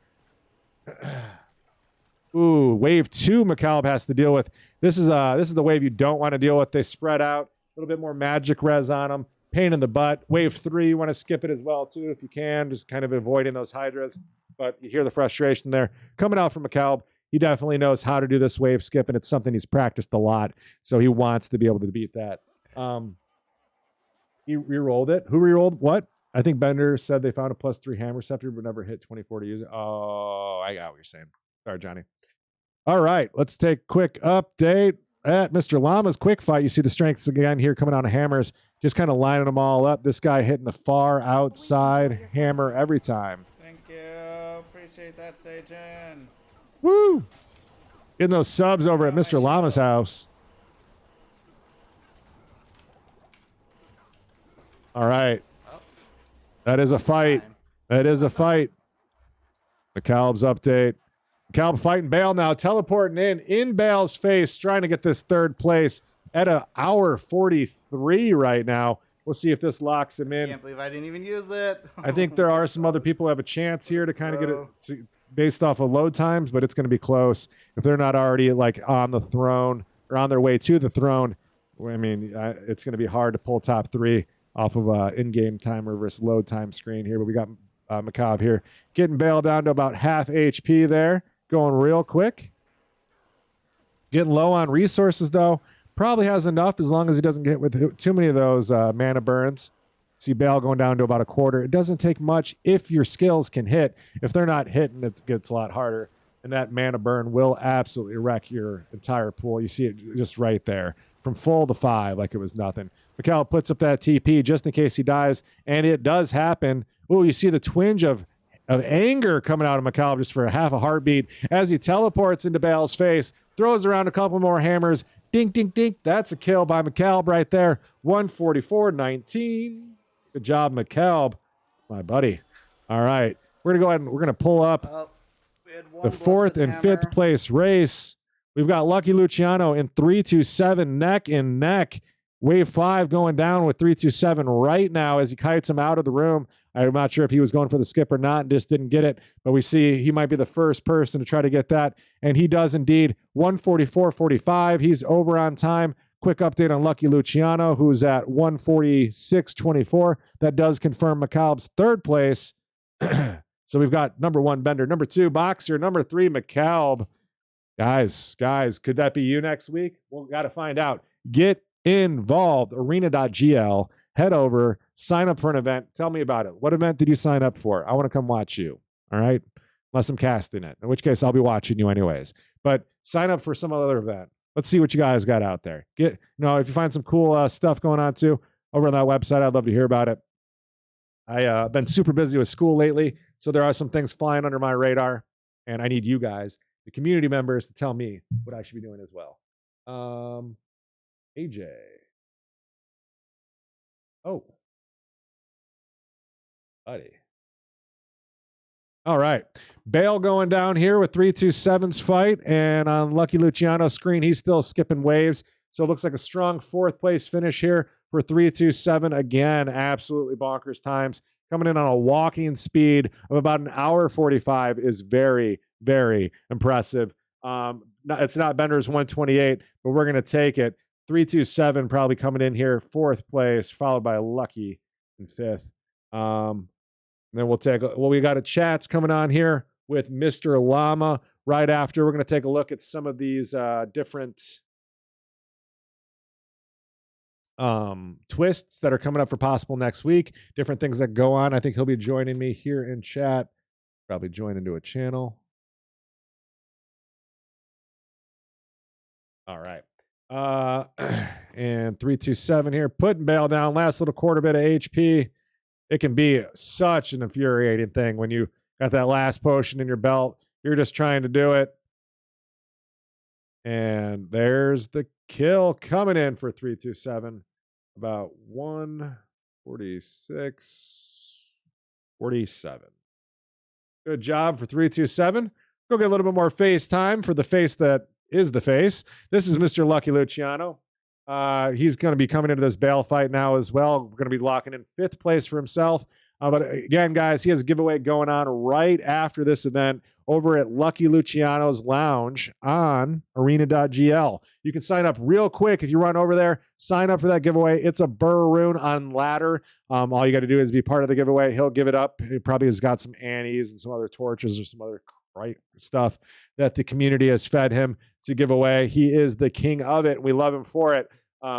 Ooh, wave 2 McCaleb has to deal with. This is the wave you don't want to deal with. They spread out, a little bit more magic res on them. Pain in the butt. Wave 3, you want to skip it as well too if you can, just kind of avoiding those hydras. But you hear the frustration there coming out from McCaleb. He definitely knows how to do this wave skip, and it's something he's practiced a lot. So he wants to be able to beat that. He re-rolled it. Who re-rolled what? I think Bender said they found a +3 hammer scepter, but never hit 24 to use it. Oh, I got what you're saying. Sorry, Johnny. All right, let's take a quick update at Mr. Llama's quick fight. You see the strengths again here coming out of hammers, just kind of lining them all up. This guy hitting the far outside hammer every time. Thank you. Appreciate that, Sagen. Woo! Getting those subs over at Mr. Llama's house. All right. That is a fight. That is a fight. McCaleb's update. McCaleb fighting Bale now, teleporting in Bale's face, trying to get this third place at an hour 43 right now. We'll see if this locks him in. Can't believe I didn't even use it. I think there are some other people who have a chance here to kind of get it based off of load times, but it's going to be close. If they're not already like on the throne or on their way to the throne, I mean, it's going to be hard to pull top 3 off of in-game timer versus load time screen here. But we got McCaleb here getting Bale down to about half HP there, going real quick. Getting low on resources though. Probably has enough as long as he doesn't get with too many of those mana burns. See Bale going down to about a quarter. It doesn't take much if your skills can hit. If they're not hitting, it gets a lot harder. And that mana burn will absolutely wreck your entire pool. You see it just right there. From full to 5 like it was nothing. McCall puts up that TP just in case he dies. And it does happen. Oh, you see the twinge of anger coming out of McCall just for a half a heartbeat as he teleports into Bale's face. Throws around a couple more hammers. Dink, dink, dink. That's a kill by McCaleb right there. 144-19. Good job, McCaleb, my buddy. All right. We're going to go ahead and we're going to pull up the 4th and 5th place race. We've got Lucky Luciano in 327 neck and neck. Wave 5 going down with 327 right now as he kites him out of the room. I'm not sure if he was going for the skip or not and just didn't get it, but we see he might be the first person to try to get that, and he does indeed. 144.45. He's over on time. Quick update on Lucky Luciano, who's at 146.24. That does confirm McCaleb's 3rd place. So we've got number 1, Bender. Number 2, Boxer. Number 3, McCaleb. Guys, could that be you next week? We'll got to find out. Get involved. ArenaGL. Head over, sign up for an event. Tell me about it. What event did you sign up for? I want to come watch you. All right. Unless I'm casting it, in which case I'll be watching you anyways. But sign up for some other event. Let's see what you guys got out there. If you find some cool stuff going on too over on that website, I'd love to hear about it. I've been super busy with school lately, so there are some things flying under my radar, and I need you guys, the community members, to tell me what I should be doing as well. AJ. Oh, buddy. All right. Bale going down here with 327's fight. And on Lucky Luciano's screen, he's still skipping waves. So it looks like a strong 4th place finish here for 327. Again, absolutely bonkers times. Coming in on a walking speed of about an hour 45 is very, very impressive. It's not Bender's 128, but we're going to take it. 327 probably coming in here, 4th place, followed by Lucky in 5th. And then we got a chats coming on here with Mr. Llama right after. We're going to take a look at some of these different twists that are coming up for possible next week, different things that go on. I think he'll be joining me here in chat, probably join into a channel. All right. And 327 here, putting Bale down, last little quarter bit of HP. It can be such an infuriating thing when you got that last potion in your belt. You're just trying to do it. And there's the kill coming in for 327. About 146.47. Good job for 327. Go get a little bit more face time for the face that is the face. This is Mr. Lucky Luciano. He's going to be coming into this Bale fight now as well. We're going to be locking in 5th place for himself. But again, guys, he has a giveaway going on right after this event over at Lucky Luciano's Lounge on ArenaGL. You can sign up real quick if you run over there. Sign up for that giveaway. It's a burr rune on ladder. All you got to do is be part of the giveaway. He'll give it up. He probably has got some Annies and some other torches or some other stuff that the community has fed him to give away. He is the king of it. We love him for it.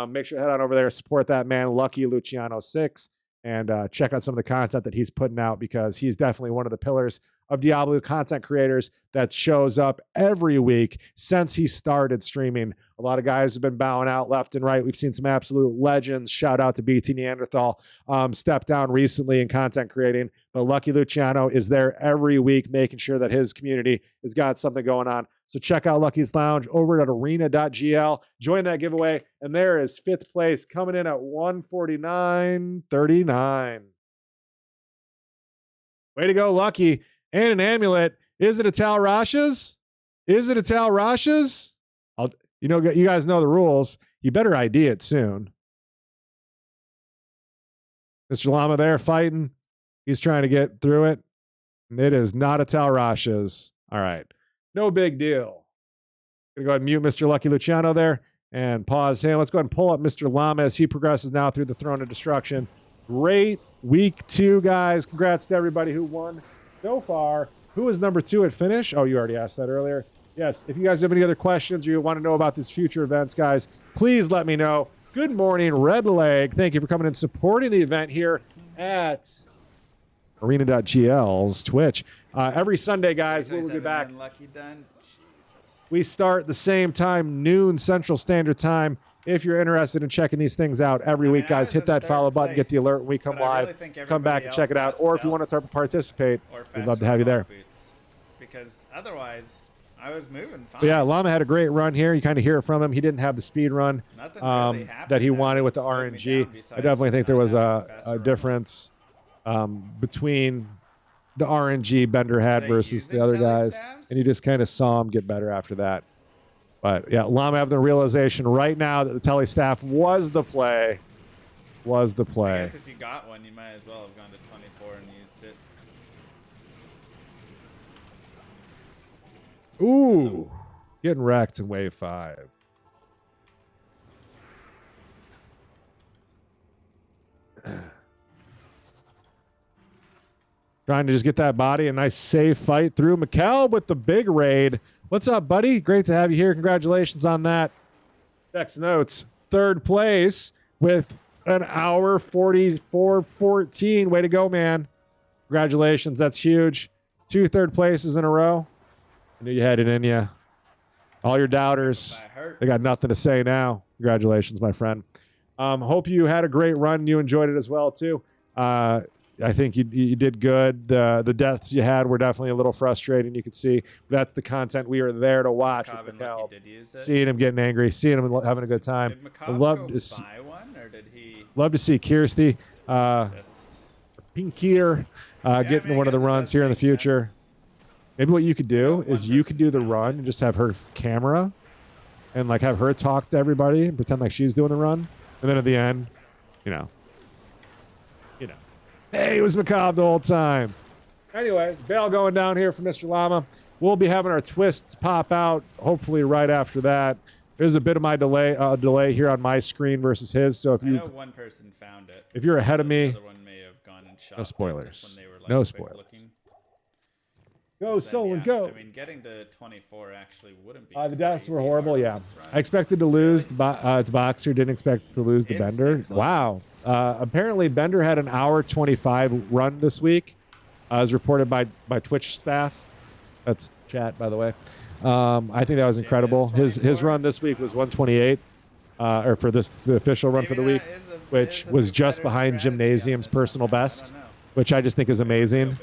Make sure to head on over there, support that man, Lucky Luciano 6, and check out some of the content that he's putting out, because he's definitely one of the pillars of Diablo content creators that shows up every week since he started streaming. A lot of guys have been bowing out left and right. We've seen some absolute legends. Shout out to BT Neanderthal. Step down recently in content creating, but Lucky Luciano is there every week making sure that his community has got something going on. So check out Lucky's Lounge over at ArenaGL. Join that giveaway, and there is 5th place coming in at 149.39. Way to go, Lucky. And an amulet. Is it a Tal Rasha's? Is it a Tal Rasha's? You guys know the rules. You better ID it soon. Mr. Llama there fighting. He's trying to get through it. And it is not a Tal Rasha's. All right. No big deal. Gonna go ahead and mute Mr. Lucky Luciano there and pause him. Let's go ahead and pull up Mr. Llama as he progresses now through the Throne of Destruction. Great week 2, guys. Congrats to everybody who won so far. Who is number 2 at finish? Oh, you already asked that earlier. Yes, if you guys have any other questions or you want to know about these future events, guys, please let me know. Good morning, Red Leg. Thank you for coming and supporting the event here at ArenaGL's Twitch. Every Sunday, guys, we'll be back. Lucky done. Jesus. We start the same time, noon Central Standard Time. If you're interested in checking these things out every week, guys, hit that follow button, get the alert when we come live. Come back and check it out. Or if you want to participate, we'd love to have you there. Because otherwise, I was moving fine. But yeah, Llama had a great run here. You kind of hear it from him. He didn't have the speed run that he wanted with the RNG. I definitely think there was a difference between the RNG Bender had versus the other guys. And you just kind of saw him get better after that. But yeah, Llama having the realization right now that the tele staff was the play. I guess if you got one, you might as well have gone to 24 and used it. Ooh, getting wrecked in wave 5. Trying to just get that body, a nice safe fight through. Mikkel with the big raid. What's up, buddy? Great to have you here. Congratulations on that. Next notes, 3rd place with an hour 44:14. Way to go, man. Congratulations. That's huge. 2 3rd places in a row. I knew you had it in you. All your doubters, they got nothing to say now. Congratulations, my friend. Hope you had a great run. You enjoyed it as well, too. I think you did good. The deaths you had were definitely a little frustrating. You could see that's the content we are there to watch. With Mikkel. Seeing him getting angry, seeing him having a good time. Did Mikkel buy one, or did he? Love to see Kirsty, Pinkier, getting one of the runs here in the future. Maybe what you could do is you could do the run and just have her camera and like have her talk to everybody and pretend like she's doing the run. And then at the end, hey, it was macabre the whole time. Anyways, bail going down here for Mr. Llama. We'll be having our twists pop out hopefully right after that. There's a bit of my delay here on my screen versus his. So if I know one person found it. If you're ahead of me, the other one may have gone and shot no spoilers. when they were, like, No quick spoilers. looking. Go, Solon, go. I mean, getting to 24 actually wouldn't be. The deaths were crazy horrible, hard yeah. on this run. I expected to lose to Boxer, didn't expect to lose to Bender. Instant close. Wow. Apparently, Bender had an hour 25 run this week, as reported by Twitch staff. That's chat, by the way. I think that was incredible. His run this week was 128, or for the official run for the week, which was just behind Gymnasium's personal best, which I just think is amazing.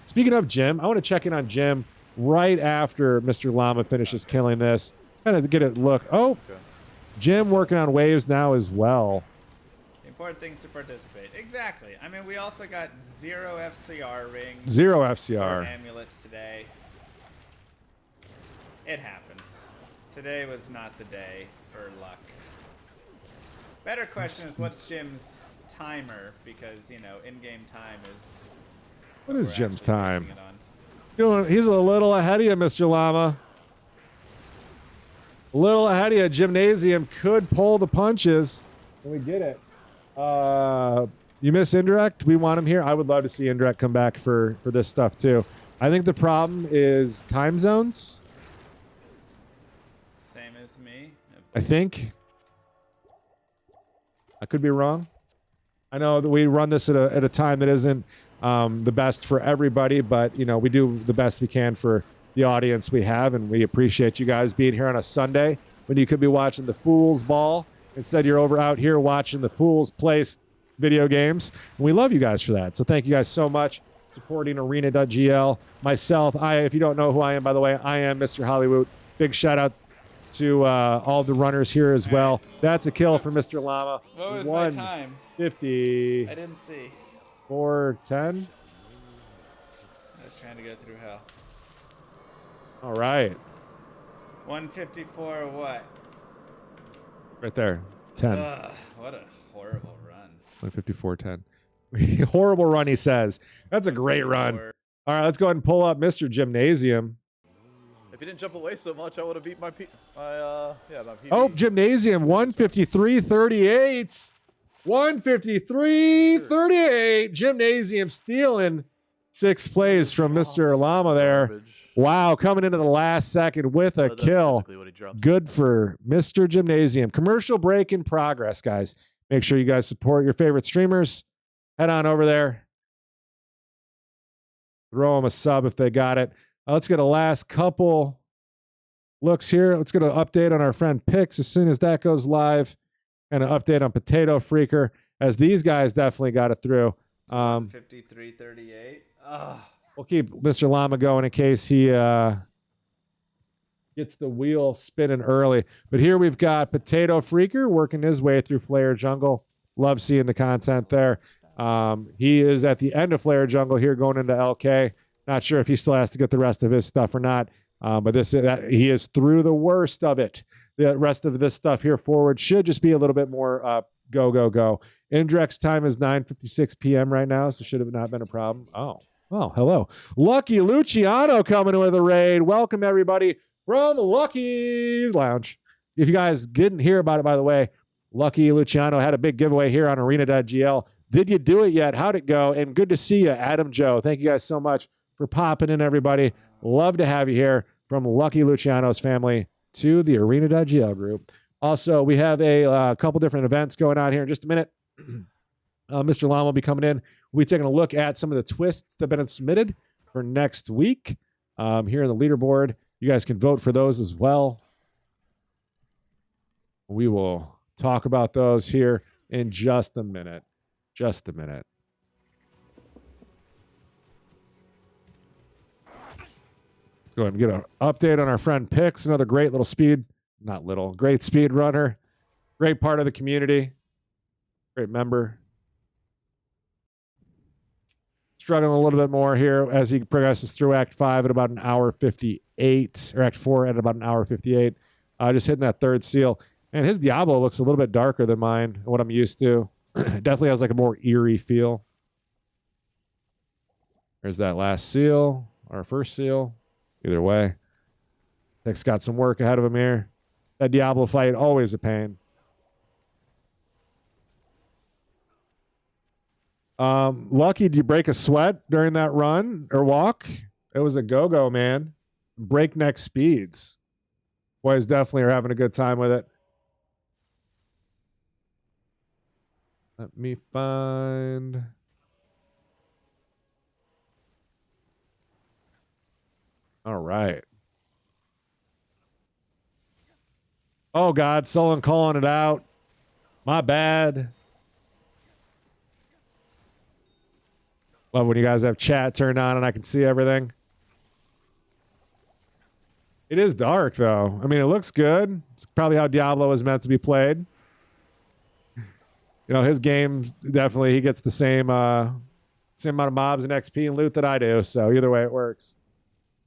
Speaking of Jim, I want to check in on Jim right after Mr. Llama finishes killing this. Kind of get a look. Oh, Jim working on waves now as well. important things to participate. Exactly. I mean, we also got 0 FCR rings. 0 or FCR. amulets today. It happens. Today was not the day for luck. Better question is, what's Jim's timer? Because, you know, in-game time is... What is we're Jim's actually time? basing it on. He's a little ahead of you, Mr. Llama. A little ahead of you. Gymnasium could pull the punches. And we get it. You miss Indirect? We want him here. I would love to see Indirect come back for this stuff too. I think the problem is time zones. Same as me. I think. I could be wrong. I know that we run this at a time that isn't the best for everybody, but you know, we do the best we can for the audience we have, and we appreciate you guys being here on a Sunday when you could be watching the Fools Ball. Instead, you're out here watching the Fools play video games. And we love you guys for that. So thank you guys so much supporting ArenaGL. Myself, if you don't know who I am, by the way, I am Mr. Hollywood. Big shout out to all the runners here as well. That's a kill for Mr. Llama. What was my time? 50. I didn't see. 4:10. I was trying to go through hell. All right. 154 what? Right there. 10. Ugh, what a horrible run. 154.10. Horrible run, he says. That's a great run. All right, let's go ahead and pull up Mr. Gymnasium. If you didn't jump away so much, I would have beat my PB. Oh, Gymnasium, 153.38. 153.38. Gymnasium stealing 6 plays from Mr. Llama there. Wow, coming into the last second with a kill. Good for Mr. Gymnasium. Commercial break in progress, guys. Make sure you guys support your favorite streamers. Head on over there. Throw them a sub if they got it. Let's get a last couple looks here. Let's get an update on our friend Pix as soon as that goes live. And an update on Potato Freaker, as these guys definitely got it through. 53.38. We'll keep Mr. Llama going in case he gets the wheel spinning early. But here we've got Potato Freaker working his way through Flare Jungle. Love seeing the content there. He is at the end of Flare Jungle here going into LK. Not sure if he still has to get the rest of his stuff or not. But he is through the worst of it. The rest of this stuff here forward should just be a little bit more go. Indirect's time is 9:56 p.m. right now, so should have not been a problem. Oh, well, hello. Lucky Luciano coming in with a raid. Welcome, everybody, from Lucky's Lounge. If you guys didn't hear about it, by the way, Lucky Luciano had a big giveaway here on ArenaGL. Did you do it yet? How'd it go? And good to see you, Adam Joe. Thank you guys so much for popping in, everybody. Love to have you here from Lucky Luciano's family to the ArenaGL group. Also, we have a couple different events going on here in just a minute. Mr. Llama will be coming in. We'll be taking a look at some of the twists that have been submitted for next week here in the leaderboard. You guys can vote for those as well. We will talk about those here in just a minute. Just a minute. Go ahead and get an update on our friend Pix, another great little great speed runner, great part of the community, great member. Struggling a little bit more here as he progresses through Act 5 at about an hour 58, or Act 4 at about an hour 58. Just hitting that third seal. And his Diablo looks a little bit darker than mine, what I'm used to. Definitely has like a more eerie feel. There's that last seal, our first seal. Either way, Nick's got some work ahead of him here. That Diablo fight, always a pain. Lucky, did you break a sweat during that run or walk? It was a go-go, man. Breakneck speeds. Boys definitely are having a good time with it. Let me find... All right. Oh, God. Sullen calling it out. My bad. Love when you guys have chat turned on and I can see everything. It is dark, though. I mean, it looks good. It's probably how Diablo is meant to be played. you know, his game definitely he gets the same amount of mobs and XP and loot that I do. So either way, it works.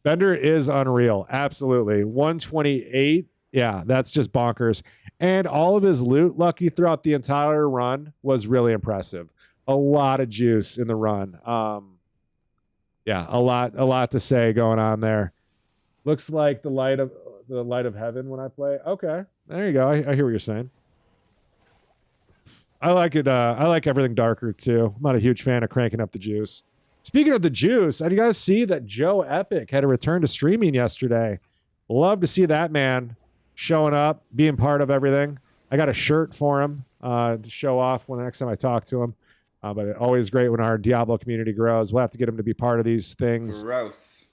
Bender is unreal. Absolutely. 128. Yeah, that's just bonkers. And all of his loot, Lucky, throughout the entire run was really impressive. A lot of juice in the run. Yeah, a lot to say going on there. Looks like the light of heaven when I play. Okay, there you go. I hear what you're saying. I like it. I like everything darker too. I'm not a huge fan of cranking up the juice. Speaking of the juice, did you guys see that Joe Epic had a return to streaming yesterday? Love to see that man showing up, being part of everything. I got a shirt for him to show off when the next time I talk to him. But it's always great when our Diablo community grows. We'll have to get him to be part of these things. Gross.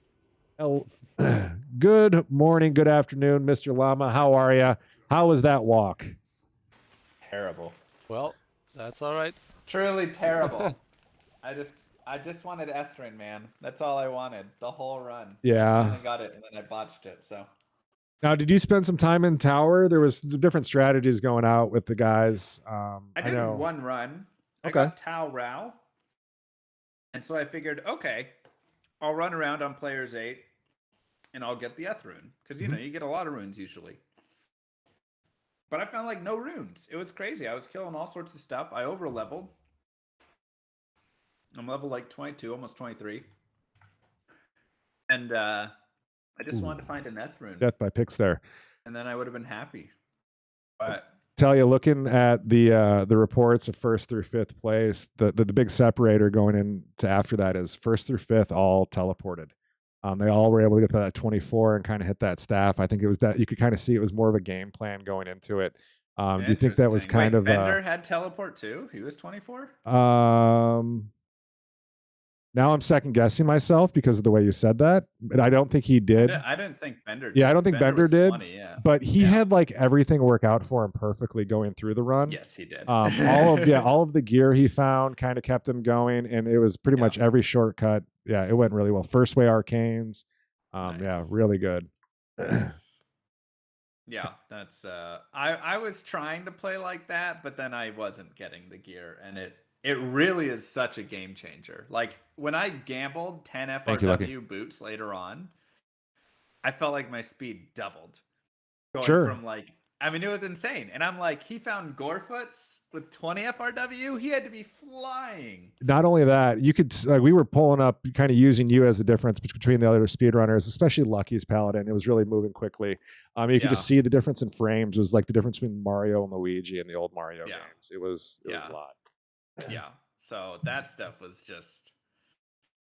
Good morning, good afternoon, Mr. Llama. How are you? How was that walk? Terrible. Well, that's all right. Truly terrible. I just wanted Ethrin, man. That's all I wanted. The whole run. Yeah. And I got it, and then I botched it. So. Now, did you spend some time in tower? There was some different strategies going out with the guys. I did one run. I Okay. got Tau Rao. And so I figured, okay, I'll run around on players 8 and I'll get the Eth rune. Because, you know, you get a lot of runes usually. But I found like no runes. It was crazy. I was killing all sorts of stuff. I over leveled. I'm level like 22, almost 23. And I just wanted to find an Eth rune. Death by picks there. And then I would have been happy. But Tell you, looking at the reports of first through fifth place, the big separator going into after that is first through fifth all teleported. They all were able to get to that 24 and kind of hit that staff. I think it was that you could kind of see it was more of a game plan going into it. Do you think that was kind of Bender had teleport too? He was 24? Now I'm second guessing myself because of the way you said that, but I don't think he did. I didn't think Bender did. Yeah, I don't think Bender was did. 20, yeah. But he had like everything work out for him perfectly going through the run. Yes, he did. all of the gear he found kind of kept him going, and it was pretty much every shortcut. Yeah, it went really well. First way arcanes. Nice. Yeah, really good. Yeah, that's I was trying to play like that, but then I wasn't getting the gear, and it really is such a game changer. Like when I gambled 10 FRW boots later on, I felt like my speed doubled. Going from like, I mean, it was insane. And I'm like, he found Gorefoots with 20 FRW. He had to be flying. Not only that, you could we were pulling up, kind of using you as the difference between the other speedrunners, especially Lucky's Paladin. It was really moving quickly. You could just see the difference in frames. It was like the difference between Mario and Luigi in the old Mario games. It was a lot. Yeah. So that stuff was just,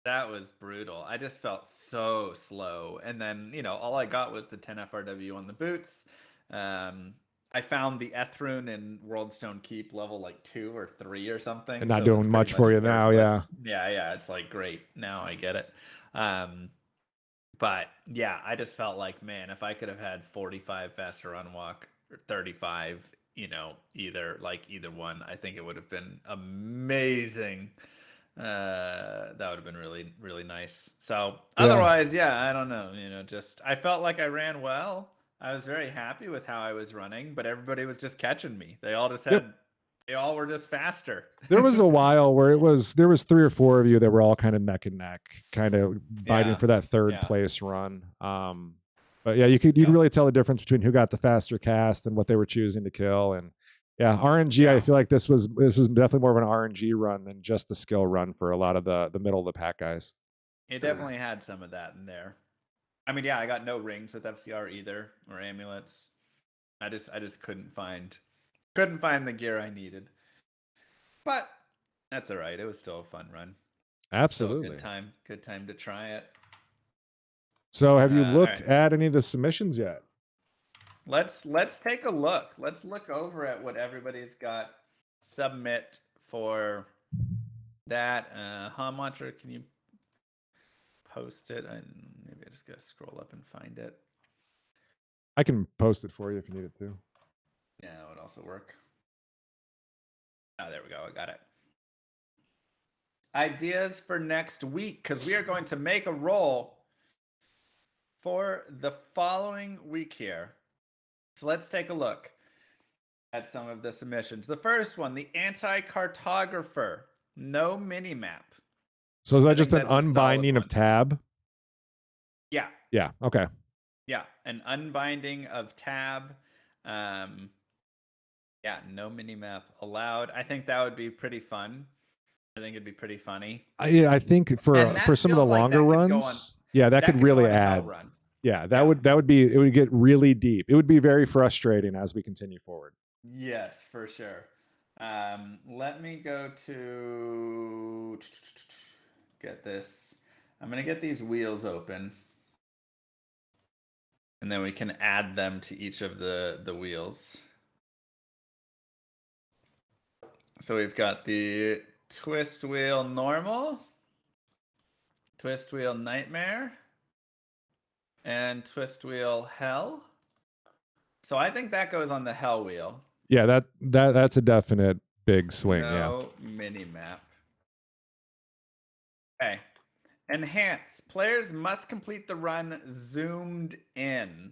that was brutal. I just felt so slow. And then, you know, all I got was the 10 FRW on the boots. I found the Eth rune in Worldstone Keep level like 2 or 3 or something. And not doing much for you now, yeah. Yeah, it's like great. Now I get it. But yeah, I just felt like, man, if I could have had 45 faster run walk or 35, you know, either one, I think it would have been amazing. That would have been really, really nice. So otherwise, I don't know, you know, just I felt like I ran well. I was very happy with how I was running, but everybody was just catching me. They all just had, they all were just faster. There was a while where there was 3 or 4 of you that were all kind of neck and neck, kind of fighting for that third place run. But yeah, you could really tell the difference between who got the faster cast and what they were choosing to kill. And RNG, I feel like this was definitely more of an RNG run than just the skill run for a lot of the middle of the pack guys. It definitely had some of that in there. I mean, I got no rings with FCR either, or amulets. I just couldn't find the gear I needed. But that's all right. It was still a fun run. Absolutely. Still good time to try it. So have you looked at any of the submissions yet? Let's take a look. Let's look over at what everybody's got submit for that. Watcher, can you post it? And maybe I just gotta scroll up and find it. I can post it for you if you need it to. Yeah, it would also work. Oh, there we go. I got it. Ideas for next week, because we are going to make a roll for the following week here. So let's take a look. at some of the submissions. The first one, the anti-cartographer, no mini map. So is I that just think an that's a solid unbinding of one. tab? Yeah, Yeah. Okay. yeah, an unbinding of tab. Yeah, no mini map allowed. I think that would be pretty fun. I think it'd be pretty funny. I think for And that some of the feels like longer that could go runs, on- yeah, that could could go really on a hell add. run. Yeah, Yeah. that would be, it would get really deep. It would be very frustrating as we continue forward. Yes, for sure. Let me go to get this. I'm gonna get these wheels open, and then we can add them to each of the wheels. So we've got the twist wheel normal, twist wheel nightmare, and twist wheel hell. So I think that goes on the hell wheel. Yeah, that's a definite big swing. Yeah. No mini map. Okay. Enhance. Players must complete the run zoomed in.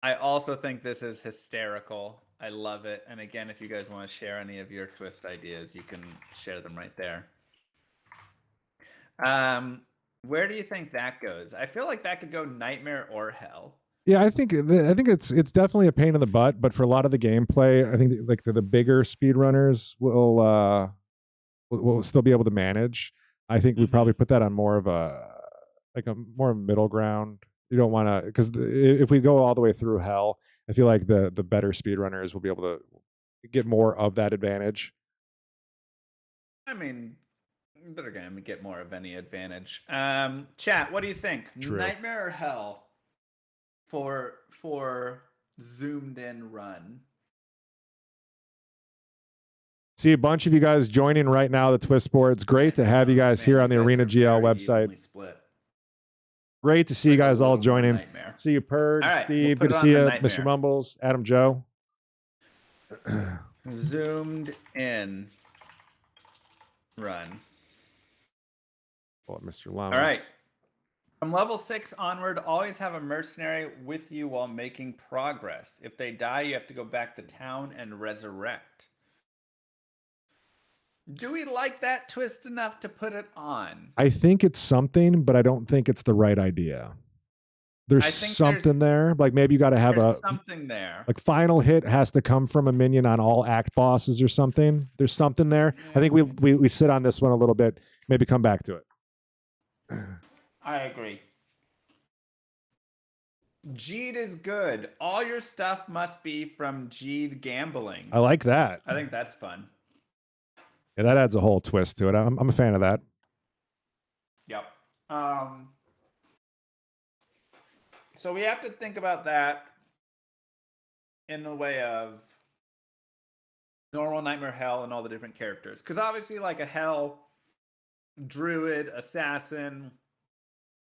I also think this is hysterical. I love it. And again, if you guys want to share any of your twist ideas, you can share them right there. Where do you think that goes? I feel like that could go nightmare or hell. Yeah, I think it's definitely a pain in the butt, but for a lot of the gameplay, I think like the bigger speedrunners will still be able to manage. I think we probably put that on more of a more middle ground. You don't want to, because if we go all the way through hell, I feel like the better speedrunners will be able to get more of that advantage. I mean, they're going to get more of any advantage. Chat, what do you think? True. Nightmare or hell for zoomed in run? See a bunch of you guys joining right now, the Twist Board. It's great to have you guys here on the ArenaGL website. Great to see you guys all joining. See you, Purge, All right, Steve. we'll Good to put it see you, on the Mr. nightmare. Mumbles, Adam Joe. Zoomed in run. Oh, Mr. Lamas. All right. From level 6 onward, always have a mercenary with you while making progress. If they die, you have to go back to town and resurrect. Do we like that twist enough to put it on? I think it's something, but I don't think it's the right idea. There's something there. Like maybe you got to have something there. Like final hit has to come from a minion on all act bosses or something. There's something there. I think we sit on this one a little bit. Maybe come back to it. I agree. Jeed is good. All your stuff must be from Jeed gambling. I like that. I think that's fun. Yeah, that adds a whole twist to it. I'm a fan of that. Yep. So we have to think about that in the way of normal, nightmare, hell, and all the different characters. Because obviously, like a hell, druid, assassin,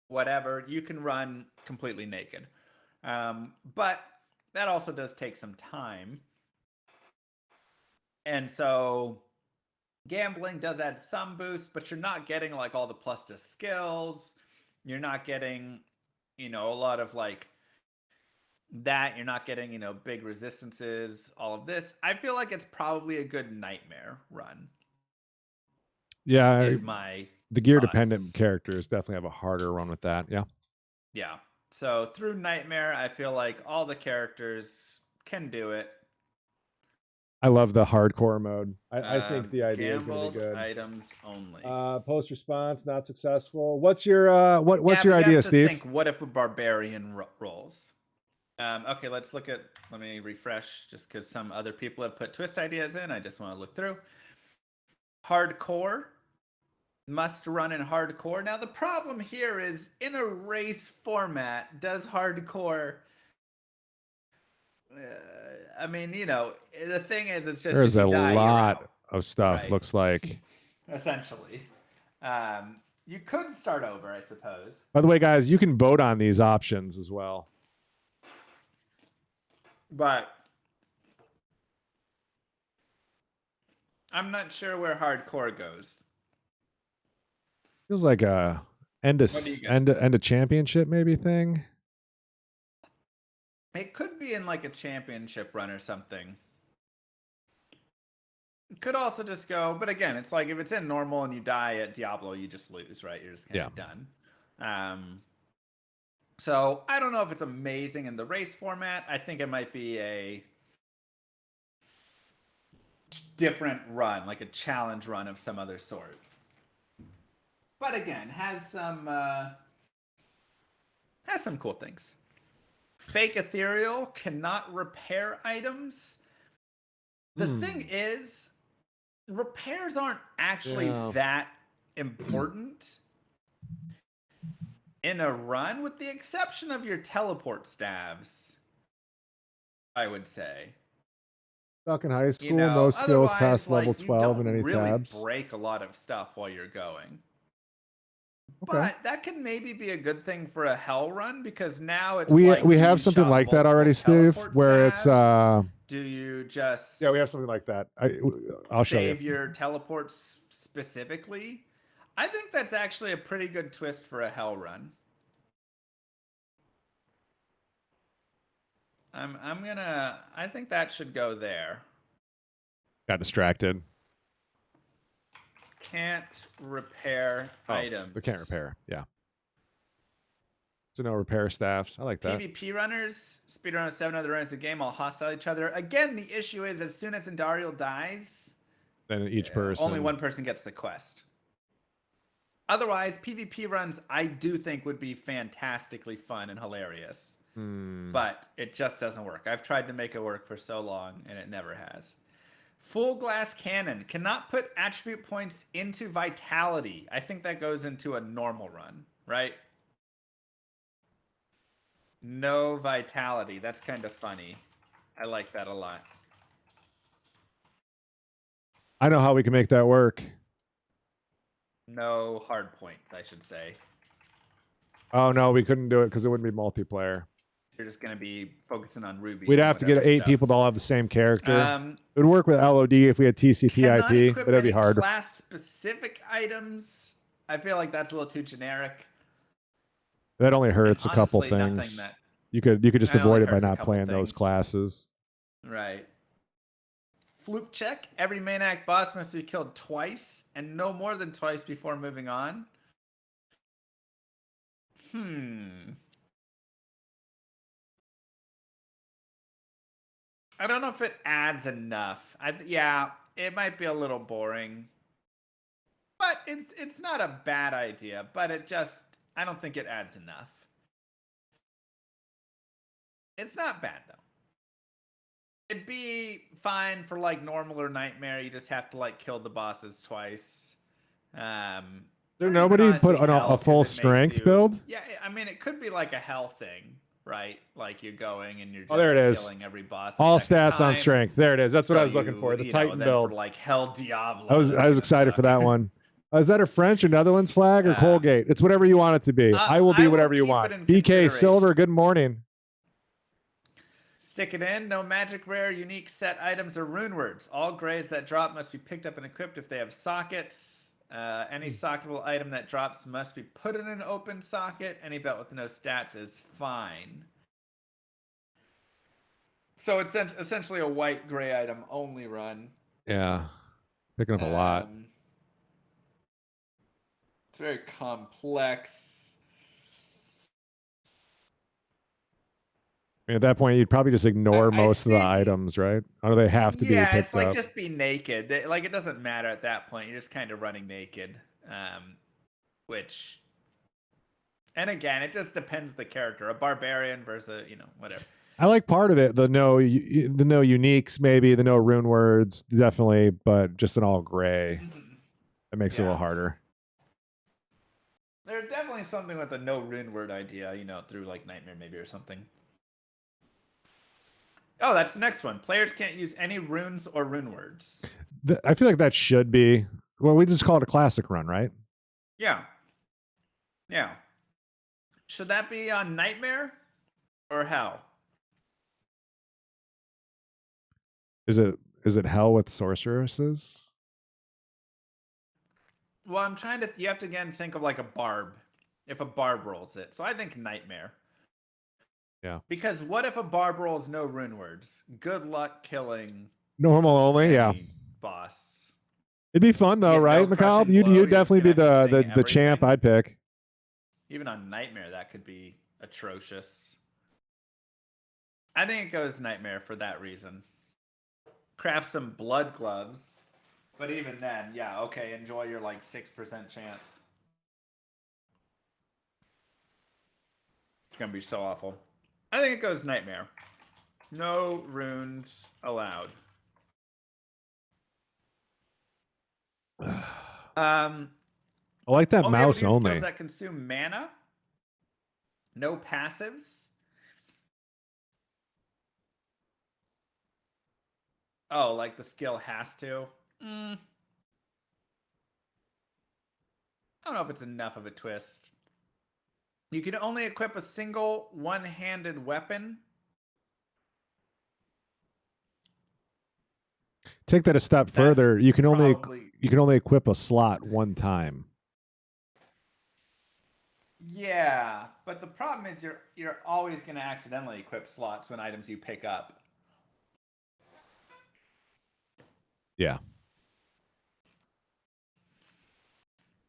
whatever, you can run completely naked. But that also does take some time. And so gambling does add some boost, but you're not getting like all the plus to skills. You're not getting, a lot of like that. You're not getting, big resistances, all of this. I feel like it's probably a good nightmare run. Yeah. The gear dependent characters definitely have a harder run with that. Yeah. Yeah. So through nightmare, I feel like all the characters can do it. I love the hardcore mode. I think the idea is going to be good. Items only. Post response not successful. What's your what's your idea, Steve? Think, what if a barbarian rolls? Okay, let me refresh just because some other people have put twist ideas in. I just want to look through. Hardcore must run in hardcore. Now the problem here is in a race format, does hardcore the thing is, it's just there's a lot of stuff. Right? Looks like essentially, you could start over, I suppose. By the way, guys, you can vote on these options as well. But I'm not sure where hardcore goes. Feels like a end of championship maybe thing. It could be in like a championship run or something. Could also just go, but again, it's like if it's in normal and you die at Diablo, you just lose, right? You're just kind of done. So I don't know if it's amazing in the race format. I think it might be a different run, like a challenge run of some other sort. But again, has some cool things. Fake ethereal cannot repair items. The thing is, repairs aren't actually that important in a run, with the exception of your teleport stabs, I would say. Stuck in high school, no skills past level 12 in any really tabs. Break a lot of stuff while you're going. Okay. But that can maybe be a good thing for a hell run, because now it's We like, we do have you something shove like that already, multiple Steve, teleport where it's stabs? Do you just yeah, we have something like that. I'll show you. save your teleports specifically? I think that's actually a pretty good twist for a hell run. I think that should go there. Got distracted. Can't repair items. They can't repair. Yeah. So no repair staffs. I like that. PvP runners, speedrunners 7 other runners of the game all hostile each other. Again, the issue is as soon as Indariel dies, Then each person. only one person gets the quest. Otherwise, PvP runs I do think would be fantastically fun and hilarious. But it just doesn't work. I've tried to make it work for so long and it never has. Full glass cannon cannot put attribute points into vitality. I think that goes into a normal run, right? No vitality. That's kind of funny. I like that a lot. I know how we can make that work. No hard points, I should say. Oh no, we couldn't do it because it wouldn't be multiplayer. You're just going to be focusing on rubies. We'd have to get 8 people to all have the same character. It would work with LOD if we had TCP/IP, but it'd be hard. Class-specific items. I feel like that's a little too generic. That only hurts a couple Honestly, nothing things. that- You could just That only avoid it by hurts a not couple playing those things. classes. Right. Fluke check. Every main act boss must be killed twice and no more than twice before moving on. I don't know if it adds enough. Yeah, it might be a little boring. But it's not a bad idea, but I don't think it adds enough. It's not bad though. It'd be fine for like normal or nightmare. You just have to like kill the bosses twice. There nobody put on a full strength build? Yeah, I mean it could be like a hell thing, right? Like you're going and you're just there it is. killing every boss. All stats on strength. There it is. That's what I was looking for. The You Titan then build. for like Hell Diablo. I was excited for that one. Is that a French or Netherlands flag or Colgate? It's whatever you want it to be. I will be whatever you keep want. it in BK consideration. Silver, good morning. Stick it in. No magic, rare, unique set items or rune words. All grays that drop must be picked up and equipped if they have sockets. Any socketable item that drops must be put in an open socket. Any belt with no stats is fine. So it's essentially a white gray item only run. Yeah. Picking up a lot. It's very complex. I mean, at that point, you'd probably just ignore most of the see- its right? Or they have to be Yeah, picked it's like up. just be naked. Like it doesn't matter at that point. You're just kind of running naked. Which, and again, it just depends the character. A barbarian versus whatever. I like part of it. The no uniques, maybe the no rune words, definitely, but just an all gray. It makes it a little harder. There's definitely something with the no rune word idea, through like Nightmare maybe or something. Oh, that's the next one. Players can't use any runes or rune words. I feel like that should be. Well, we just call it a classic run, right? Yeah. Yeah. Should that be on Nightmare or Hell? Is it hell with sorceresses? Well, you have to again think of like a barb. If a barb rolls it. So I think Nightmare. Yeah. Because what if a barb rolls no rune words? Good luck killing Normal only, yeah. boss. It'd be fun though, Yeah, no right, crushing McCall? blow, You'd you're definitely be just gonna have to the sing champ everything. I'd pick. Even on Nightmare, that could be atrocious. I think it goes Nightmare for that reason. Craft some blood gloves. But even then, yeah, okay, enjoy your like 6% chance. It's gonna be so awful. I think it goes Nightmare. No runes allowed. I like that Only able mouse to use only. skills that consume mana. No passives. Oh, like the skill has to. I don't know if it's enough of a twist. You can only equip a single one-handed weapon. Take that a step That's further. You can only probably- equip a slot one time. Yeah, but the problem is you're always going to accidentally equip slots when items you pick up. Yeah.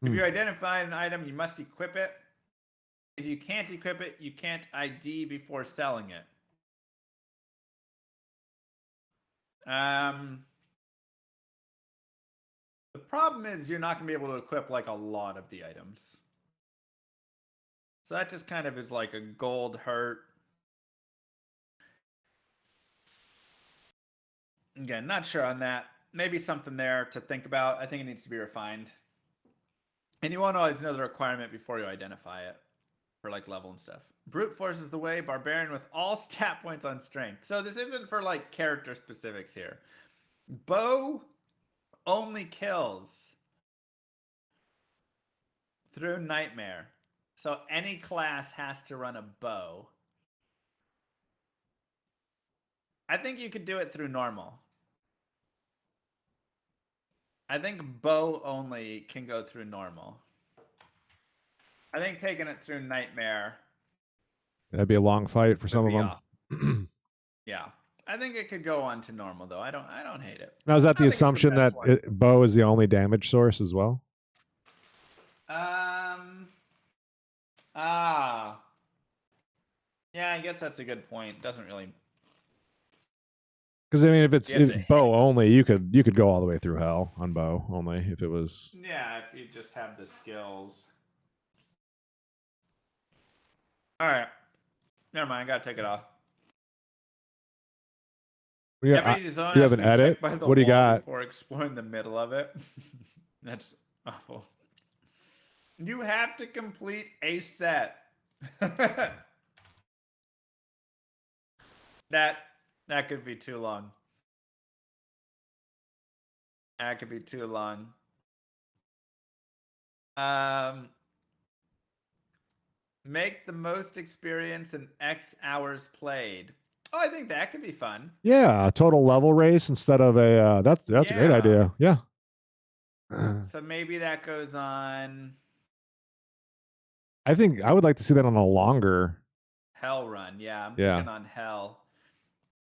If you identify an item, you must equip it. If you can't equip it, you can't ID before selling it. The problem is you're not going to be able to equip like a lot of the items. So that just kind of is like a gold hurt. Again, not sure on that. Maybe something there to think about. I think it needs to be refined. And you want to always know the requirement before you identify it for like level and stuff. Brute force is the way. Barbarian with all stat points on strength. So this isn't for like character specifics here. Bow only kills through Nightmare. So any class has to run a bow. I think you could do it through normal. I think bow only can go through normal. I think taking it through Nightmare. That'd be a long fight for some of be them. Yeah. I think it could go on to normal though. I don't hate it. Now, is that I the think it's the assumption that best one. bow is the only damage source as well? Yeah, I guess that's a good point. Doesn't really. Because I mean, if it's You have to bow only, you could go all the way through hell on bow only if it was. Yeah, if you just have the skills. All right. Never mind. I gotta take it off. Yeah, Every zone you has have an to be checked edit. by the What do you wall got? before exploring the middle of it? That's awful. You have to complete a set. That could be too long. That could be too long. Make the most experience in X hours played. Oh, I think that could be fun. Yeah, a total level race instead of a. That's a great Yeah. idea. Yeah. So maybe that goes on I think I would like to see that on a longer. Hell Run. Yeah, I'm Yeah. thinking on Hell.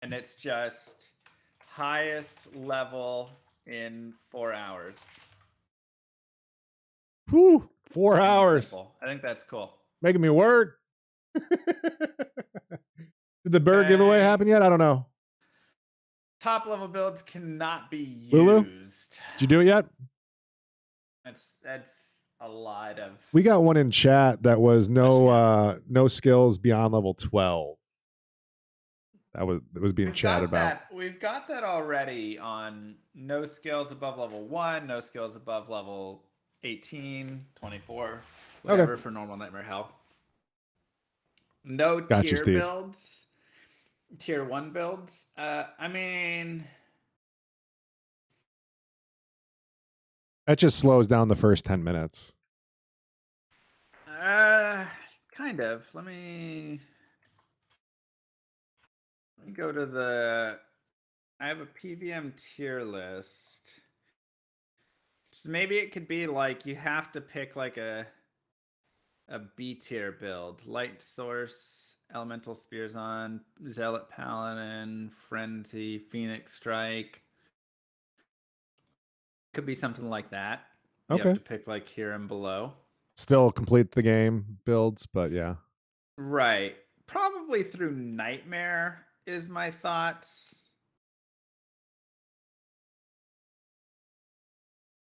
And it's just highest level in 4 hours. Whew, 4 Plain and hours. simple. I think that's cool. Making me work. Did the bird giveaway Okay. happen yet? I don't know. Top level builds cannot be Lulu? used. Did you do it yet? That's a lot of. We got one in chat that was no skills beyond level 12. That was being chatted about. We've got that already on no skills above level 1, no skills above level 18, 24, whatever for normal Nightmare Hell. No Got you, tier Steve. builds. Tier 1 builds. I mean, That just slows down the first 10 minutes. kind of. Let me go to the. I have a PVM tier list. So maybe it could be like you have to pick like a B tier build. Light Source, Elemental Spears on, Zealot Paladin, Frenzy, Phoenix Strike. Could be something like that. You Okay. have to pick like here and below. Still complete the game builds, but yeah. Right. Probably through Nightmare is my thoughts.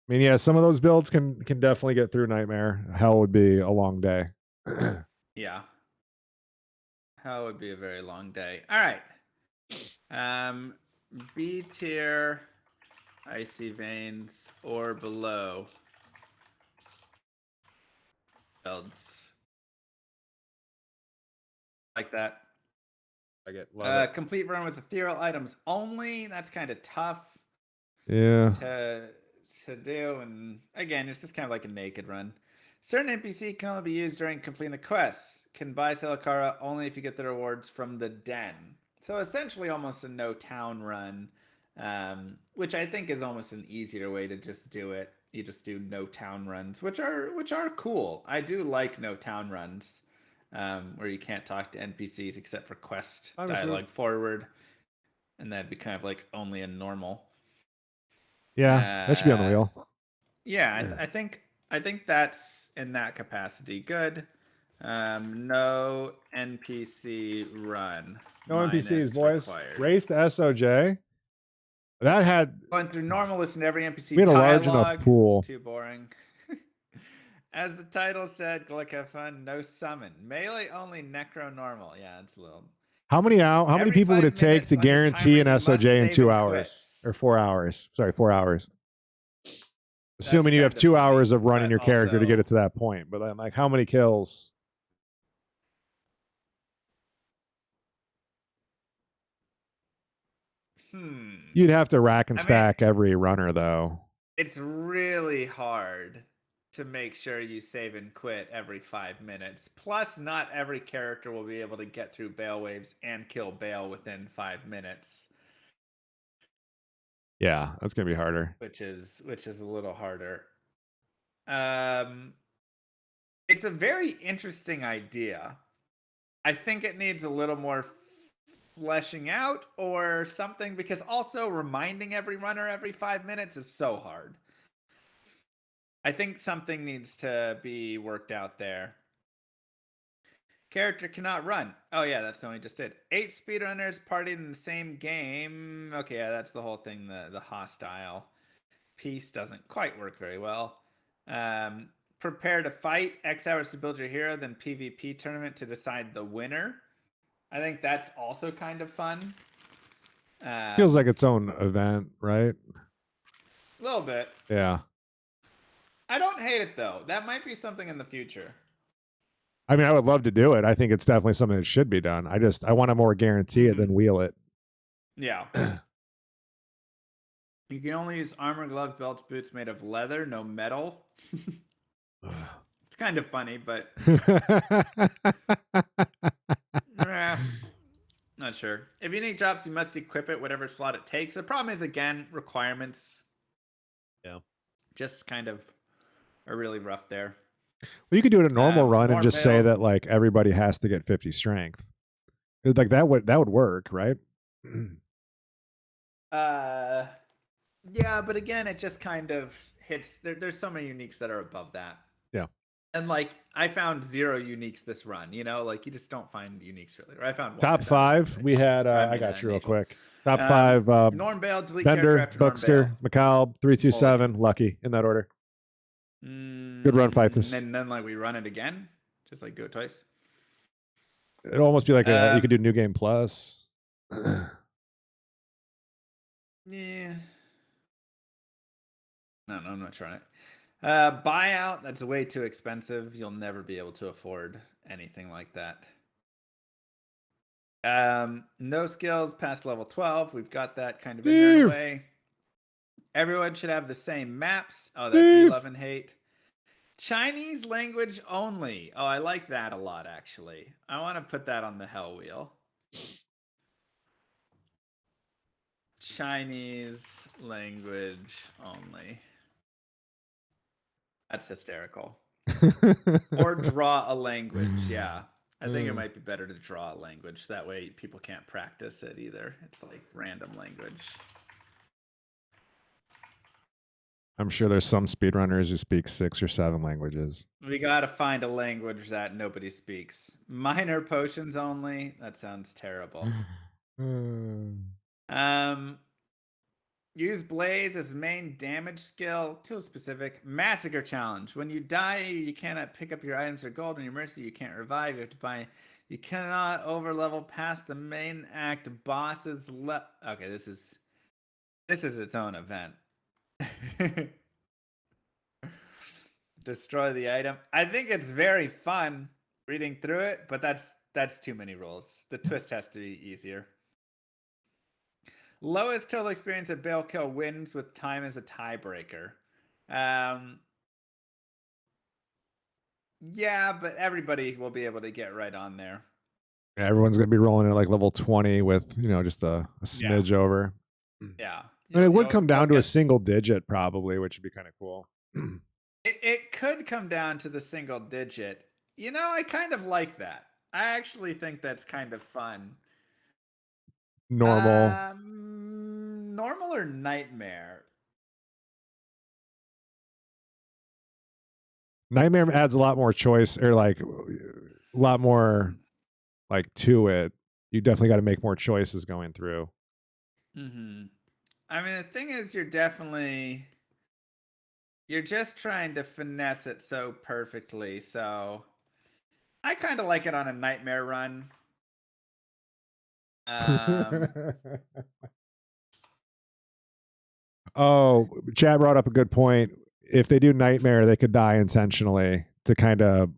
I mean, yeah, some of those builds can definitely get through Nightmare. Hell would be a long day. Yeah. Hell would be a very long day. All right. B tier, Icy Veins, or below builds. Like that. I get love it. Complete run with ethereal items only. That's kind of tough Yeah. to do. And again, it's just kind of like a naked run. Certain NPC can only be used during completing the quests. Can buy Selakara only if you get the rewards from the den. So essentially almost a no town run, which I think is almost an easier way to just do it. You just do no town runs, which are cool. I do like no town runs, where you can't talk to NPCs except for quest dialogue forward, and that'd be kind of like only a normal. Yeah, that should be on the wheel. Yeah, I think that's in that capacity good. No NPC run. No NPCs, boys. Required. Race to SOJ. That had Going through normal, it's in every NPC. we had a large dialogue. enough pool. Too boring. As the title said, Glick have fun, no summon. Melee only, necro normal. Yeah, it's a little. How many Every people would 5 it take minutes to on your guarantee an timer, you must SOJ in save 2 and hours quit. or 4 hours? Sorry, 4 hours. That's Assuming you have kinda 2 funny, hours of running but your character to get also- it to that point. But I'm like, how many kills? You'd have to rack and stack every runner, though. It's really hard to make sure you save and quit every 5 minutes. Plus, not every character will be able to get through Bale waves and kill Bale within 5 minutes. Yeah, that's gonna be harder. Which is a little harder. It's a very interesting idea. I think it needs a little more fleshing out or something, because also reminding every runner every 5 minutes is so hard. I think something needs to be worked out there. Character cannot run. Oh yeah, that's the one we just did. 8 speedrunners partied in the same game. Okay, yeah, that's the whole thing. The hostile piece doesn't quite work very well. Prepare to fight. X hours to build your hero, then PvP tournament to decide the winner. I think that's also kind of fun. Feels like its own event, right? A little bit. Yeah. I don't hate it though. That might be something in the future. I mean, I would love to do it. I think it's definitely something that should be done. I want to more guarantee it than wheel it. Yeah. You can only use armor, gloves, belts, boots made of leather, no metal. It's kind of funny, but not sure. If you need jobs, you must equip it whatever slot it takes. The problem is, again, requirements. Yeah. Just kind of are really rough there. Well, you could do it a normal run and more just say Bale. that like everybody has to get 50 strength. Like that would work, right? Yeah, but again, it just kind of hits. There's so many uniques that are above that. Yeah. And like I found 0 uniques this run, like you just don't find uniques really. Or I found 1. Top 5. We had I got you real quick. Top 5 Norm Bale, delete Bender, character after Norm Bookster, McCall, 327, Lucky, in that order. Good run, Fythus. And then like we run it again. Just like do it twice. It'd almost be like you could do New Game Plus. Yeah. No, I'm not trying it. Buyout, that's way too expensive. You'll never be able to afford anything like that. No skills past level 12. We've got that kind of in there in a way. Everyone should have the same maps. Oh, that's 11 hate. Chinese language only. Oh, I like that a lot, actually. I want to put that on the hell wheel. Chinese language only. That's hysterical. Or draw a language. Yeah. I think it might be better to draw a language. That way people can't practice it either. It's like random language. I'm sure there's some speedrunners who speak 6 or 7 languages. We gotta find a language that nobody speaks. Minor potions only. That sounds terrible. Use Blaze as main damage skill. Tool specific. Massacre challenge. When you die, you cannot pick up your items or gold. When you're mercy, you can't revive. You have to buy. You cannot overlevel past the main act bosses. Okay, this is its own event. Destroy the item. I think it's very fun reading through it, but that's too many rules. The twist has to be easier. Lowest total experience at Bale Kill wins with time as a tiebreaker. Yeah, but everybody will be able to get right on there. Yeah, everyone's gonna be rolling at like level 20 with just a smidge over. Yeah. I mean, it would come down to a single digit probably, which would be kind of cool. It could come down to the single digit. I kind of like that. I actually think that's kind of fun. Normal. Normal or nightmare? Nightmare adds a lot more choice, or like a lot more like to it. You definitely got to make more choices going through. Mm-hmm. I mean, the thing is, you're just trying to finesse it so perfectly. So I kind of like it on a nightmare run. Oh, Chad brought up a good point. If they do nightmare, they could die intentionally to kind of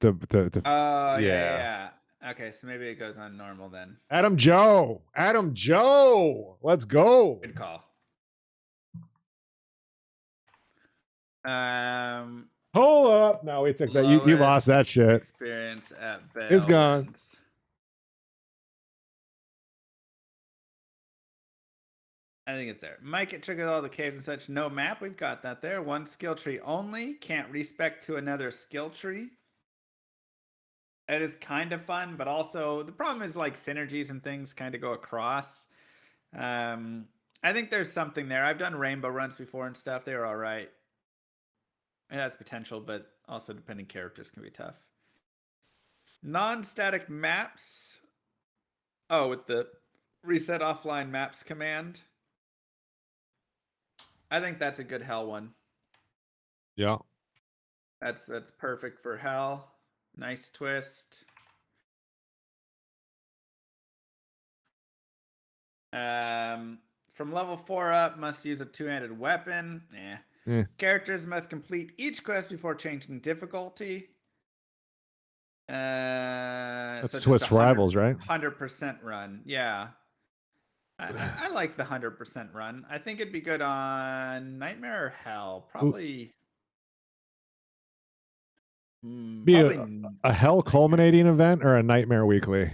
Oh, yeah. Okay, so maybe it goes on normal then. Adam Joe, let's go. Good call. Hold up. No, we took that. You lost that shit. Experience at Bale It's gone. wins. I think it's there. Might get triggered all the caves and such. No map. We've got that there. One skill tree only. Can't respec to another skill tree. It is kind of fun, but also the problem is like synergies and things kind of go across. I think there's something there. I've done rainbow runs before and stuff. They were all right. It has potential, but also depending characters can be tough. Non-static maps. Oh, with the reset offline maps command. I think that's a good hell one. Yeah. That's perfect for hell. Nice twist. From level 4 up, must use a two-handed weapon. Characters must complete each quest before changing difficulty. That's so Twist Rivals, right? 100% run. Yeah. I like the 100% run. I think it'd be good on Nightmare or Hell. Probably. Be a Hell culminating event or a Nightmare weekly?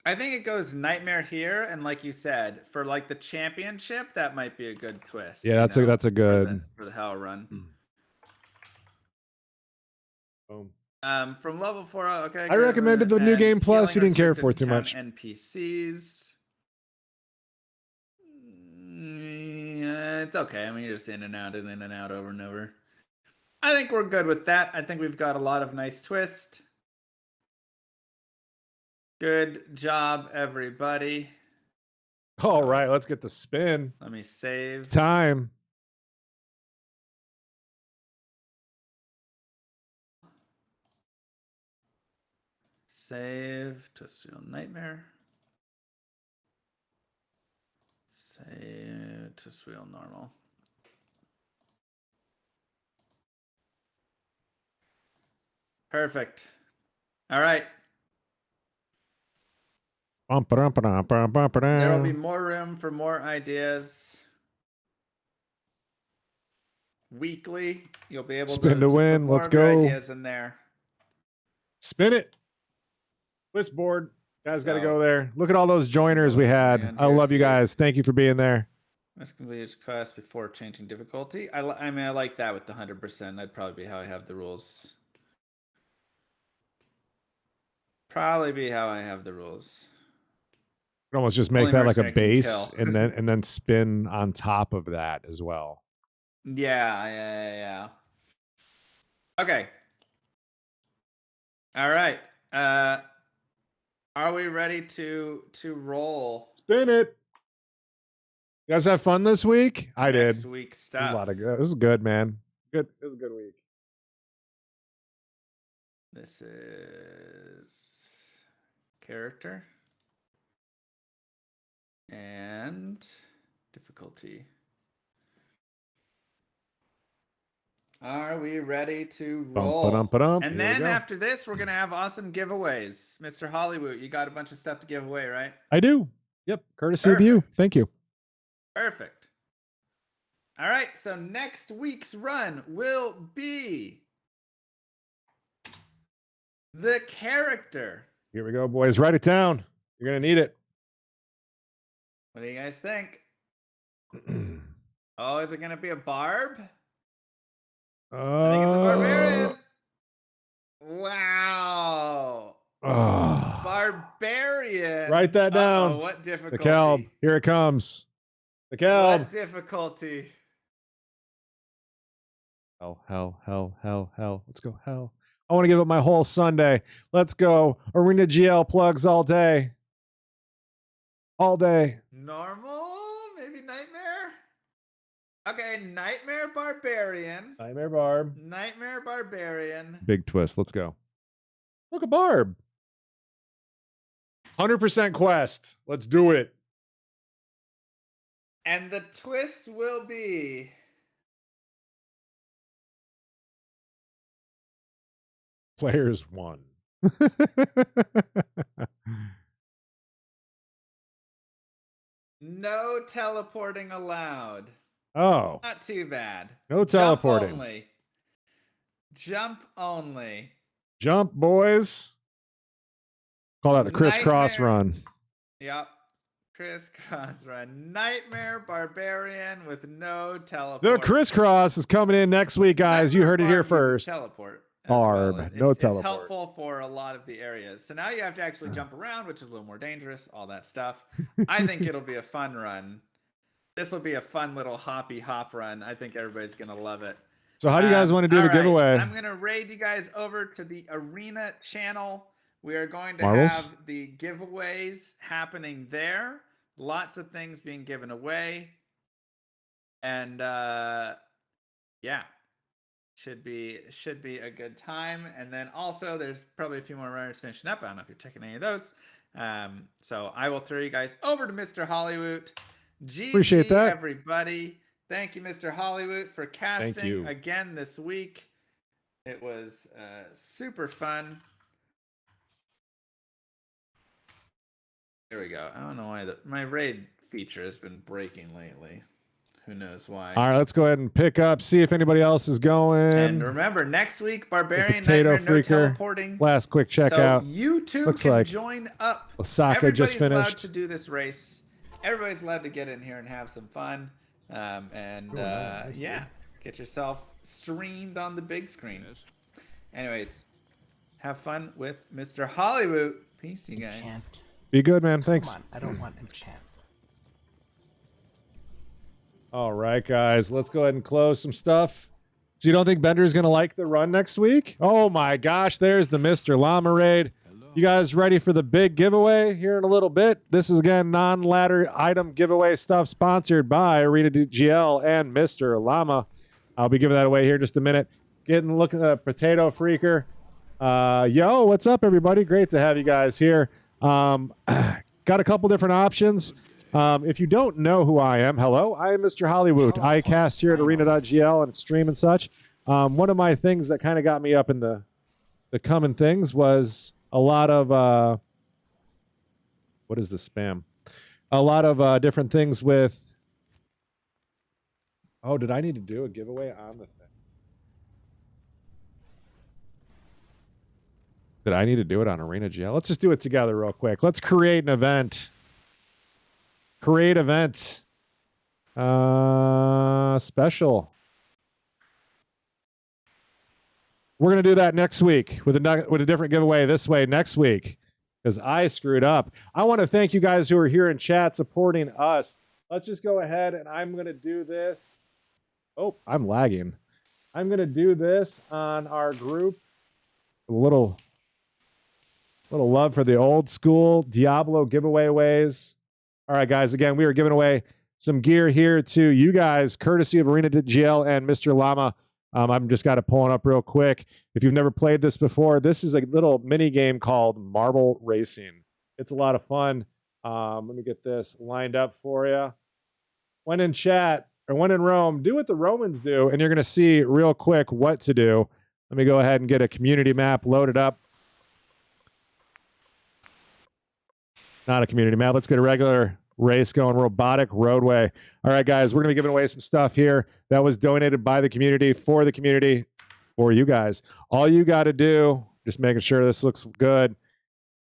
I think it goes Nightmare here, and like you said, for like the championship, that might be a good twist. Yeah, that's a good for the Hell run. Boom. From level 4, okay. I recommended the new game plus. You didn't care for it too much. NPCs. It's okay. I mean, you're just in and out over and over. I think we're good with that. I think we've got a lot of nice twist. Good job, everybody. All right, let's get the spin. Let me save. It's time. Save Twist Wheel Nightmare. Save Twist Wheel Normal. Perfect. All right. There will be more room for more ideas. Weekly, you'll be able spin to win. Put Let's more go. ideas in there. Spin it. Twist board. Guys, got to go there. Look at all those joiners we had. I love you guys. Thank you for being there. Must complete each quest before changing difficulty. I mean, I like that with the 100%. That'd probably be how I have the rules. could almost just make Only that like a mercenary can base kill. and then spin on top of that as well. Yeah. Okay. All right. Are we ready to roll Spin it. You guys have fun this week? I did. next week's This is a stuff? lot of good. This is good, man. Good. This is a good week. This is character and difficulty. Are we ready to roll? Bum-ba-dum-ba-dum. And Here we then go. after this, we're going to have awesome giveaways. Mr. Hollywood, you got a bunch of stuff to give away, right? I do. Yep. Courtesy of you. Perfect. Thank you. Perfect. All right. So next week's run will be the character. Here we go, boys. Write it down. You're going to need it. What do you guys think? Oh, is it going to be a barb? I think it's a barbarian. Wow. Barbarian. Write that down. Uh-oh, what difficulty? The Kelb. Here it comes. The Kelb. What difficulty? Hell. Let's go, hell. I want to give it my whole Sunday. Let's go. ArenaGL plugs all day. All day. Normal? Maybe nightmare? Okay, Nightmare Barbarian. Nightmare Barb. Nightmare Barbarian. Big twist. Let's go. Look at Barb. 100% quest. Let's do it. And the twist will be Players won. no teleporting allowed. Oh. Not too bad. No teleporting. Jump only. Jump only. Jump, boys. Call that the crisscross Nightmare. run. Yep. Crisscross run. Nightmare Barbarian with no teleport. The crisscross is coming in next week, guys. You heard it here Barb uses first. Teleport. as Barb, well. no It's teleport. helpful for a lot of the areas. So now you have to actually jump around, which is a little more dangerous, all that stuff. I think it'll be a fun run. This will be a fun little hoppy hop run. I think everybody's going to love it. So how do you guys want to do the all right. giveaway? I'm going to raid you guys over to the Arena channel. We are going to Marbles? have the giveaways happening there. Lots of things being given away. And yeah, should be a good time. And then also there's probably a few more runners finishing up. I don't know if you're checking any of those. So I will throw you guys over to Mr. Hollywood. GG, Appreciate that. everybody. Thank you, Mr. Hollywood, for casting again this week. It was super fun. There we go. I don't know why my raid feature has been breaking lately. Who knows why? All right, let's go ahead and pick up, see if anybody else is going. And remember, next week, Barbarian Potato Nightmare, no Freaker. teleporting. Last quick checkout. So you two Looks can like join up. Osaka Everybody's just allowed finished. to do this race. Everybody's allowed to get in here and have some fun. Yeah, get yourself streamed on the big screen. Anyways, have fun with Mr. Hollywood. Peace, you guys. Be good, man. Thanks. Come on, I don't want enchant. All right, guys, let's go ahead and close some stuff. So you don't think Bender's going to like the run next week? Oh my gosh, there's the Mr. Llama raid. You guys ready for the big giveaway here in a little bit? This is, again, non-ladder item giveaway stuff sponsored by ArenaGL and Mr. Llama. I'll be giving that away here in just a minute. Looking at Potato Freaker. Yo, what's up, everybody? Great to have you guys here. Got a couple different options. If you don't know who I am, hello, I am Mr. Hollywood. I cast here at ArenaGL and stream and such. One of my things that kind of got me up in the coming things was a lot of what is this spam? A lot of different things with. Oh, did I need to do a giveaway on the thing? Did I need to do it on ArenaGL? Let's just do it together real quick. Let's create an event. Create event. Special. We're going to do that next week with a different giveaway this way next week. because I screwed up. I want to thank you guys who are here in chat supporting us. Let's just go ahead and I'm going to do this. Oh, I'm lagging. I'm going to do this on our group. A little love for the old school Diablo giveaway ways. All right, guys. Again, we are giving away some gear here to you guys, courtesy of ArenaGL and Mr. Llama. I'm just got to pull it up real quick. If you've never played this before, this is a little mini game called Marble Racing. It's a lot of fun. Let me get this lined up for you. When in chat, or when in Rome, do what the Romans do, and you're going to see real quick what to do. Let me go ahead and get a community map loaded up. Not a community map. Let's get a regular race going. Robotic roadway. All right, guys, we're going to be giving away some stuff here that was donated by the community, for you guys. All you got to do, just making sure this looks good,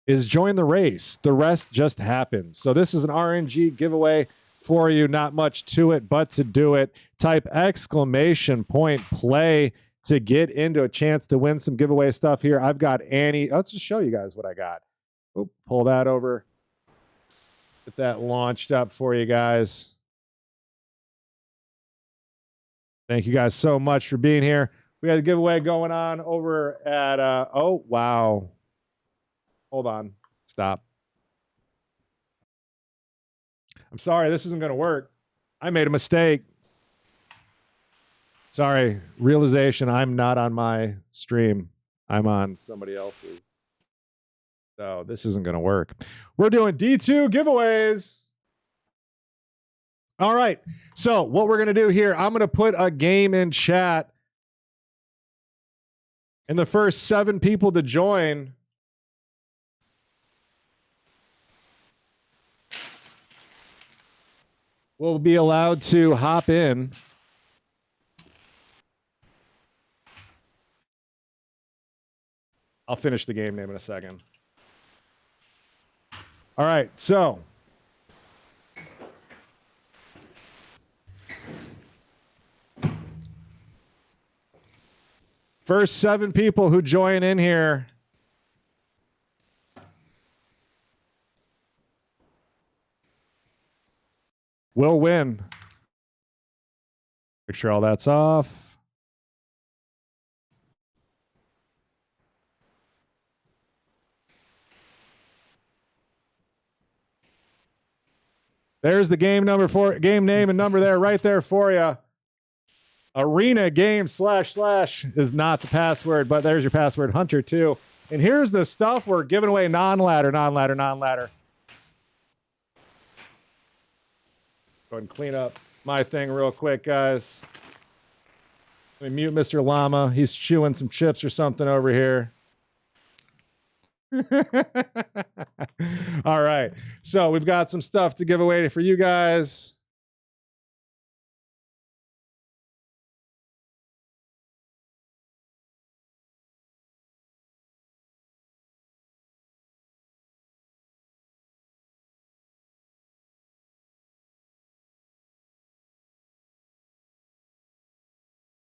is join the race. The rest just happens. So this is an RNG giveaway for you. Not much to it, but to do it, type !play to get into a chance to win some giveaway stuff here. I've got Annie. Let's just show you guys what I got. Oop, pull that over. Get that launched up for you guys. Thank you guys so much for being here. We got a giveaway going on over at, oh, wow. Hold on. Stop. I'm sorry, this isn't going to work. I made a mistake. Sorry, realization, I'm not on my stream. I'm on somebody else's. So this isn't going to work. We're doing D2 giveaways. All right. So what we're going to do here, I'm going to put a game in chat. And the first 7 people to join will be allowed to hop in. I'll finish the game name in a second. All right, so first 7 people who join in here will win. Make sure all that's off. There's the game name and number there, right there for you. ArenaGame / is not the password, but there's your password, Hunter 2. And here's the stuff we're giving away: non-ladder. Go ahead and clean up my thing real quick, guys. Let me mute Mr. Llama. He's chewing some chips or something over here. All right. So we've got some stuff to give away for you guys.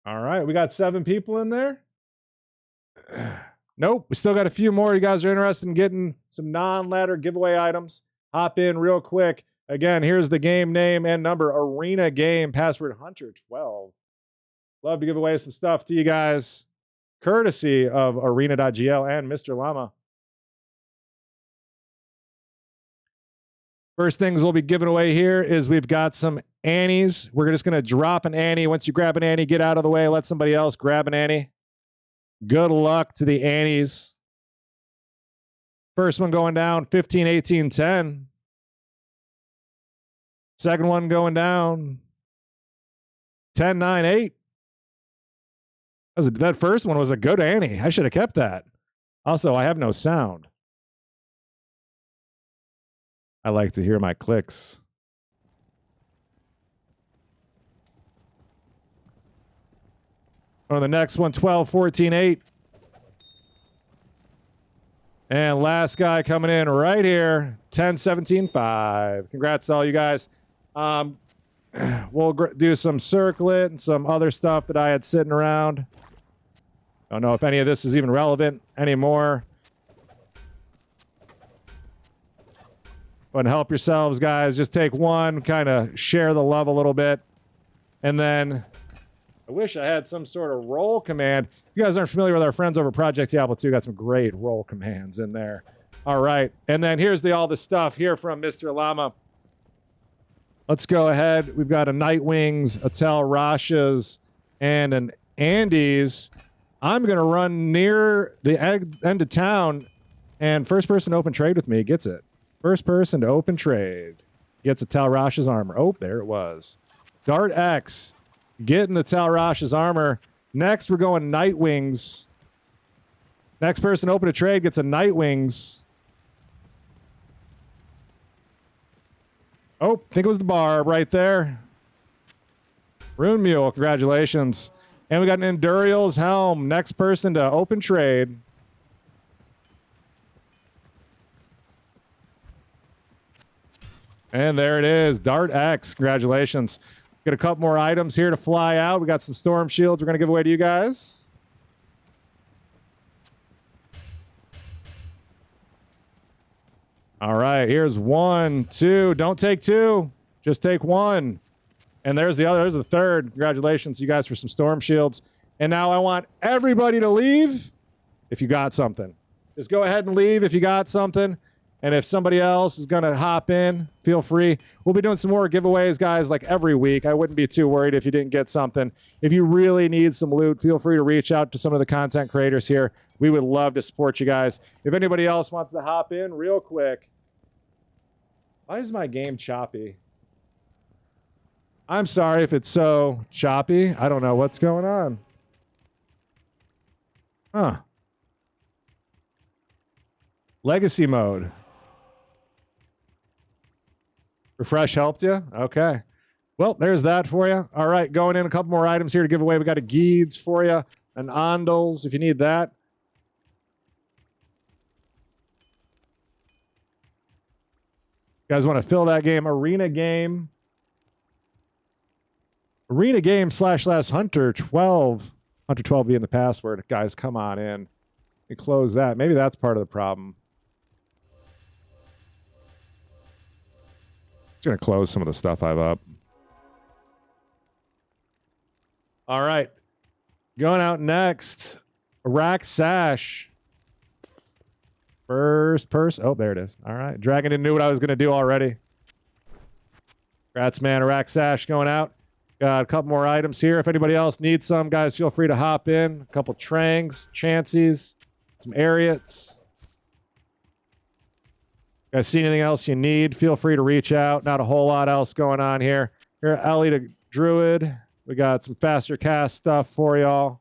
All right. We got 7 people in there. Nope, we still got a few more. You guys are interested in getting some non-ladder giveaway items? Hop in real quick. Again, here's the game name and number: Arena Game, password Hunter12. Love to give away some stuff to you guys, courtesy of ArenaGL and Mr. Llama. First things we'll be giving away here is we've got some Annies. We're just going to drop an Annie. Once you grab an Annie, get out of the way. Let somebody else grab an Annie. Good luck to the Annies. First one going down, 15, 18, 10. Second one going down, 10, 9, 8. That first one was a good Annie. I should have kept that. Also, I have no sound. I like to hear my clicks. On the next one, 12, 14, 8. And last guy coming in right here, 10, 17, 5. Congrats to all you guys. We'll do some circlet and some other stuff that I had sitting around. Don't know if any of this is even relevant anymore. Go and help yourselves, guys. Just take one, kind of share the love a little bit. And then I wish I had some sort of roll command. If you guys aren't familiar with our friends over Project Diablo 2, got some great roll commands in there. All right. And then here's all the stuff here from Mr. Llama. Let's go ahead. We've got a Nightwings, a Tel Rasha's, and an Andes. I'm going to run near the end of town, and first person to open trade with me gets it. First person to open trade gets a Tel Rasha's armor. Oh, there it was. Dart X getting the Tel Rasha's armor. Next, we're going Nightwings. Next person to open a trade gets a Nightwings. Oh, I think it was the Barb right there. Rune Mule, congratulations. And we got an Endurial's helm. Next person to open trade. And there it is, Dart X. Congratulations. Got a couple more items here to fly out. We got some storm shields we're going to give away to you guys. All right, here's 1, 2. Don't take 2. Just take 1. And there's the other. There's the third. Congratulations, you guys, for some storm shields. And now I want everybody to leave if you got something. Just go ahead and leave if you got something. And if somebody else is going to hop in, feel free. We'll be doing some more giveaways, guys, like every week. I wouldn't be too worried if you didn't get something. If you really need some loot, feel free to reach out to some of the content creators here. We would love to support you guys. If anybody else wants to hop in real quick. Why is my game choppy? I'm sorry if it's so choppy. I don't know what's going on. Huh. Legacy mode. Refresh helped you? Okay. Well, there's that for you. All right, going in a couple more items here to give away. We got a Geeds for you, an Ondals if you need that. You guys want to fill that game? Arena game. Arena game / Hunter 12. Hunter 12 being the password. Guys, come on in. And close that. Maybe that's part of the problem. Just going to close some of the stuff I've up. All right. Going out next. Rack Sash. First person. Oh, there it is. All right. Dragon didn't knew what I was going to do already. Congrats, man. Rack Sash going out. Got a couple more items here. If anybody else needs some, guys, feel free to hop in. A couple Trangs, Chanceys, some Ariots. Guys, see anything else you need, feel free to reach out. Not a whole lot else going on here. Here, Ellie to Druid. We got some faster cast stuff for y'all.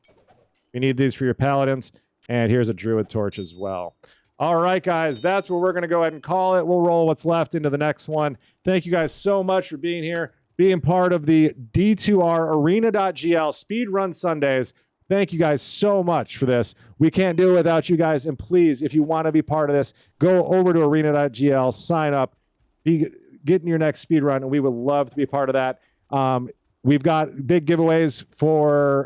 You need these for your Paladins. And here's a Druid torch as well. All right, guys, that's where we're going to go ahead and call it. We'll roll what's left into the next one. Thank you guys so much for being here, being part of the D2R ArenaGL Speedrun Sundays. Thank you guys so much for this. We can't do it without you guys. And please, if you want to be part of this, go over to ArenaGL, sign up, get in your next speedrun, and we would love to be part of that. We've got big giveaways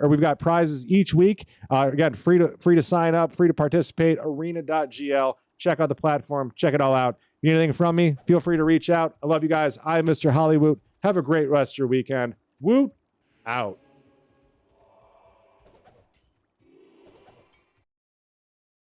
we've got prizes each week. Again, free to sign up, free to participate. Arena.gl. Check out the platform. Check it all out. If you need anything from me, feel free to reach out. I love you guys. I'm Mr. Hollywood. Have a great rest of your weekend. Woot out.